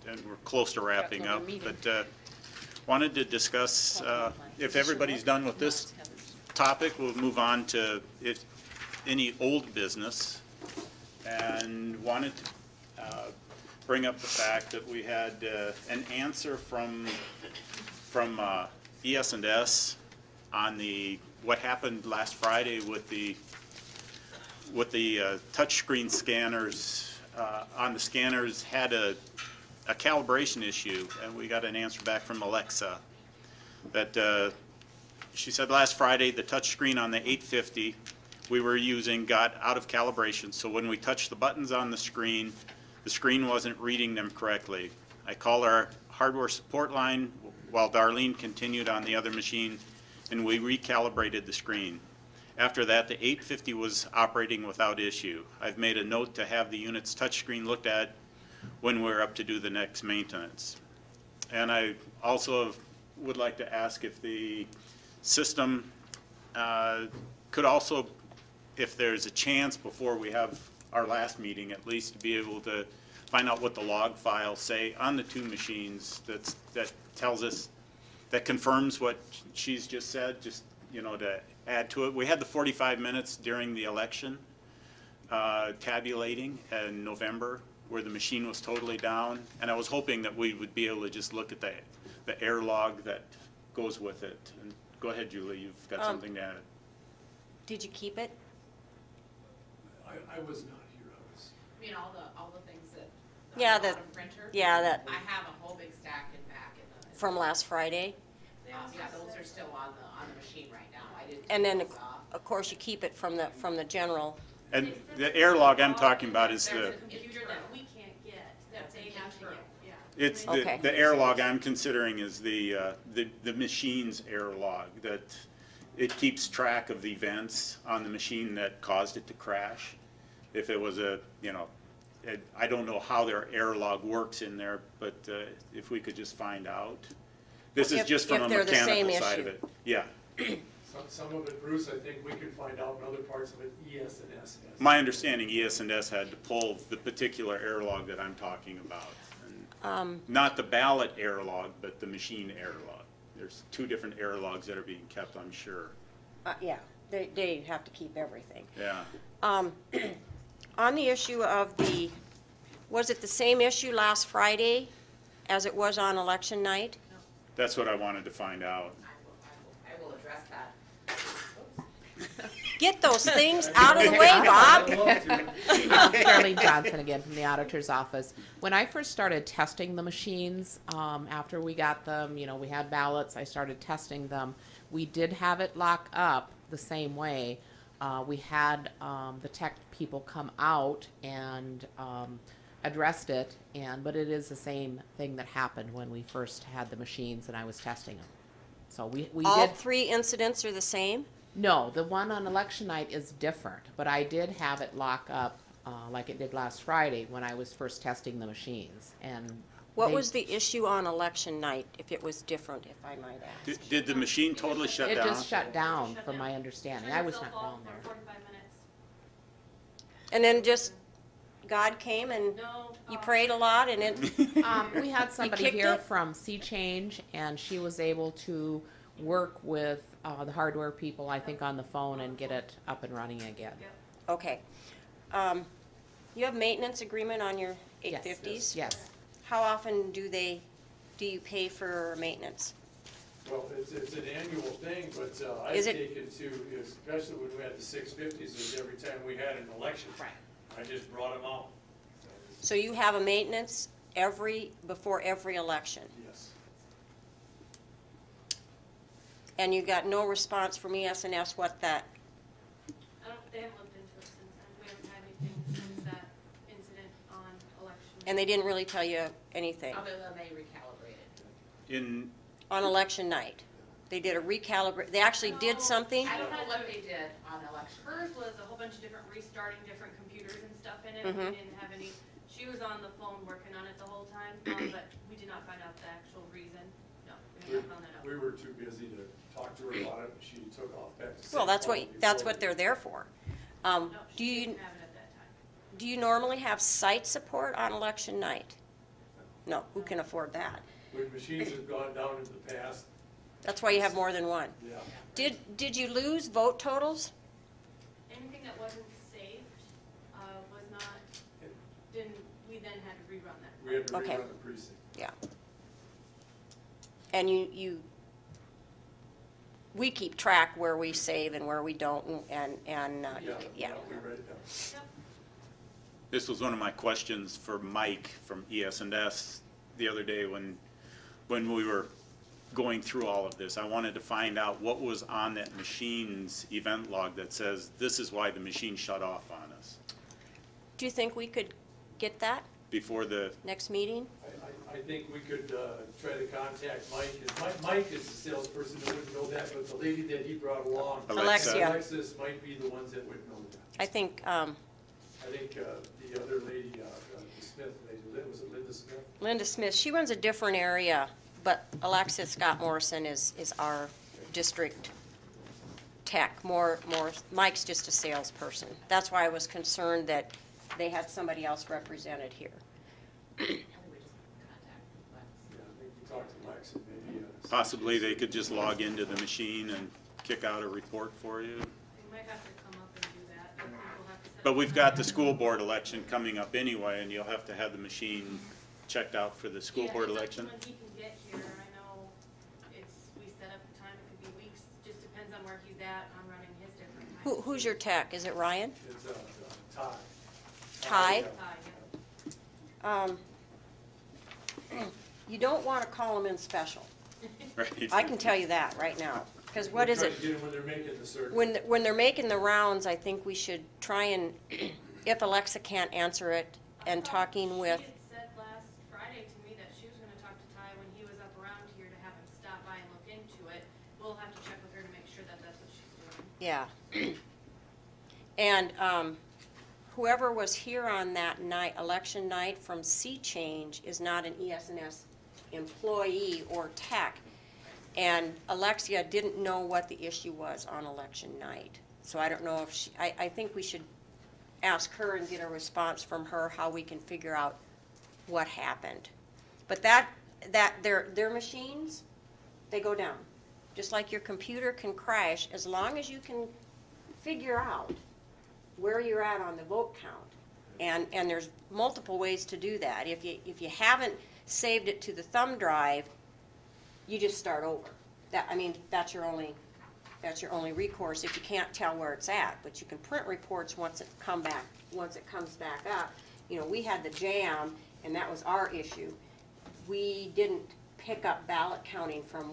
[SPEAKER 1] and we're close to wrapping
[SPEAKER 4] another
[SPEAKER 1] up.
[SPEAKER 4] meeting.
[SPEAKER 1] But wanted to discuss, if everybody's done with this topic, we'll move on to any old business. And wanted to bring up the fact that we had an answer from ES&S on what happened last Friday with the touchscreen scanners. On the scanners had a calibration issue, and we got an answer back from Alexa that she said last Friday the touchscreen on the 850 we were using got out of calibration, so when we touched the buttons on the screen wasn't reading them correctly. I called our hardware support line while Darlene continued on the other machine, and we recalibrated the screen. After that, the 850 was operating without issue. I've made a note to have the unit's touchscreen looked at when we're up to do the next maintenance. And I also would like to ask if the system could also, if there's a chance before we have our last meeting, at least to be able to find out what the log files say on the two machines that tells us, that confirms what she's just said, just, to add to it. We had the 45 minutes during the election tabulating in November where the machine was totally down, and I was hoping that we would be able to just look at the error log that goes with it. And go ahead, Julie, you've got something to add.
[SPEAKER 5] Did you keep it?
[SPEAKER 9] I was not here.
[SPEAKER 10] I mean, all the things that.
[SPEAKER 5] Yeah,
[SPEAKER 10] the bottom printer.
[SPEAKER 5] Yeah, that.
[SPEAKER 10] I have a whole big stack in back in the.
[SPEAKER 5] From last Friday.
[SPEAKER 10] Yeah, those are still on the machine right now. I didn't.
[SPEAKER 5] And then, of course, you keep it from the general.
[SPEAKER 1] And the error log I'm talking about is
[SPEAKER 8] There's a computer that we can't get, that they have to get, yeah.
[SPEAKER 1] it's
[SPEAKER 5] Okay.
[SPEAKER 1] the error log I'm considering is the machine's error log, that it keeps track of the events on the machine that caused it to crash. If it was I don't know how their error log works in there, but if we could just find out. This is just from a mechanical side of it. Yeah.
[SPEAKER 9] Some of it, Bruce, I think we can find out in other parts of it, ES and S.
[SPEAKER 1] My understanding, ES and S had to pull the particular error log that I'm talking about. And not the ballot error log, but the machine error log. There's two different error logs that are being kept, I'm sure.
[SPEAKER 5] Yeah, they have to keep everything.
[SPEAKER 1] Yeah.
[SPEAKER 5] On the issue of was it the same issue last Friday as it was on election night?
[SPEAKER 1] That's what I wanted to find out.
[SPEAKER 10] I will address that.
[SPEAKER 5] Get those things out of the way, Bob.
[SPEAKER 10] Darlene Johnson again from the auditor's office. When I first started testing the machines, after we got them, we had ballots, I started testing them. We did have it lock up the same way. We had the tech people come out and addressed it, but it is the same thing that happened when we first had the machines and I was testing them. So we
[SPEAKER 5] All
[SPEAKER 10] did.
[SPEAKER 5] 3 incidents are the same?
[SPEAKER 10] No, the one on election night is different, but I did have it lock up like it did last Friday when I was first testing the machines. And
[SPEAKER 5] what was the issue on election night, if it was different, if I might ask?
[SPEAKER 1] Did the machine totally shut down?
[SPEAKER 10] It just shut down, from my understanding. I was not down there.
[SPEAKER 8] 45 minutes.
[SPEAKER 5] And then just God came and you prayed a lot and it...
[SPEAKER 10] We had somebody
[SPEAKER 5] kicked
[SPEAKER 10] here
[SPEAKER 5] it?
[SPEAKER 10] from Sea Change, and she was able to work with the hardware people, I think, on the phone and get it up and running again.
[SPEAKER 5] Okay. You have maintenance agreement on your 850s?
[SPEAKER 10] Yes.
[SPEAKER 5] How often do you pay for maintenance?
[SPEAKER 9] Well, it's an annual thing, but I've
[SPEAKER 5] Is it-
[SPEAKER 9] taken to, especially when we had the 650s, is every time we had an election, I just brought them out.
[SPEAKER 5] So you have a maintenance before every election?
[SPEAKER 9] Yes.
[SPEAKER 5] And you got no response from ES&S what that,
[SPEAKER 8] They haven't looked into it since then. We haven't had anything since that incident on election.
[SPEAKER 5] and they didn't really tell you anything?
[SPEAKER 10] Other than they recalibrated.
[SPEAKER 5] On election night? They did a recalibrate, they actually did something?
[SPEAKER 10] I don't know what they did on election.
[SPEAKER 8] Hers was a whole bunch of different restarting different computers and stuff in it.
[SPEAKER 5] Mhm.
[SPEAKER 8] We didn't have any. She was on the phone working on it the whole time, but we did not find out the actual reason. No, we have not found that out.
[SPEAKER 9] We were too busy to talk to her about it. She took off back to
[SPEAKER 5] Well, that's
[SPEAKER 9] St.
[SPEAKER 5] what they're there for.
[SPEAKER 8] No,
[SPEAKER 5] Do
[SPEAKER 8] she
[SPEAKER 5] you,
[SPEAKER 8] didn't have it at that time.
[SPEAKER 5] do you normally have site support on election night? No, who can afford that?
[SPEAKER 9] When machines have gone down in the past,
[SPEAKER 5] That's why you have more than one.
[SPEAKER 9] yeah.
[SPEAKER 5] Did you lose vote totals?
[SPEAKER 8] Anything that wasn't saved was not. We then had to rerun that.
[SPEAKER 9] We had to
[SPEAKER 5] Okay.
[SPEAKER 9] rerun the precinct.
[SPEAKER 5] Yeah. And we keep track where we save and where we don't, and yeah.
[SPEAKER 9] We write it down.
[SPEAKER 1] This was one of my questions for Mike from ES&S the other day when we were going through all of this. I wanted to find out what was on that machine's event log that says this is why the machine shut off on us
[SPEAKER 5] Do you think we could get that
[SPEAKER 1] before the...
[SPEAKER 5] next meeting?
[SPEAKER 9] I think we could try to contact Mike, because Mike is the salesperson that wouldn't know that, but the lady that he brought along,
[SPEAKER 5] Alexia.
[SPEAKER 9] Alexis, might be the ones that would know that.
[SPEAKER 5] I think,
[SPEAKER 9] the other lady, the Smith lady, was it Linda Smith?
[SPEAKER 5] Linda Smith, she runs a different area, but Alexis Scott Morrison is our district tech. Mike's just a salesperson. That's why I was concerned that they had somebody else represented here.
[SPEAKER 9] Yeah, I think you talked to Lex and maybe.
[SPEAKER 1] Possibly they could just log into the machine and kick out a report for you.
[SPEAKER 8] We might have to come up and do that. I think we'll have to set
[SPEAKER 1] But
[SPEAKER 8] up
[SPEAKER 1] we've
[SPEAKER 8] time.
[SPEAKER 1] got the school board election coming up anyway, and you'll have to have the machine checked out for the school board election.
[SPEAKER 8] When he can get here, I know we set up the time, it could be weeks, just depends on where he's at, on running his different times.
[SPEAKER 5] Who's your tech? Is it Ryan?
[SPEAKER 9] It's Ty.
[SPEAKER 5] Ty?
[SPEAKER 8] Yeah.
[SPEAKER 5] You don't want to call them in special.
[SPEAKER 1] Right.
[SPEAKER 5] I can tell you that right now. Because what is
[SPEAKER 9] Try
[SPEAKER 5] it?
[SPEAKER 9] to get them when they're making the circuit.
[SPEAKER 5] When they're making the rounds, I think we should try and, if Alexa can't answer it, and talking with,
[SPEAKER 8] She had said last Friday to me that she was gonna talk to Ty when he was up around here to have him stop by and look into it. We'll have to check with her to make sure that that's what she's doing.
[SPEAKER 5] yeah. And whoever was here on that night, election night from Sea Change, is not an ES&S employee or tech. And Alexia didn't know what the issue was on election night. So I don't know if she, I think we should ask her and get a response from her how we can figure out what happened. But their machines, they go down. Just like your computer can crash, as long as you can figure out where you're at on the vote count. And there's multiple ways to do that. If you haven't saved it to the thumb drive, you just start over. That's your only recourse if you can't tell where it's at. But you can print reports once it comes back up. You know, we had the jam, and that was our issue. We didn't pick up ballot counting from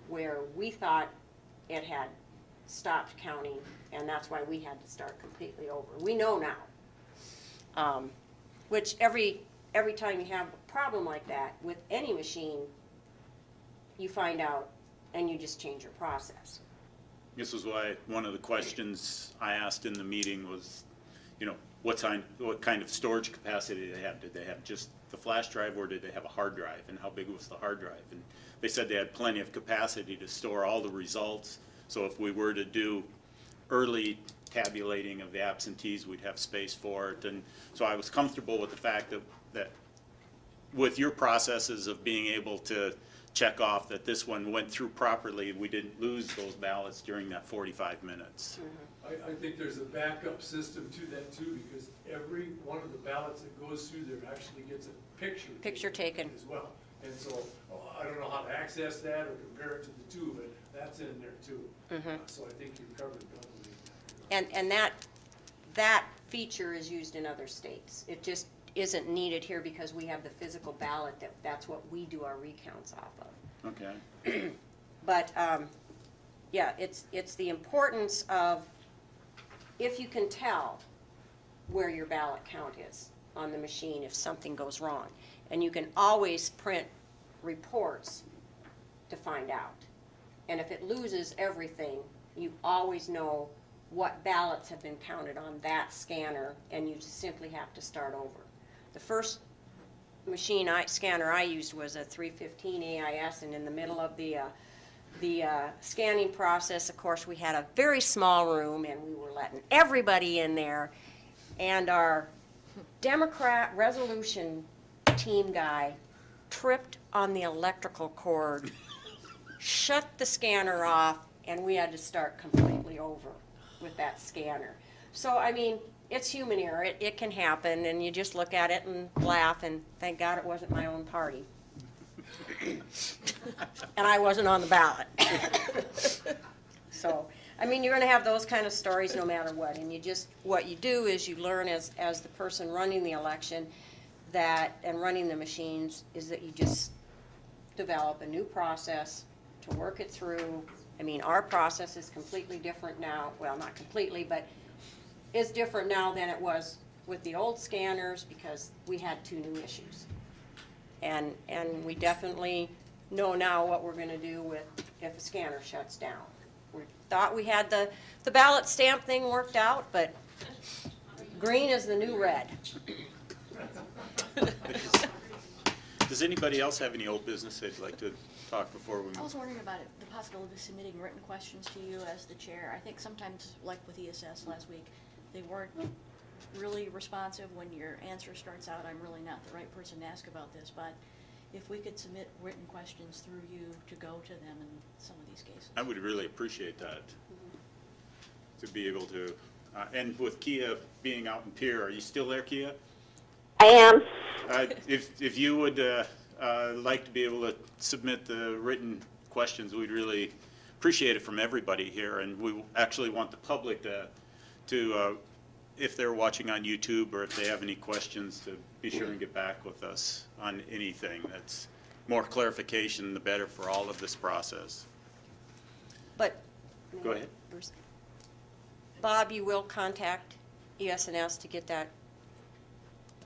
[SPEAKER 5] where we thought it had stopped counting, and that's why we had to start completely over. We know now, which every time you have a problem like that with any machine, you find out and you just change your process.
[SPEAKER 1] This was why one of the questions I asked in the meeting was, you know, what kind of storage capacity did they have? Did they have just the flash drive, or did they have a hard drive, and how big was the hard drive? And they said they had plenty of capacity to store all the results. So if we were to do early tabulating of the absentees, we'd have space for it. And so I was comfortable with the fact that with your processes of being able to check off that this one went through properly, we didn't lose those ballots during that 45 minutes.
[SPEAKER 9] I think there's a backup system to that too, because every one of the ballots that goes through there actually gets a picture taken as well. And so I don't know how to access that or compare it to the two, but that's in there too. So I think you've covered doubly.
[SPEAKER 5] And that feature is used in other states. It just isn't needed here because we have the physical ballot. That's what we do our recounts off of.
[SPEAKER 1] Okay.
[SPEAKER 5] But yeah, it's the importance of, if you can tell where your ballot count is on the machine if something goes wrong. And you can always print reports to find out. And if it loses everything, you always know what ballots have been counted on that scanner, and you simply have to start over. The first scanner I used was a 315 AIS, and in the middle of the scanning process, of course, we had a very small room, and we were letting everybody in there, and our Democrat resolution team guy tripped on the electrical cord, shut the scanner off, and we had to start completely over with that scanner. So, I mean, it's human error. It can happen, and you just look at it and laugh, and thank God it wasn't my own party. And I wasn't on the ballot. So, I mean, you're going to have those kind of stories no matter what, and what you do is you learn as the person running the election and running the machines, is that you just develop a new process to work it through. I mean, our process is completely different now. Well, not completely, but is different now than it was with the old scanners, because we had two new issues. And we definitely know now what we're going to do if a scanner shuts down. We thought we had the ballot stamp thing worked out, but green is the new red.
[SPEAKER 1] Does anybody else have any old business they'd like to talk before we move?
[SPEAKER 14] I was wondering about the possibility of submitting written questions to you as the chair. I think sometimes, like with ESS last week, they weren't really responsive when your answer starts out, I'm really not the right person to ask about this, but if we could submit written questions through you to go to them in some of these cases.
[SPEAKER 1] I would really appreciate that, to be able to, and with Kia being out in Pierre, are you still there, Kia?
[SPEAKER 3] I am.
[SPEAKER 1] If you would like to be able to submit the written questions, we'd really appreciate it from everybody here, and we actually want the public to if they're watching on YouTube or if they have any questions, to be sure and get back with us on anything. That's more clarification, the better for all of this process.
[SPEAKER 5] But
[SPEAKER 1] go ahead.
[SPEAKER 5] Bob, you will contact ES&S to get that.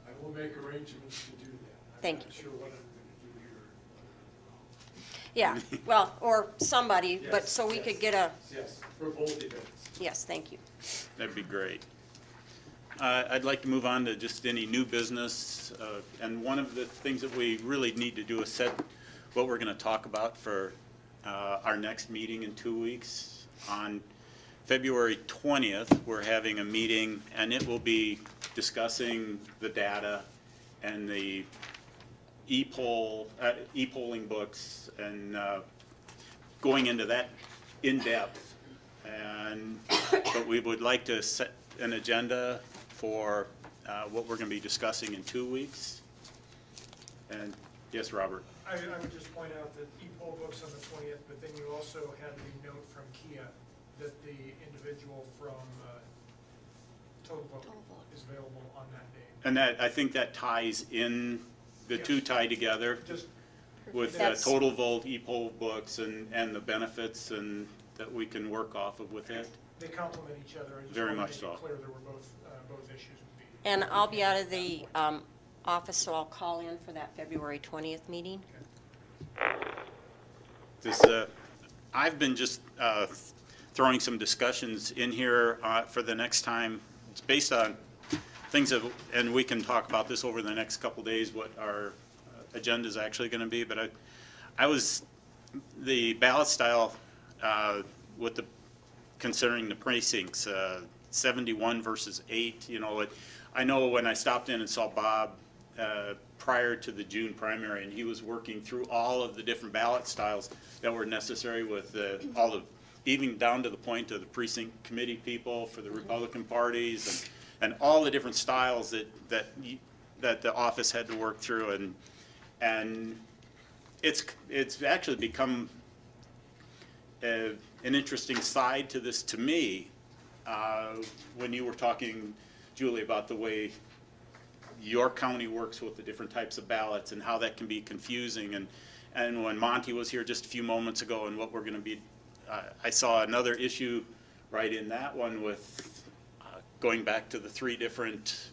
[SPEAKER 9] I will make arrangements to do that.
[SPEAKER 5] Thank you.
[SPEAKER 9] I'm not sure what I'm going to do here.
[SPEAKER 5] Yeah, well, or somebody,
[SPEAKER 9] Yes,
[SPEAKER 5] but so we could get a.
[SPEAKER 9] Yes, for both events.
[SPEAKER 5] Yes, thank you.
[SPEAKER 1] That'd be great. I'd like to move on to just any new business. And one of the things that we really need to do is set what we're going to talk about for our next meeting in 2 weeks. On February 20th, we're having a meeting, and it will be discussing the data and the e-polling books and going into that in depth. But we would like to set an agenda for what we're going to be discussing in 2 weeks. And yes, Robert.
[SPEAKER 6] I would just point out that e-poll books on the 20th, but then you also had the note from Kia that the individual from Total Vote is available on that day.
[SPEAKER 1] And that, I think that ties in, the two tie together
[SPEAKER 6] Just
[SPEAKER 1] with Total Vote, e-poll books, and the benefits and that we can work off of with it.
[SPEAKER 6] they complement each other. I just
[SPEAKER 1] Very
[SPEAKER 6] wanted
[SPEAKER 1] much
[SPEAKER 6] to make
[SPEAKER 1] so.
[SPEAKER 6] clear there were both issues would be.
[SPEAKER 5] And I'll be out of the office, so I'll call in for that February 20th meeting.
[SPEAKER 1] This, I've been just throwing some discussions in here for the next time. It's based on things that, and we can talk about this over the next couple days, what our agenda is actually going to be. But I was, the ballot style with the, considering the precincts, 71 versus 8, you know, I know when I stopped in and saw Bob prior to the June primary, and he was working through all of the different ballot styles that were necessary with all the, even down to the point of the precinct committee people for the Republican parties and all the different styles that the office had to work through, and it's actually become an interesting side to this to me when you were talking, Julie, about the way your county works with the different types of ballots and how that can be confusing. And when Monty was here just a few moments ago, and what we're going to be, I saw another issue right in that one with going back to the 3 different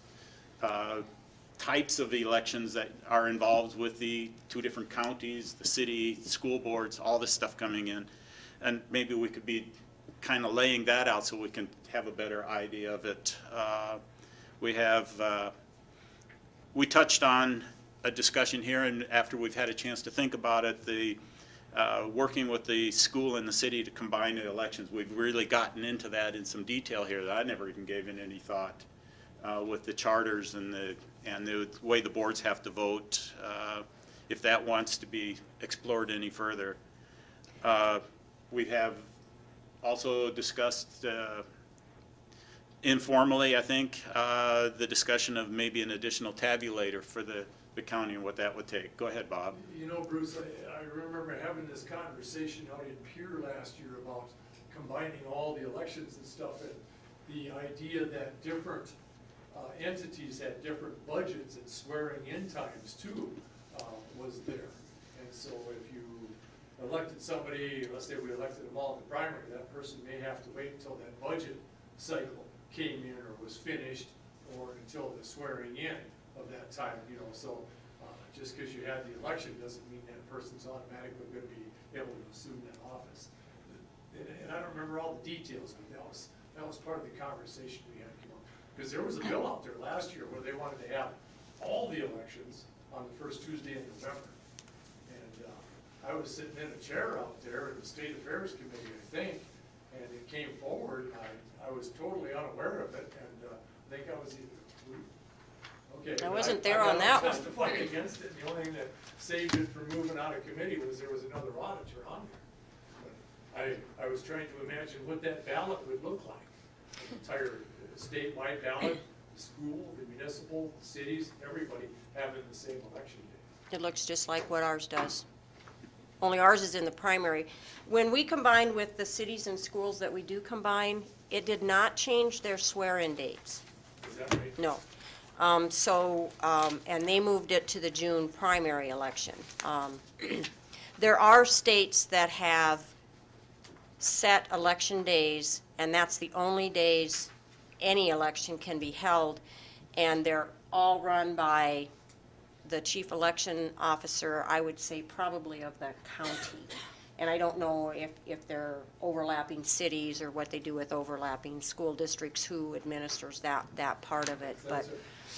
[SPEAKER 1] types of elections that are involved with the 2 different counties, the city, school boards, all this stuff coming in. And maybe we could be kind of laying that out so we can have a better idea of it. We touched on a discussion here, and after we've had a chance to think about it, the working with the school and the city to combine the elections. We've really gotten into that in some detail here that I never even gave it any thought with the charters and the way the boards have to vote, if that wants to be explored any further. We have also discussed informally, I think, the discussion of maybe an additional tabulator for the county and what that would take. Go ahead, Bob.
[SPEAKER 9] You know, Bruce, I remember having this conversation out in Pierre last year about combining all the elections and stuff, and the idea that different entities had different budgets and swearing in times too was there. And so if you elected somebody, let's say we elected them all in the primary, that person may have to wait until that budget cycle came in or was finished, or until the swearing in of that time, you know. So just because you had the election doesn't mean that person's automatically going to be able to assume that office. And I don't remember all the details, but that was part of the conversation we had. Because there was a bill out there last year where they wanted to have all the elections on the first Tuesday in November. And I was sitting in a chair out there in the State Affairs Committee, I think, and it came forward. I was totally unaware of it, and I think I was either, okay.
[SPEAKER 5] I wasn't there on that one.
[SPEAKER 9] Testifying against it. The only thing that saved it from moving out of committee was there was another auditor on there. But I was trying to imagine what that ballot would look like. An entire statewide ballot, the school, the municipal, the cities, everybody having the same election day.
[SPEAKER 5] It looks just like what ours does. Only ours is in the primary. When we combined with the cities and schools that we do combine, it did not change their swear-in dates.
[SPEAKER 9] Is that right?
[SPEAKER 5] No. And they moved it to the June primary election. There are states that have set election days, and that's the only days any election can be held, and they're all run by the chief election officer, I would say probably of the county. And I don't know if they're overlapping cities or what they do with overlapping school districts, who administers that part of it, but.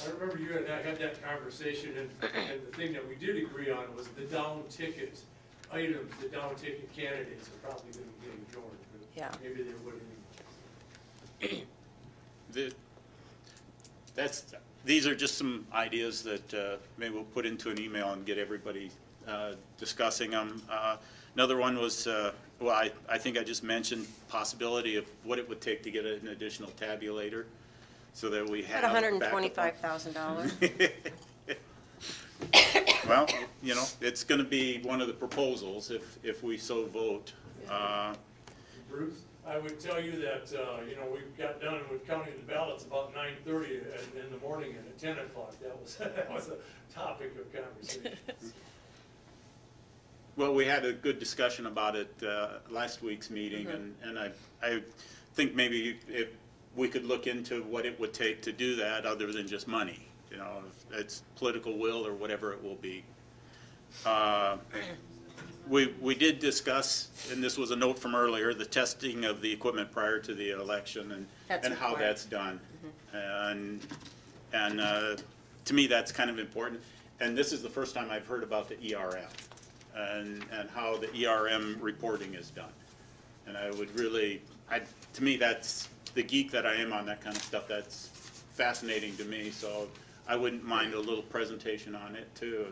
[SPEAKER 9] I remember you and I had that conversation, and the thing that we did agree on was the down ticket items, the down ticket candidates are probably going to be getting ignored.
[SPEAKER 5] Yeah.
[SPEAKER 9] Maybe they wouldn't.
[SPEAKER 1] These are just some ideas that maybe we'll put into an email and get everybody discussing them. Another one was, well, I think I just mentioned possibility of what it would take to get an additional tabulator, so that we have
[SPEAKER 5] At $125,000.
[SPEAKER 1] Well, you know, it's going to be one of the proposals if we so vote.
[SPEAKER 9] Bruce, I would tell you that, you know, we got done with counting the ballots about 9:30 in the morning, and at 10 o'clock, that was a topic of conversation.
[SPEAKER 1] Well, we had a good discussion about it last week's meeting, and I think maybe if we could look into what it would take to do that other than just money. You know, if it's political will or whatever it will be. We did discuss, and this was a note from earlier, the testing of the equipment prior to the election and how that's done. And to me, that's kind of important. And this is the first time I've heard about the ERM and how the ERM reporting is done. And I would really, to me, that's the geek that I am on that kind of stuff. That's fascinating to me. So I wouldn't mind a little presentation on it too,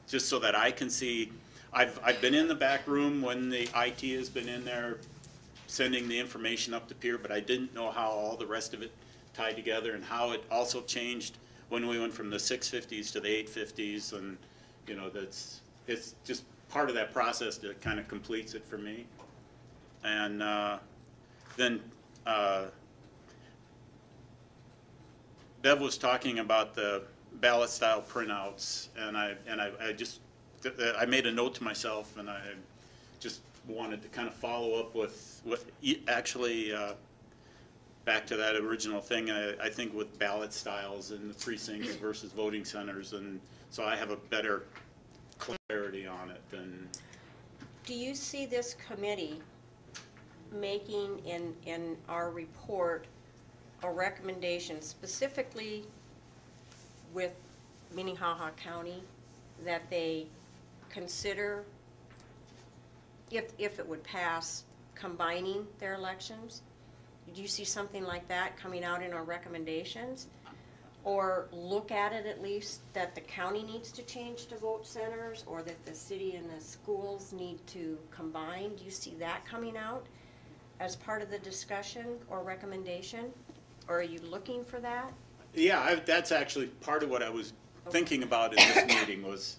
[SPEAKER 1] just so that I can see. I've been in the back room when the IT has been in there sending the information up to Pier, but I didn't know how all the rest of it tied together and how it also changed when we went from the 650s to the 850s, and you know, it's just part of that process that kind of completes it for me. And then Bev was talking about the ballot style printouts, and I made a note to myself, and I just wanted to kind of follow up with what actually back to that original thing. I think with ballot styles in the precincts versus voting centers, and so I have a better clarity on it. And
[SPEAKER 5] do you see this committee making in our report a recommendation specifically with Minnehaha County that they consider, if it would pass, combining their elections? Do you see something like that coming out in our recommendations? Or look at it at least that the county needs to change to vote centers, or that the city and the schools need to combine? Do you see that coming out as part of the discussion or recommendation? Or are you looking for that?
[SPEAKER 1] yeah, that's actually part of what I was thinking about in this meeting was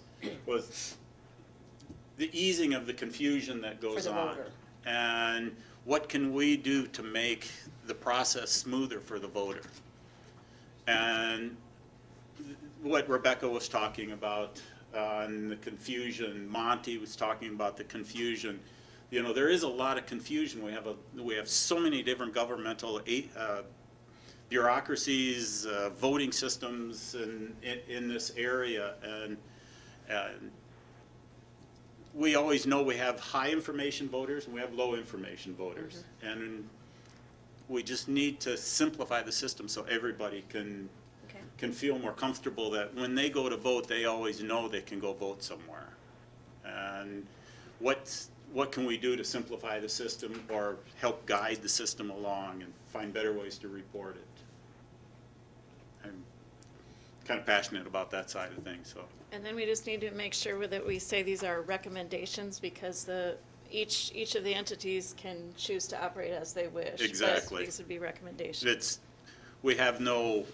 [SPEAKER 1] the easing of the confusion that goes on.
[SPEAKER 5] Voter.
[SPEAKER 1] And what can we do to make the process smoother for the voter? And what Rebecca was talking about and the confusion, Monty was talking about the confusion. You know, there is a lot of confusion. We have so many different governmental bureaucracies, voting systems in this area, and we always know we have high information voters and we have low information voters, and we just need to simplify the system so everybody can feel more comfortable that when they go to vote, they always know they can go vote somewhere. And what can we do to simplify the system or help guide the system along and find better ways to report it? I'm kind of passionate about that side of things. So.
[SPEAKER 2] And then we just need to make sure that we say these are recommendations, because each of the entities can choose to operate as they wish.
[SPEAKER 1] Exactly.
[SPEAKER 2] But these would be recommendations.
[SPEAKER 1] We have no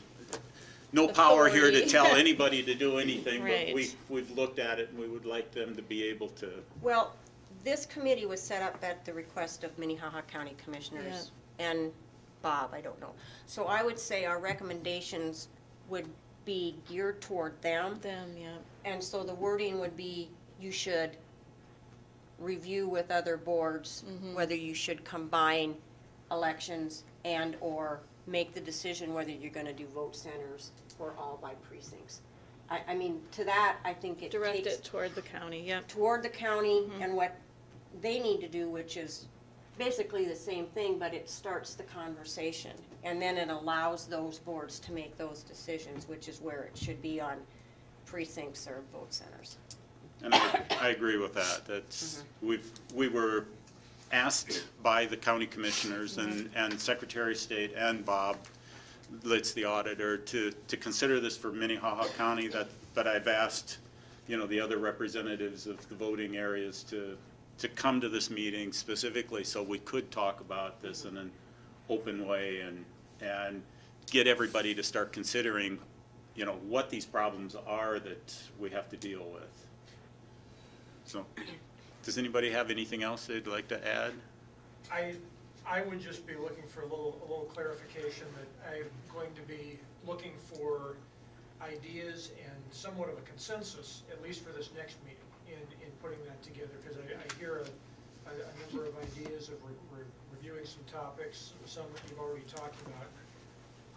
[SPEAKER 1] power here to tell anybody to do anything,
[SPEAKER 2] right.
[SPEAKER 1] But we've looked at it and we would like them to be able to.
[SPEAKER 5] Well, this committee was set up at the request of Minnehaha County Commissioners and Bob, I don't know. So I would say our recommendations would be geared toward them. And so the wording would be, you should review with other boards whether you should combine elections and or make the decision whether you're going to do vote centers or all by precincts. I mean, to that, I think it
[SPEAKER 2] direct
[SPEAKER 5] takes
[SPEAKER 2] it toward the county,
[SPEAKER 5] toward the county and what they need to do, which is basically the same thing, but it starts the conversation. And then it allows those boards to make those decisions, which is where it should be on precincts or vote centers.
[SPEAKER 1] And I agree with that. That's, we were asked by the county commissioners and Secretary of State and Bob Litz, the auditor, to consider this for Minnehaha County, but I've asked, you know, the other representatives of the voting areas to come to this meeting specifically so we could talk about this in an open way and get everybody to start considering, you know, what these problems are that we have to deal with. So, does anybody have anything else they'd like to add?
[SPEAKER 6] I would just be looking for a little clarification that I'm going to be looking for ideas and somewhat of a consensus, at least for this next meeting, in putting that together, because I hear a number of ideas of reviewing some topics, some that you've already talked about.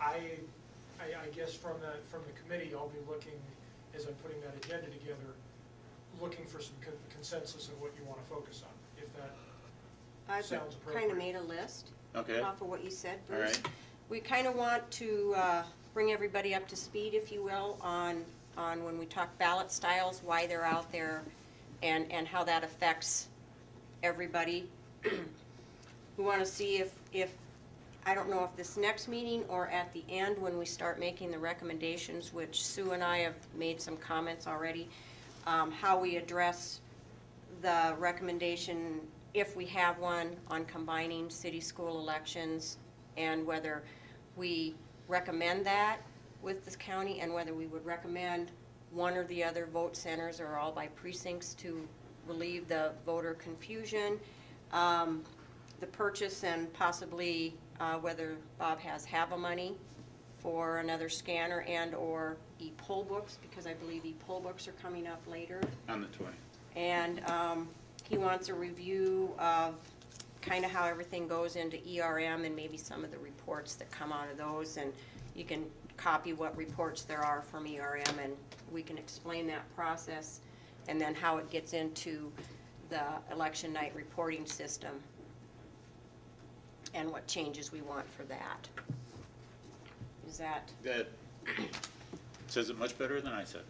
[SPEAKER 6] I guess from the committee, I'll be looking, as I'm putting that agenda together, looking for some consensus of what you want to focus on, if that sounds appropriate.
[SPEAKER 5] I've kind of made a list off of what you said, Bruce.
[SPEAKER 1] All right.
[SPEAKER 5] We kind of want to bring everybody up to speed, if you will, on when we talk ballot styles, why they're out there, and how that affects everybody. We want to see if I don't know if this next meeting or at the end when we start making the recommendations, which Sue and I have made some comments already, how we address the recommendation, if we have one, on combining city-school elections, and whether we recommend that with this county, and whether we would recommend one or the other vote centers or all by precincts to relieve the voter confusion, the purchase, and possibly whether Bob has HAVA money for another scanner and or e-poll books, because I believe e-poll books are coming up later.
[SPEAKER 1] On the 20th.
[SPEAKER 5] And he wants a review of kind of how everything goes into ERM and maybe some of the reports that come out of those. And you can copy what reports there are from ERM, and we can explain that process and then how it gets into the election night reporting system and what changes we want for that. Is that?
[SPEAKER 1] That says it much better than I said.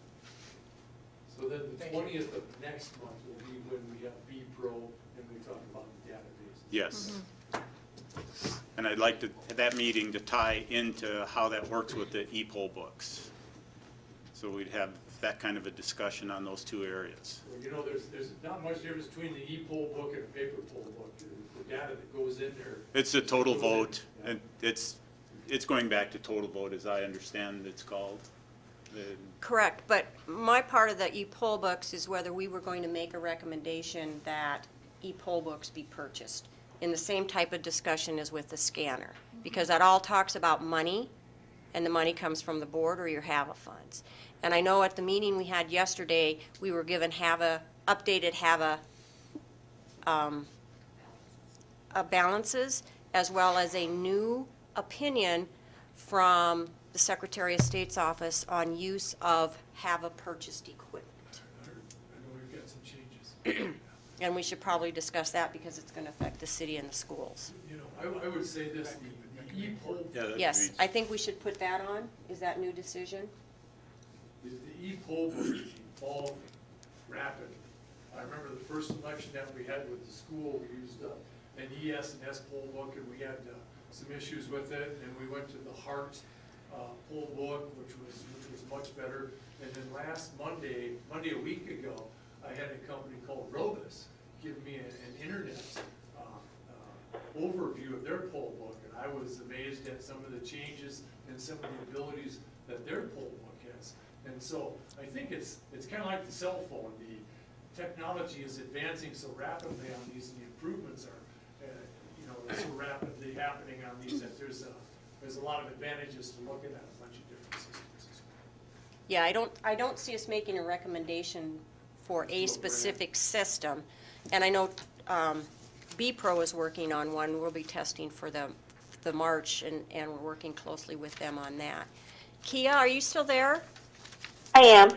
[SPEAKER 9] So then the 20th of next month will be when we have B-Pro and we talk about the database.
[SPEAKER 1] Yes. And I'd like that meeting to tie into how that works with the e-poll books. So we'd have that kind of a discussion on those two areas.
[SPEAKER 9] Well, you know, there's not much difference between the e-poll book and a paper poll book. The data that goes in there.
[SPEAKER 1] It's a total vote, and it's going back to total vote, as I understand it's called.
[SPEAKER 5] Correct, but my part of the e-poll books is whether we were going to make a recommendation that e-poll books be purchased in the same type of discussion as with the scanner, because that all talks about money, and the money comes from the board or your HAVA funds. And I know at the meeting we had yesterday, we were given updated HAVA balances, as well as a new opinion from the Secretary of State's office on use of HAVA purchased equipment.
[SPEAKER 9] I know we've got some changes.
[SPEAKER 5] And we should probably discuss that because it's going to affect the city and the schools.
[SPEAKER 9] You know, I would say this, the e-poll.
[SPEAKER 5] Yes, I think we should put that on. Is that new decision?
[SPEAKER 9] The e-poll book is evolving rapidly. I remember the first election that we had with the school, we used an ES and S poll book, and we had some issues with it, and we went to the Hart poll book, which was much better. And then last Monday a week ago, I had a company called Robus give me an internet overview of their poll book, and I was amazed at some of the changes and some of the abilities that their poll book has. And so I think it's kind of like the cell phone. The technology is advancing so rapidly on these, and the improvements are so rapidly happening on these that there's a lot of advantages to looking at a bunch of different systems.
[SPEAKER 5] Yeah, I don't see us making a recommendation for a specific system, and I know B-Pro is working on one. We'll be testing for the March, and we're working closely with them on that. Kia, are you still there?
[SPEAKER 3] I am.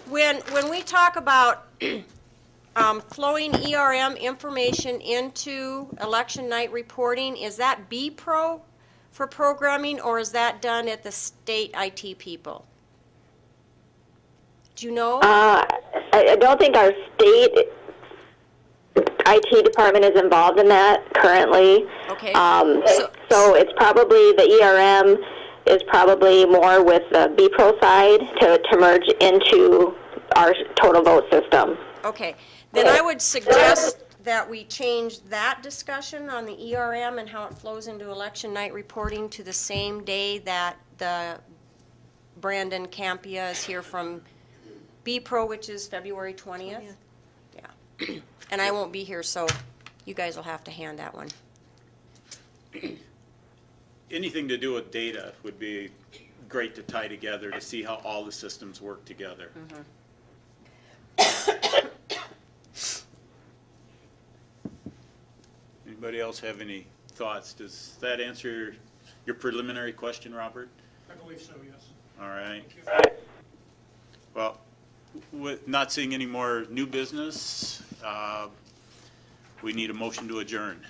[SPEAKER 5] When we talk about flowing ERM information into election night reporting, is that B-Pro for programming, or is that done at the state IT people? Do you know?
[SPEAKER 3] I don't think our state IT department is involved in that currently.
[SPEAKER 5] Okay.
[SPEAKER 3] So it's probably, the ERM is probably more with the B-Pro side to merge into our total vote system.
[SPEAKER 5] Okay. Then I would suggest that we change that discussion on the ERM and how it flows into election night reporting to the same day that the Brandon Campia is here from B-Pro, which is February 20th. Yeah. And I won't be here, so you guys will have to hand that one.
[SPEAKER 1] Anything to do with data would be great to tie together to see how all the systems work together. Anybody else have any thoughts? Does that answer your preliminary question, Robert?
[SPEAKER 6] I believe so, yes.
[SPEAKER 1] All right. Well, with not seeing any more new business, we need a motion to adjourn.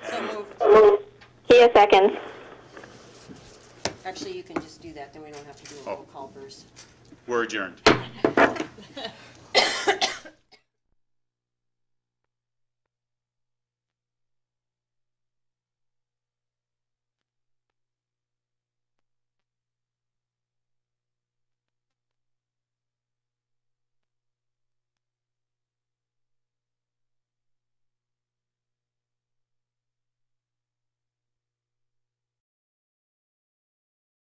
[SPEAKER 5] So moved.
[SPEAKER 3] Kia seconds.
[SPEAKER 5] Actually, you can just do that, then we don't have to do a roll call first.
[SPEAKER 1] We're adjourned.